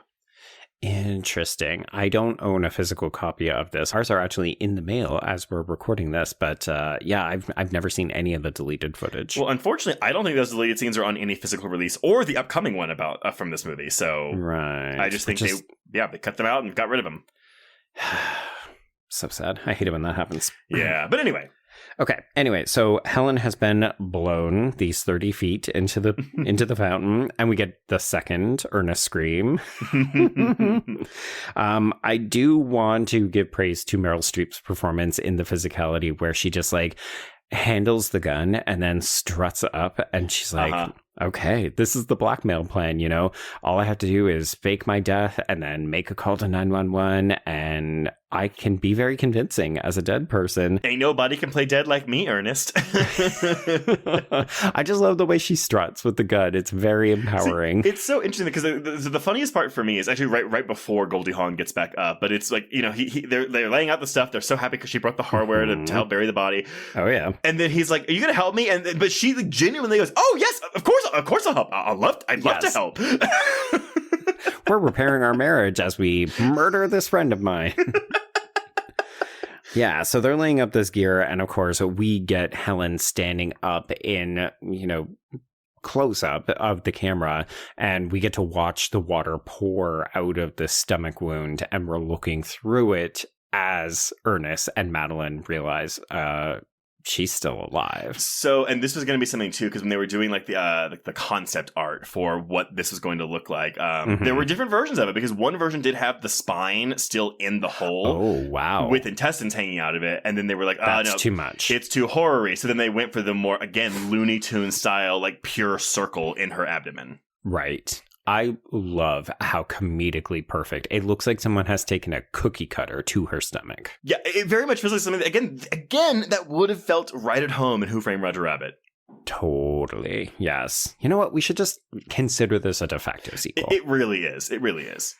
Speaker 8: Interesting. I don't own a physical copy of this. Ours are actually in the mail as we're recording this, but I've never seen any of the deleted footage.
Speaker 9: Well, unfortunately, I don't think those deleted scenes are on any physical release or the upcoming one about from this movie. So
Speaker 8: right.
Speaker 9: I just think they cut them out and got rid of them.
Speaker 8: So sad. I hate it when that happens.
Speaker 9: Yeah, but anyway.
Speaker 8: Okay. Anyway, so Helen has been blown these 30 feet into the fountain, and we get the second Ernest scream. I do want to give praise to Meryl Streep's performance in the physicality, where she just like handles the gun and then struts up, and she's like, okay, this is the blackmail plan, you know? All I have to do is fake my death and then make a call to 911, and I can be very convincing as a dead person.
Speaker 9: Ain't nobody can play dead like me, Ernest.
Speaker 8: I just love the way she struts with the gun. It's very empowering.
Speaker 9: See, it's so interesting because the funniest part for me is actually right before Goldie Hawn gets back up. But it's like, you know, they're laying out the stuff. They're so happy because she brought the hardware to help bury the body.
Speaker 8: Oh, yeah.
Speaker 9: And then he's like, are you going to help me? But she like, genuinely goes, oh, yes, of course I'll help. I'd love to help.
Speaker 8: We're repairing our marriage as we murder this friend of mine. Yeah, so they're laying up this gear, and of course, we get Helen standing up in, you know, close up of the camera, and we get to watch the water pour out of the stomach wound, and we're looking through it as Ernest and Madeline realize she's still alive.
Speaker 9: So, and this was going to be something too, because when they were doing like the concept art for what this was going to look like, there were different versions of it, because one version did have the spine still in the hole.
Speaker 8: Oh, wow.
Speaker 9: With intestines hanging out of it. And then they were like,
Speaker 8: that's
Speaker 9: no,
Speaker 8: too much.
Speaker 9: It's too horror-y. So then they went for the more, again, Looney Tunes style, like pure circle in her abdomen.
Speaker 8: Right. I love how comedically perfect. It looks like someone has taken a cookie cutter to her stomach.
Speaker 9: Yeah, it very much feels like something that, again, that would have felt right at home in Who Framed Roger Rabbit.
Speaker 8: Totally. Yes. You know what? We should just consider this a de facto sequel.
Speaker 9: It really is. It really is.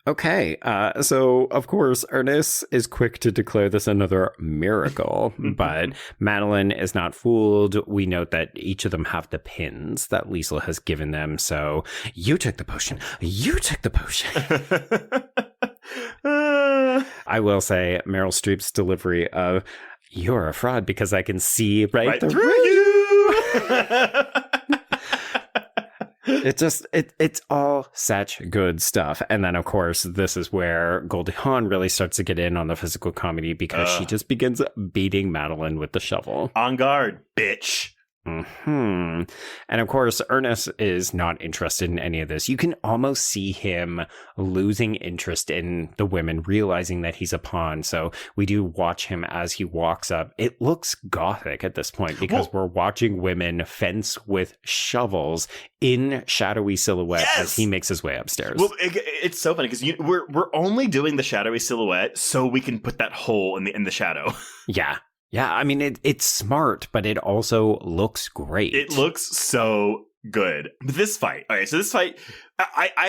Speaker 8: Okay, so of course Ernest is quick to declare this another miracle, but Madeline is not fooled. We note that each of them have the pins that Liesl has given them, so you took the potion. I will say Meryl Streep's delivery of, you're a fraud because I can see right through you. It's all such good stuff. And then, of course, this is where Goldie Hawn really starts to get in on the physical comedy, because she just begins beating Madeline with the shovel.
Speaker 9: On guard, bitch.
Speaker 8: And of course, Ernest is not interested in any of this. You can almost see him losing interest in the women, realizing that he's a pawn. So we do watch him as he walks up. It looks gothic at this point, because we're watching women fence with shovels in shadowy silhouette as he makes his way upstairs.
Speaker 9: Well, it's so funny because we're only doing the shadowy silhouette so we can put that hole in the shadow.
Speaker 8: Yeah. Yeah, I mean, it's smart, but it also looks great.
Speaker 9: It looks so good. But this fight, I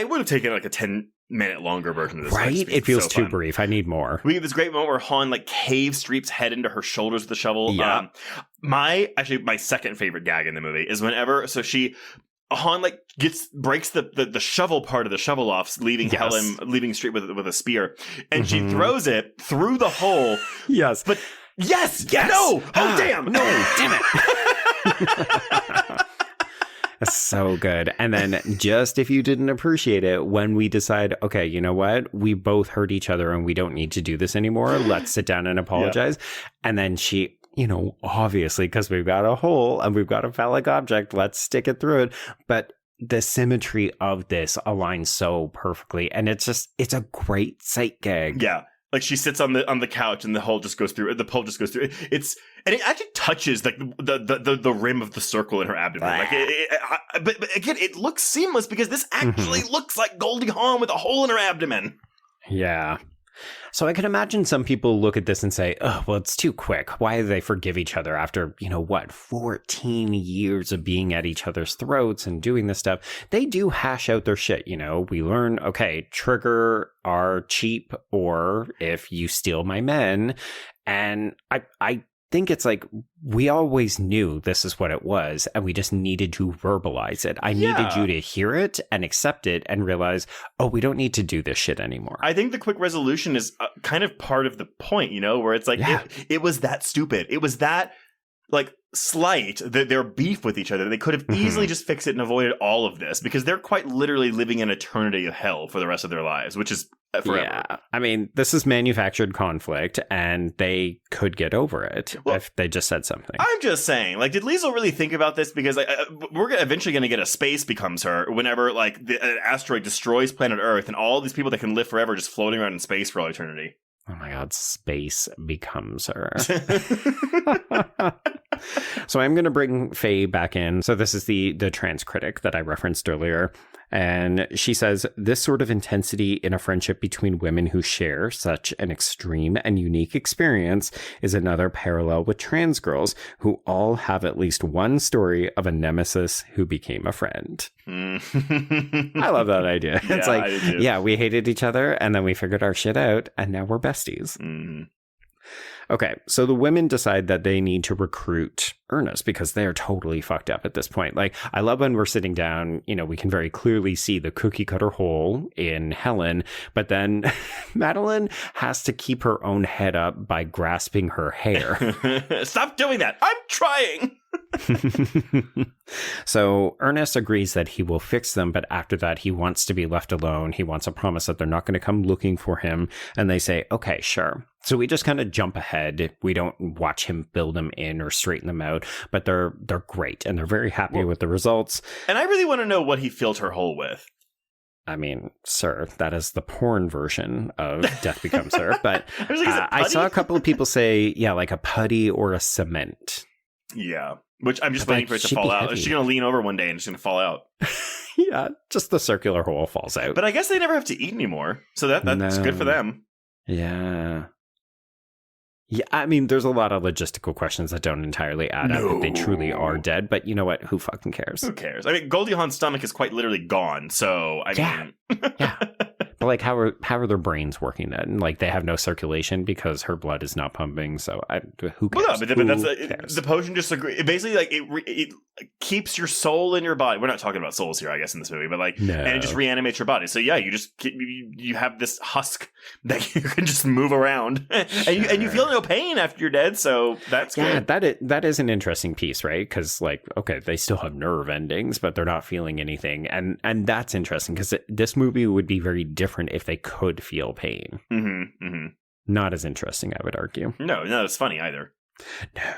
Speaker 9: would have taken like a 10-minute longer version of this.
Speaker 8: Right? It feels too brief. I need more.
Speaker 9: We get this great moment where Hawn like caves Streep's head into her shoulders with the shovel.
Speaker 8: Yeah.
Speaker 9: My second favorite gag in the movie is whenever, Hawn like breaks the shovel part of the shovel off, leaving Streep with a spear, and she throws it through the hole.
Speaker 8: Yes.
Speaker 9: But Yes! No! Oh, damn!
Speaker 8: No! Damn it! That's so good. And then, just if you didn't appreciate it, when we decide, okay, you know what? We both hurt each other and we don't need to do this anymore. Let's sit down and apologize. Yeah. And then she, you know, obviously, because we've got a hole and we've got a phallic object, let's stick it through it. But the symmetry of this aligns so perfectly. And it's a great sight gag.
Speaker 9: Yeah. Like she sits on the couch and the pole just goes through. And it actually touches like the rim of the circle in her abdomen. But again, it looks seamless because this actually looks like Goldie Hawn with a hole in her abdomen.
Speaker 8: Yeah. So I can imagine some people look at this and say, oh, well, it's too quick. Why do they forgive each other after, 14 years of being at each other's throats and doing this stuff? They do hash out their shit. We learn, okay, trigger are cheap, or if you steal my men. And I think it's like we always knew this is what it was, and we just needed to verbalize it. I needed you to hear it and accept it and realize, oh, we don't need to do this shit anymore.
Speaker 9: I think the quick resolution is kind of part of the point, you know, where it's like, it was that stupid. It was that, like, slight, their beef with each other. They could have easily just fixed it and avoided all of this, because they're quite literally living an eternity of hell for the rest of their lives, which is forever. Yeah,
Speaker 8: I mean, this is manufactured conflict, and they could get over it if they just said something.
Speaker 9: I'm just saying, like, did Liesl really think about this? Because we're eventually going to get a Space Becomes Her whenever, like, an asteroid destroys planet Earth, and all these people that can live forever just floating around in space for all eternity.
Speaker 8: Oh my God, Space Becomes Her. So I'm going to bring Faye back in. So this is the trans critic that I referenced earlier. And she says, this sort of intensity in a friendship between women who share such an extreme and unique experience is another parallel with trans girls who all have at least one story of a nemesis who became a friend. I love that idea.
Speaker 9: Yeah,
Speaker 8: it's like, yeah, we hated each other and then we figured our shit out and now we're besties. Okay, so the women decide that they need to recruit Ernest because they're totally fucked up at this point. Like, I love when we're sitting down, you know, we can very clearly see the cookie cutter hole in Helen, but then Madeline has to keep her own head up by grasping her hair.
Speaker 9: Stop doing that. I'm trying.
Speaker 8: So Ernest agrees that he will fix them, but after that he wants to be left alone. He wants a promise that they're not going to come looking for him, and they say, okay, sure. So we just kind of jump ahead. We don't watch him build them in or straighten them out, but they're great and they're very happy with the results.
Speaker 9: And I really want to know what he filled her hole with.
Speaker 8: I mean, sir, that is the porn version of Death Becomes Her. But I saw a couple of people say, yeah, like a putty or a cement.
Speaker 9: Yeah, which I'm just waiting for it to fall out. Is she going to lean over one day and it's going to fall out?
Speaker 8: Yeah, just the circular hole falls out.
Speaker 9: But I guess they never have to eat anymore. So that's good for them.
Speaker 8: Yeah. Yeah, I mean, there's a lot of logistical questions that don't entirely add up if they truly are dead. But you know what? Who fucking cares?
Speaker 9: Who cares? I mean, Goldie Hawn's stomach is quite literally gone. So, I mean...
Speaker 8: Yeah. But, like, how are their brains working then? Like, they have no circulation because her blood is not pumping. So, who cares?
Speaker 9: Well, no, but that's the potion just basically, like, it keeps your soul in your body. We're not talking about souls here, I guess, in this movie. But, like, and it just reanimates your body. So, yeah, you have this husk that you can just move around. and you feel no pain after you're dead. So, that's good.
Speaker 8: Yeah, that is an interesting piece, right? Because, like, okay, they still have nerve endings, but they're not feeling anything. And that's interesting because this movie would be very different if they could feel pain. Not as interesting, I would argue.
Speaker 9: No, it's funny either.
Speaker 8: No.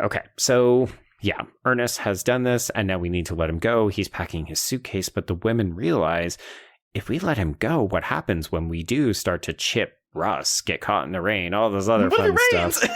Speaker 8: Okay, so yeah, Ernest has done this, and now we need to let him go. He's packing his suitcase, but the women realize if we let him go, what happens when we do start to chip, rust, get caught in the rain, all this other fun stuff.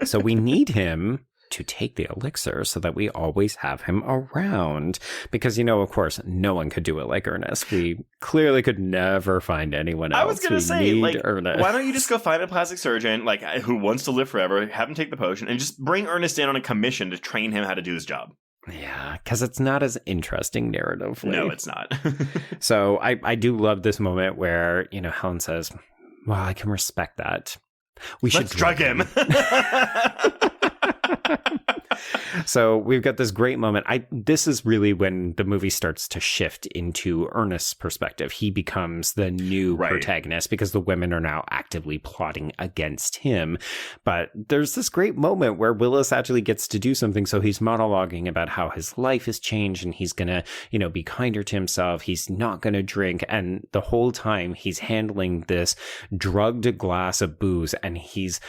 Speaker 8: So we need him to take the elixir so that we always have him around. Because, you know, of course, no one could do it like Ernest. We clearly could never find anyone else.
Speaker 9: I was going to say, like, why don't you just go find a plastic surgeon, like, who wants to live forever, have him take the potion, and just bring Ernest in on a commission to train him how to do his job.
Speaker 8: Yeah, because it's not as interesting narratively.
Speaker 9: No, it's not.
Speaker 8: So I do love this moment where, you know, Helen says, well, I can respect that. Let's
Speaker 9: drug him.
Speaker 8: So we've got this great moment. This is really when the movie starts to shift into Ernest's perspective. He becomes the new protagonist because the women are now actively plotting against him. But there's this great moment where Willis actually gets to do something. So he's monologuing about how his life has changed and he's going to, you know, be kinder to himself. He's not going to drink. And the whole time he's handling this drugged glass of booze, and he's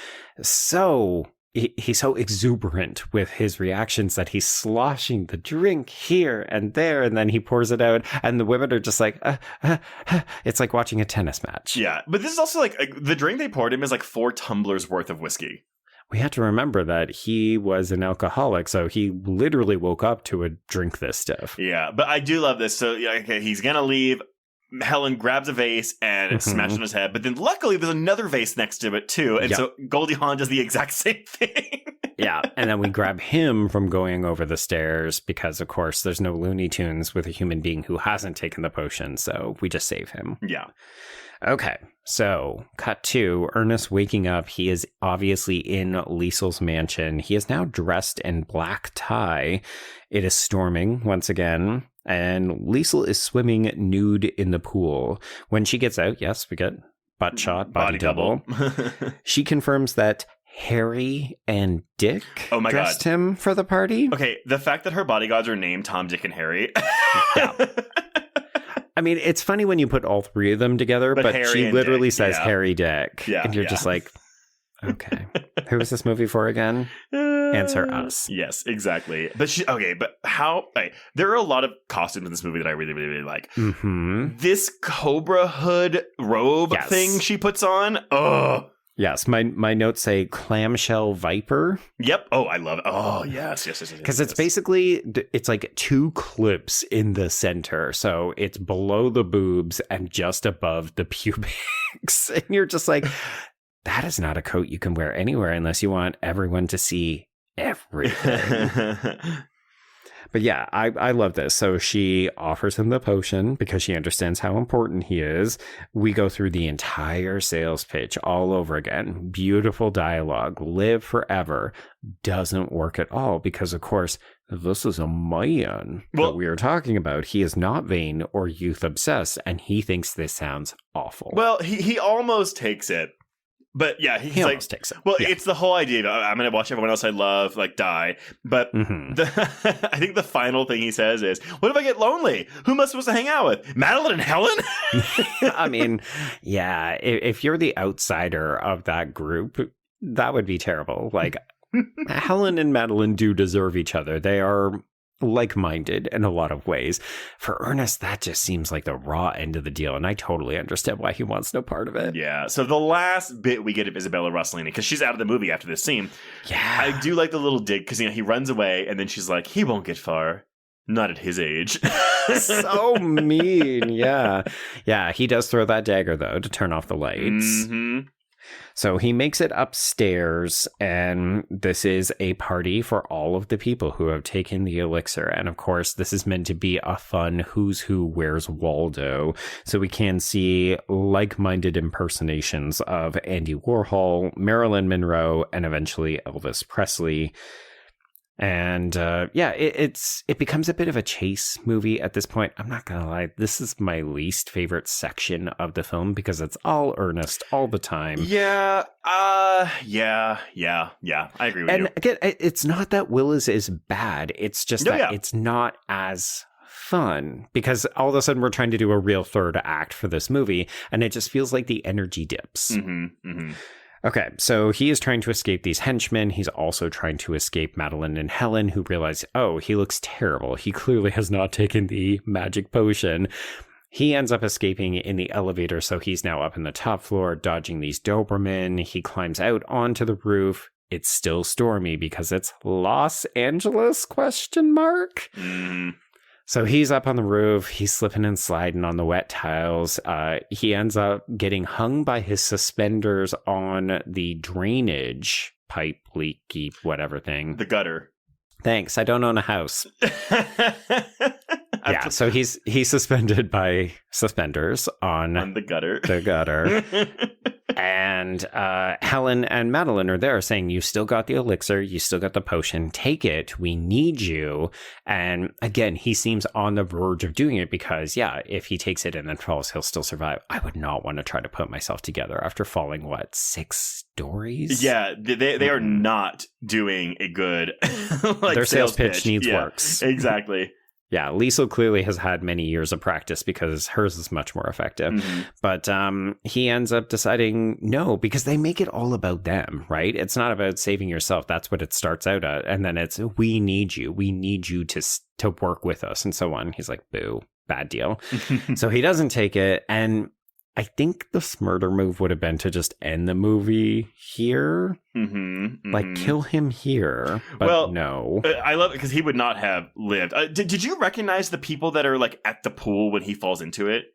Speaker 8: so exuberant with his reactions that he's sloshing the drink here and there, and then he pours it out, and the women are just like, it's like watching a tennis match.
Speaker 9: Yeah, but this is also like the drink they poured him is like 4 tumblers worth of whiskey.
Speaker 8: We have to remember that he was an alcoholic, so he literally woke up to drink this stuff.
Speaker 9: Yeah, but I do love this. So, okay, he's gonna leave. Helen grabs a vase and smashes on his head, but then luckily there's another vase next to it too, and so Goldie Hawn does the exact same thing.
Speaker 8: Yeah, and then we grab him from going over the stairs because, of course, there's no Looney Tunes with a human being who hasn't taken the potion, so we just save him.
Speaker 9: Yeah.
Speaker 8: Okay, so cut to Ernest waking up. He is obviously in Liesel's mansion. He is now dressed in black tie. It is storming once again, and Liesel is swimming nude in the pool. When she gets out, yes, we get butt shot, body double. She confirms that Harry and Dick dressed him for the party.
Speaker 9: Okay, the fact that her bodyguards are named Tom, Dick, and Harry.
Speaker 8: Yeah. I mean, it's funny when you put all three of them together, but she literally says Harry Dick. Yeah, and you're just like, okay. Who is this movie for again? Answer us.
Speaker 9: Yes, exactly. But there are a lot of costumes in this movie that I really, really, really like. This Cobra hood robe thing she puts on. Oh,
Speaker 8: yes, my notes say clamshell viper.
Speaker 9: Yep. Oh, I love it. Oh, yes.
Speaker 8: Because it's basically, it's like two clips in the center. So it's below the boobs and just above the pubics. And you're just like, that is not a coat you can wear anywhere unless you want everyone to see everything. But yeah, I love this. So she offers him the potion because she understands how important he is. We go through the entire sales pitch all over again. Beautiful dialogue. Live forever. Doesn't work at all because, of course, this is a man that we are talking about. He is not vain or youth obsessed, and he thinks this sounds awful.
Speaker 9: Well, he almost takes it. But yeah, he
Speaker 8: almost takes it.
Speaker 9: Well, it's the whole idea of I'm going to watch everyone else I love die. But I think the final thing he says is, "What if I get lonely? Who am I supposed to hang out with? Madeline and Helen?"
Speaker 8: I mean, yeah, if you're the outsider of that group, that would be terrible. Like, Helen and Madeline do deserve each other. They are like-minded in a lot of ways. For Ernest, that just seems like the raw end of the deal, and I totally understand why he wants no part of it.
Speaker 9: Yeah, so the last bit we get of Isabella Rossellini, because she's out of the movie after this scene, I do like the little dig, because he runs away, and then she's like, he won't get far. Not at his age.
Speaker 8: So mean, yeah. Yeah, he does throw that dagger, though, to turn off the lights. So he makes it upstairs, and this is a party for all of the people who have taken the elixir. And of course, this is meant to be a fun Who's Who, Where's Waldo. So we can see like-minded impersonations of Andy Warhol, Marilyn Monroe, and eventually Elvis Presley. And it becomes a bit of a chase movie at this point. I'm not going to lie. This is my least favorite section of the film because it's all Ernest all the time.
Speaker 9: Yeah. I agree with you.
Speaker 8: And again, it's not that Willis is bad. It's just it's not as fun because all of a sudden we're trying to do a real third act for this movie. And it just feels like the energy dips. Okay, so he is trying to escape these henchmen. He's also trying to escape Madeline and Helen, who realize, oh, he looks terrible. He clearly has not taken the magic potion. He ends up escaping in the elevator, so he's now up in the top floor, dodging these Dobermen. He climbs out onto the roof. It's still stormy because it's Los Angeles, ? So he's up on the roof, he's slipping and sliding on the wet tiles. He ends up getting hung by his suspenders on the drainage pipe, leaky, whatever thing.
Speaker 9: The gutter.
Speaker 8: Thanks, I don't own a house. Yeah, so he's suspended by suspenders on
Speaker 9: the gutter.
Speaker 8: The gutter. And Helen and Madeline are there saying, you still got the elixir, you still got the potion, take it, we need you. And again, he seems on the verge of doing it because, if he takes it and then falls, he'll still survive. I would not want to try to put myself together after falling, 6 stories?
Speaker 9: Yeah, they are not doing a good
Speaker 8: their sales pitch needs works.
Speaker 9: Exactly.
Speaker 8: Yeah, Liesel clearly has had many years of practice because hers is much more effective. But he ends up deciding no, because they make it all about them, right? It's not about saving yourself. That's what it starts out at. And then it's, we need you. We need you to work with us and so on. He's like, boo, bad deal. So he doesn't take it. And I think the smarter move would have been to just end the movie here. Like, kill him here. But no.
Speaker 9: I love it because he would not have lived. Did you recognize the people that are, at the pool when he falls into it?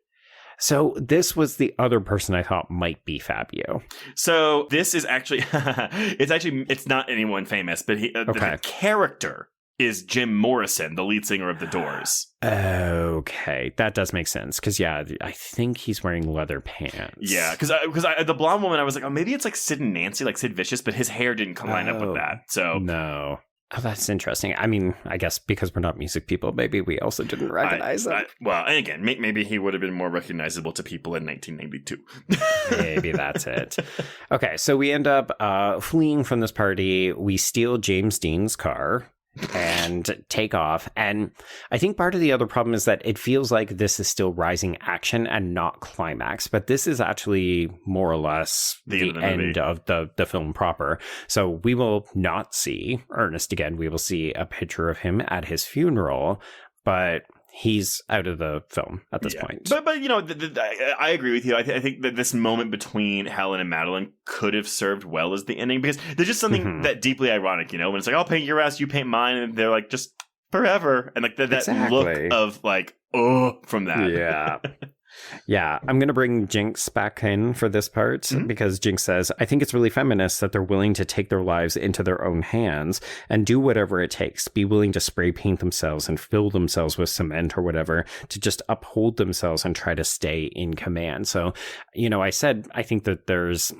Speaker 8: So this was the other person I thought might be Fabio.
Speaker 9: So this is actually, it's not anyone famous, but the character is Jim Morrison, the lead singer of The Doors.
Speaker 8: Okay, that does make sense. Because, yeah, I think he's wearing leather pants.
Speaker 9: Yeah, because the blonde woman, I was like, oh, maybe it's like Sid and Nancy, like Sid Vicious, but his hair didn't line up with that. So
Speaker 8: no. Oh, that's interesting. I mean, I guess because we're not music people, maybe we also didn't recognize him.
Speaker 9: Well, and again, maybe he would have been more recognizable to people in 1992.
Speaker 8: Maybe that's it. Okay, so we end up fleeing from this party. We steal James Dean's car and take off. And I think part of the other problem is that it feels like this is still rising action and not climax, but this is actually more or less the end of the film proper. So we will not see Ernest again. We will see a picture of him at his funeral, but he's out of the film at this point.
Speaker 9: But you know, I agree with you. I think that this moment between Helen and Madeline could have served well as the ending, because there's just something that deeply ironic, you know, when it's like, I'll paint your ass, you paint mine, and they're like, just forever. And like that look of like, oh, from that.
Speaker 8: Yeah. Yeah, I'm going to bring Jinx back in for this part because Jinx says, I think it's really feminist that they're willing to take their lives into their own hands and do whatever it takes, be willing to spray paint themselves and fill themselves with cement or whatever to just uphold themselves and try to stay in command. So, you know, I said, I think that there's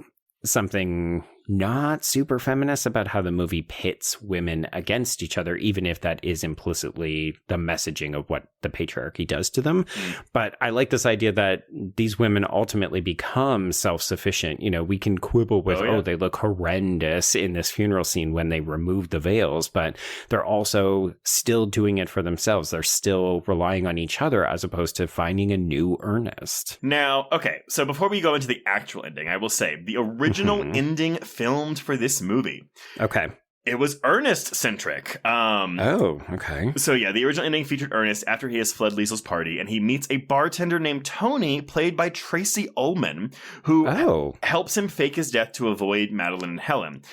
Speaker 8: something not super feminist about how the movie pits women against each other, even if that is implicitly the messaging of what the patriarchy does to them. But I like this idea that these women ultimately become self-sufficient. You know, we can quibble with, they look horrendous in this funeral scene when they remove the veils, but they're also still doing it for themselves. They're still relying on each other as opposed to finding a new Ernest.
Speaker 9: Now, okay, so before we go into the actual ending, I will say the original ending filmed for this movie.
Speaker 8: Okay.
Speaker 9: It was Ernest-centric.
Speaker 8: Okay.
Speaker 9: So yeah, the original ending featured Ernest after he has fled Liesel's party, and he meets a bartender named Tony, played by Tracy Ullman, who helps him fake his death to avoid Madeline and Helen.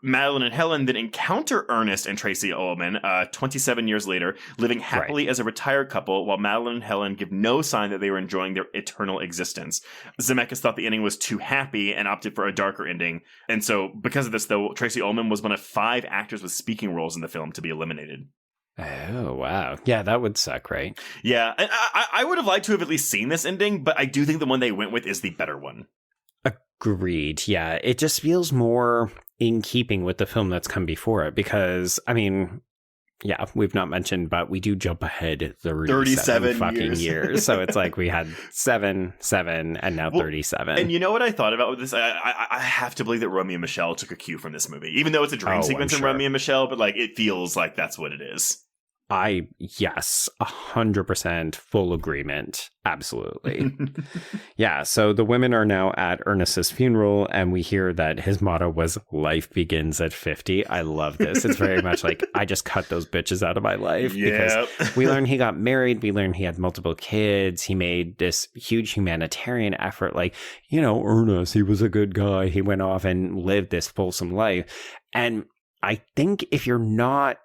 Speaker 9: Madeline and Helen then encounter Ernest and Tracy Ullman 27 years later, living happily as a retired couple, while Madeline and Helen give no sign that they were enjoying their eternal existence. Zemeckis thought the ending was too happy and opted for a darker ending. And so, because of this, though, Tracy Ullman was one of 5 actors with speaking roles in the film to be eliminated.
Speaker 8: Oh, wow. Yeah, that would suck, right?
Speaker 9: Yeah, and I would have liked to have at least seen this ending, but I do think the one they went with is the better one.
Speaker 8: Agreed. Yeah, it just feels more in keeping with the film that's come before it, because, I mean, yeah, we've not mentioned, but we do jump ahead 37 fucking years. So it's like we had 7, and now 37.
Speaker 9: And you know what I thought about with this? I have to believe that Romeo and Michelle took a cue from this movie, even though it's a dream sequence in Romeo and Michelle, but like it feels like that's what it is.
Speaker 8: Yes, 100% full agreement. Absolutely. Yeah, so the women are now at Ernest's funeral, and we hear that his motto was life begins at 50. I love this. It's very much like, I just cut those bitches out of my life.
Speaker 9: Yeah.
Speaker 8: Because we learn he got married. We learn he had multiple kids. He made this huge humanitarian effort. Like, you know, Ernest, he was a good guy. He went off and lived this fulsome life. And I think if you're not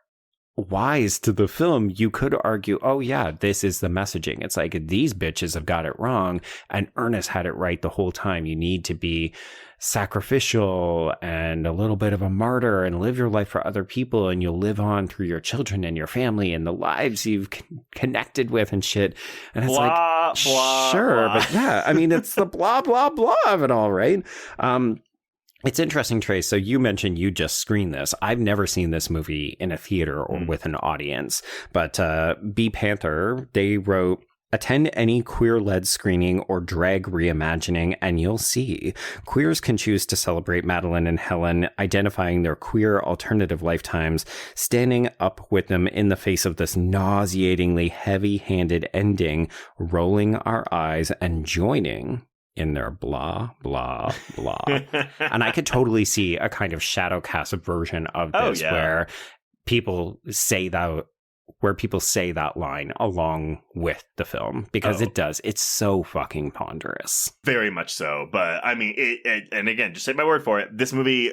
Speaker 8: wise to the film, you could argue, oh yeah, this is the messaging. It's like, these bitches have got it wrong and Ernest had it right the whole time. You need to be sacrificial and a little bit of a martyr and live your life for other people, and you'll live on through your children and your family and the lives you've connected with and shit. And it's
Speaker 9: blah,
Speaker 8: sure,
Speaker 9: blah.
Speaker 8: But yeah, I mean, it's the blah blah blah of it all, right? It's interesting, Trace. So you mentioned you just screened this. I've never seen this movie in a theater or with an audience, but B Panther, they wrote, attend any queer-led screening or drag reimagining, and you'll see. Queers can choose to celebrate Madeline and Helen, identifying their queer alternative lifetimes, standing up with them in the face of this nauseatingly heavy-handed ending, rolling our eyes and joining in their blah, blah, blah. And I could totally see a kind of shadow cast version of this where people say that line along with the film, because it's so fucking ponderous.
Speaker 9: Very much so. But I mean, it and again, just take my word for it, this movie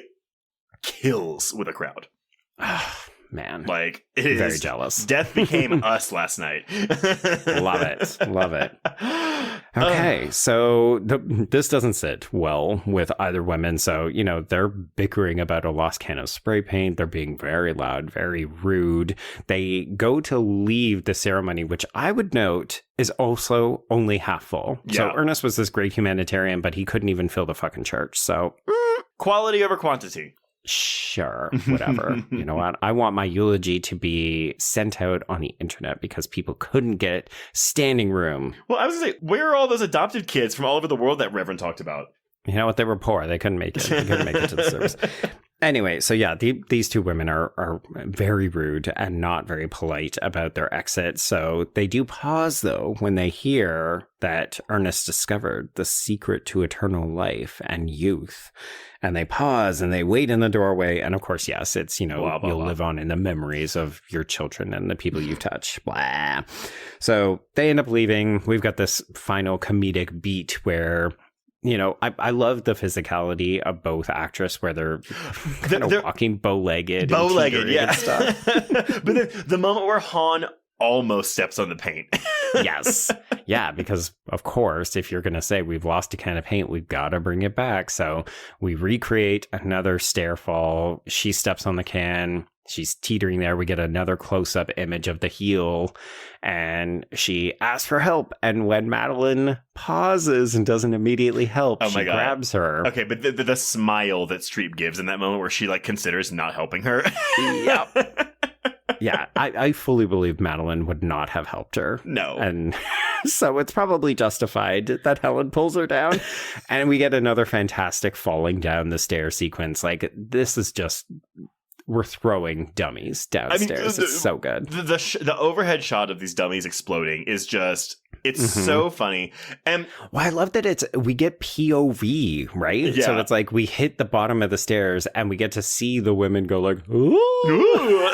Speaker 9: kills with a crowd.
Speaker 8: Man,
Speaker 9: like, it is
Speaker 8: very jealous.
Speaker 9: Death became us last night.
Speaker 8: Love it. Okay, so this doesn't sit well with either women. So, they're bickering about a lost can of spray paint. They're being very loud, very rude. They go to leave the ceremony, which I would note is also only half full. Yeah. So Ernest was this great humanitarian, but he couldn't even fill the fucking church. So
Speaker 9: quality over quantity.
Speaker 8: Sure, whatever. You know what? I want my eulogy to be sent out on the internet because people couldn't get standing room.
Speaker 9: Well, I was going to say, where are all those adopted kids from all over the world that Reverend talked about?
Speaker 8: You know what? They were poor. They couldn't make it. They couldn't make it to the service. Anyway, so yeah, these two women are very rude and not very polite about their exit. So they do pause, though, when they hear that Ernest discovered the secret to eternal life and youth. And they pause and they wait in the doorway. And of course, yes, it's, blah, blah, you'll live on in the memories of your children and the people you touch. Blah. So they end up leaving. We've got this final comedic beat where, I love the physicality of both actresses where they're kind of walking bow-legged.
Speaker 9: Bow-legged, yeah. Stuff. But then the moment where Hawn almost steps on the paint.
Speaker 8: Yes. Yeah, because, of course, if you're going to say we've lost a can of paint, we've got to bring it back. So we recreate another stair fall. She steps on the can. She's teetering there. We get another close-up image of the heel, and she asks for help. And when Madeline pauses and doesn't immediately help, she grabs her.
Speaker 9: Okay, but the smile that Streep gives in that moment where she considers not helping her.
Speaker 8: Yep. Yeah, I fully believe Madeline would not have helped her.
Speaker 9: No.
Speaker 8: And so it's probably justified that Helen pulls her down. And we get another fantastic falling down the stair sequence. This is just... We're throwing dummies downstairs. It's so good.
Speaker 9: The overhead shot of these dummies exploding is just... It's so funny. And
Speaker 8: I love that we get POV, right?
Speaker 9: Yeah.
Speaker 8: So it's we hit the bottom of the stairs and we get to see the women go ooh.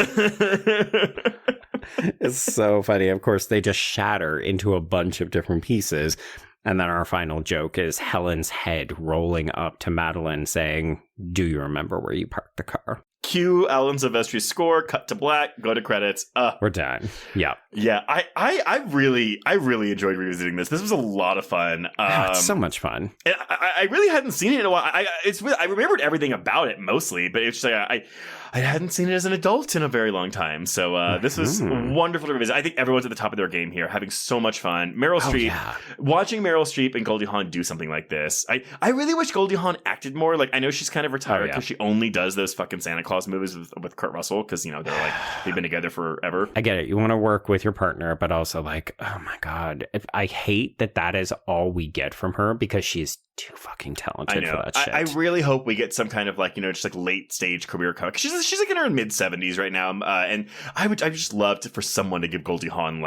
Speaker 8: It's so funny. Of course, they just shatter into a bunch of different pieces. And then our final joke is Helen's head rolling up to Madeline saying, "Do you remember where you parked the car?"
Speaker 9: Cue Alan Silvestri's score, cut to black, go to credits.
Speaker 8: We're done. Yeah.
Speaker 9: Yeah. I really enjoyed revisiting this. This was a lot of fun.
Speaker 8: It's so much fun.
Speaker 9: And I really hadn't seen it in a while. I remembered everything about it mostly, but it's just I hadn't seen it as an adult in a very long time. So this was wonderful to revisit. I think everyone's at the top of their game here, having so much fun. Meryl Streep, watching Meryl Streep and Goldie Hawn do something like this. I really wish Goldie Hawn acted more. I know she's kind of retired because she only does those fucking Santa Claus movies with Kurt Russell because they've been together forever.
Speaker 8: I get it. You want to work with your partner, but also oh my god, I hate that is all we get from her because she's too fucking talented for that shit.
Speaker 9: I really hope we get some kind of just late stage career comeback. She's in her mid 70s right now, and I just love for someone to give Goldie Hawn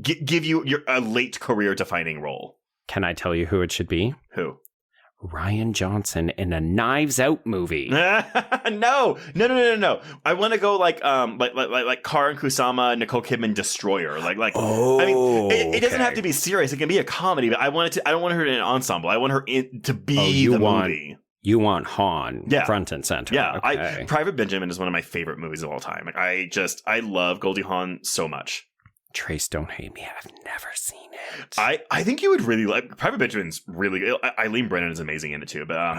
Speaker 9: give you a late career defining role.
Speaker 8: Can I tell you who it should be?
Speaker 9: Who?
Speaker 8: Ryan Johnson in a Knives Out movie.
Speaker 9: No. I want to go like Karin Kusama, Nicole Kidman, Destroyer. It doesn't have to be serious. It can be a comedy, but I don't want her in an ensemble. I want her to be the movie.
Speaker 8: You want Hawn front and center.
Speaker 9: Yeah.
Speaker 8: Okay.
Speaker 9: Private Benjamin is one of my favorite movies of all time. I love Goldie Hawn so much.
Speaker 8: Trace, don't hate me. I've never seen it.
Speaker 9: I think you would really like Private Benjamin's really good. Eileen Brennan is amazing in it too. But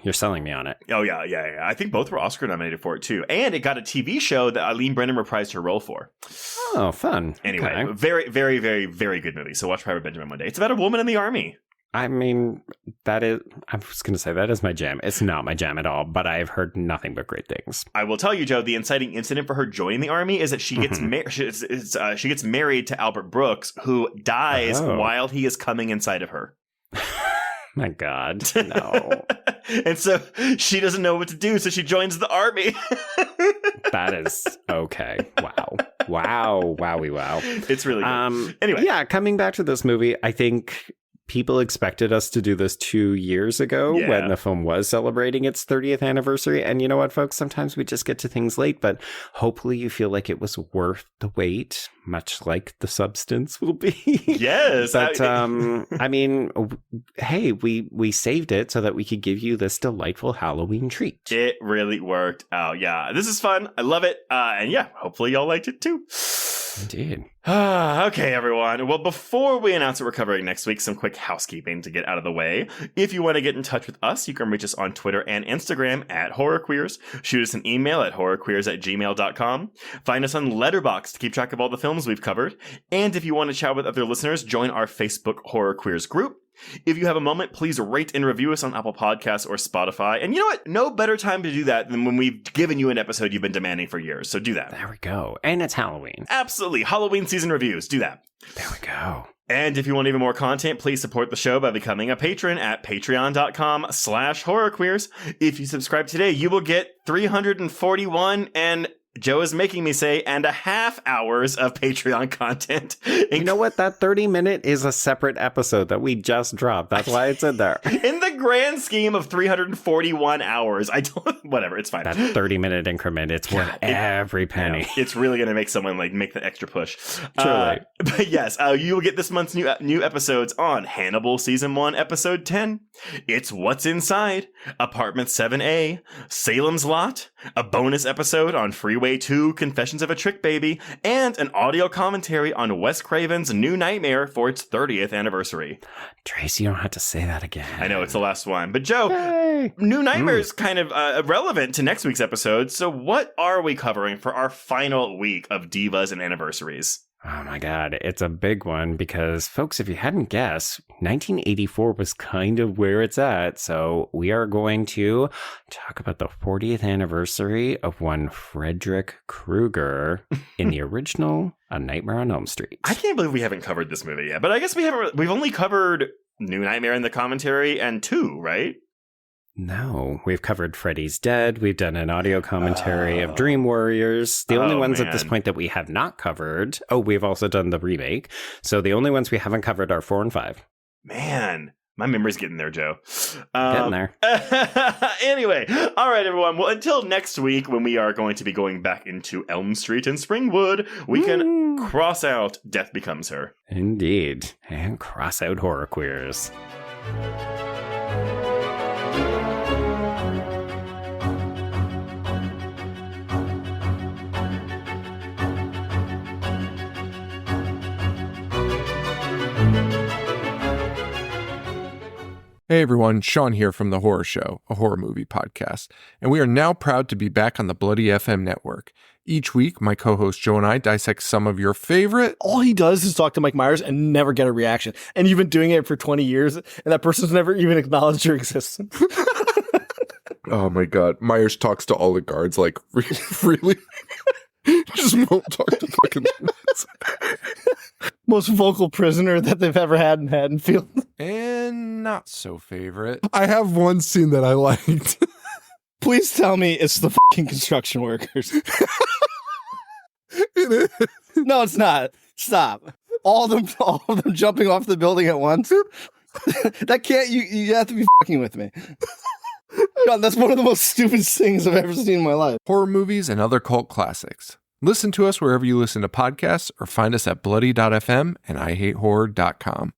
Speaker 8: you're selling me on it.
Speaker 9: Oh yeah. I think both were Oscar nominated for it too, and it got a TV show that Eileen Brennan reprised her role for.
Speaker 8: Oh, fun.
Speaker 9: Anyway, very, very, very, very good movie. So watch Private Benjamin one day. It's about a woman in the army.
Speaker 8: I mean, I was going to say that is my jam. It's not my jam at all, but I've heard nothing but great things.
Speaker 9: I will tell you, Joe, the inciting incident for her joining the army is that she gets she gets married to Albert Brooks, who dies while he is coming inside of her.
Speaker 8: My God, no.
Speaker 9: And so she doesn't know what to do, so she joins the army.
Speaker 8: That is okay. Wow. Wowie wow.
Speaker 9: It's really good. Anyway.
Speaker 8: Yeah, coming back to this movie, I think people expected us to do this 2 years ago when the film was celebrating its 30th anniversary. And you know what, folks? Sometimes we just get to things late, but hopefully you feel like it was worth the wait, much like the substance will be.
Speaker 9: Yes.
Speaker 8: But, I mean, hey, we saved it so that we could give you this delightful Halloween treat.
Speaker 9: It really worked out. Yeah, this is fun. I love it. And yeah, hopefully y'all liked it too.
Speaker 8: Indeed.
Speaker 9: Okay, everyone. Well, before we announce what we're covering next week, some quick housekeeping to get out of the way. If you want to get in touch with us, you can reach us on Twitter and Instagram at HorrorQueers. Shoot us an email at horrorqueers@gmail.com. Find us on Letterboxd to keep track of all the films we've covered. And if you want to chat with other listeners, join our Facebook Horror Queers group. If you have a moment, please rate and review us on Apple Podcasts or Spotify. And you know what? No better time to do that than when we've given you an episode you've been demanding for years. So do that.
Speaker 8: There we go. And it's Halloween.
Speaker 9: Absolutely. Halloween season reviews. Do that.
Speaker 8: There we go.
Speaker 9: And if you want even more content, please support the show by becoming a patron at patreon.com/horrorqueers. If you subscribe today, you will get 341 and Joe is making me say, and a half hours of Patreon content.
Speaker 8: You know what? That 30-minute is a separate episode that we just dropped. That's why it's in there.
Speaker 9: In the grand scheme of 341 hours, whatever, it's fine.
Speaker 8: That 30-minute increment, it's worth every penny.
Speaker 9: Yeah, it's really going to make someone make the extra push.
Speaker 8: Truly.
Speaker 9: But yes, you will get this month's new episodes on Hannibal Season 1, Episode 10, It's What's Inside, Apartment 7A, Salem's Lot, a bonus episode on Freeway 2, Confessions of a Trick Baby, and an audio commentary on Wes Craven's New Nightmare for its 30th anniversary.
Speaker 8: Tracy, you don't have to say that again.
Speaker 9: I know, it's the last one. But Joe,
Speaker 8: Yay.
Speaker 9: New Nightmare is kind of relevant to next week's episode, so what are we covering for our final week of Divas and Anniversaries?
Speaker 8: Oh my God, it's a big one because, folks, if you hadn't guessed, 1984 was kind of where it's at. So we are going to talk about the 40th anniversary of one Frederick Krueger in the original A Nightmare on Elm Street.
Speaker 9: I can't believe we haven't covered this movie yet, but I guess we've only covered New Nightmare in the commentary and 2, right?
Speaker 8: No, we've covered Freddy's Dead. We've done an audio commentary of Dream Warriors. The only ones at this point that we have not covered. Oh, we've also done the remake. So the only ones we haven't covered are 4 and 5.
Speaker 9: Man, my memory's getting there, Joe.
Speaker 8: Getting there.
Speaker 9: Anyway, all right, everyone. Well, until next week, when we are going to be going back into Elm Street and Springwood, we can cross out Death Becomes Her.
Speaker 8: Indeed. And cross out Horror Queers.
Speaker 10: Hey everyone, Sean here from The Horror Show, a horror movie podcast, and we are now proud to be back on the Bloody FM network. Each week, my co-host Joe and I dissect some of your favorite...
Speaker 11: All he does is talk to Mike Myers and never get a reaction. And you've been doing it for 20 years, and that person's never even acknowledged your existence.
Speaker 10: Oh my god, Myers talks to all the guards, like, really? Just won't talk to fucking...
Speaker 11: Most vocal prisoner that they've ever had in Haddonfield.
Speaker 10: And not so favorite. I have one scene that I liked.
Speaker 11: Please tell me it's the fucking construction workers.
Speaker 10: It is.
Speaker 11: No, it's not. Stop. All of them jumping off the building at once. That can't, you have to be fucking with me. God, that's one of the most stupid things I've ever seen in my life.
Speaker 10: Horror movies and other cult classics. Listen to us wherever you listen to podcasts or find us at bloody.fm and ihatehorror.com.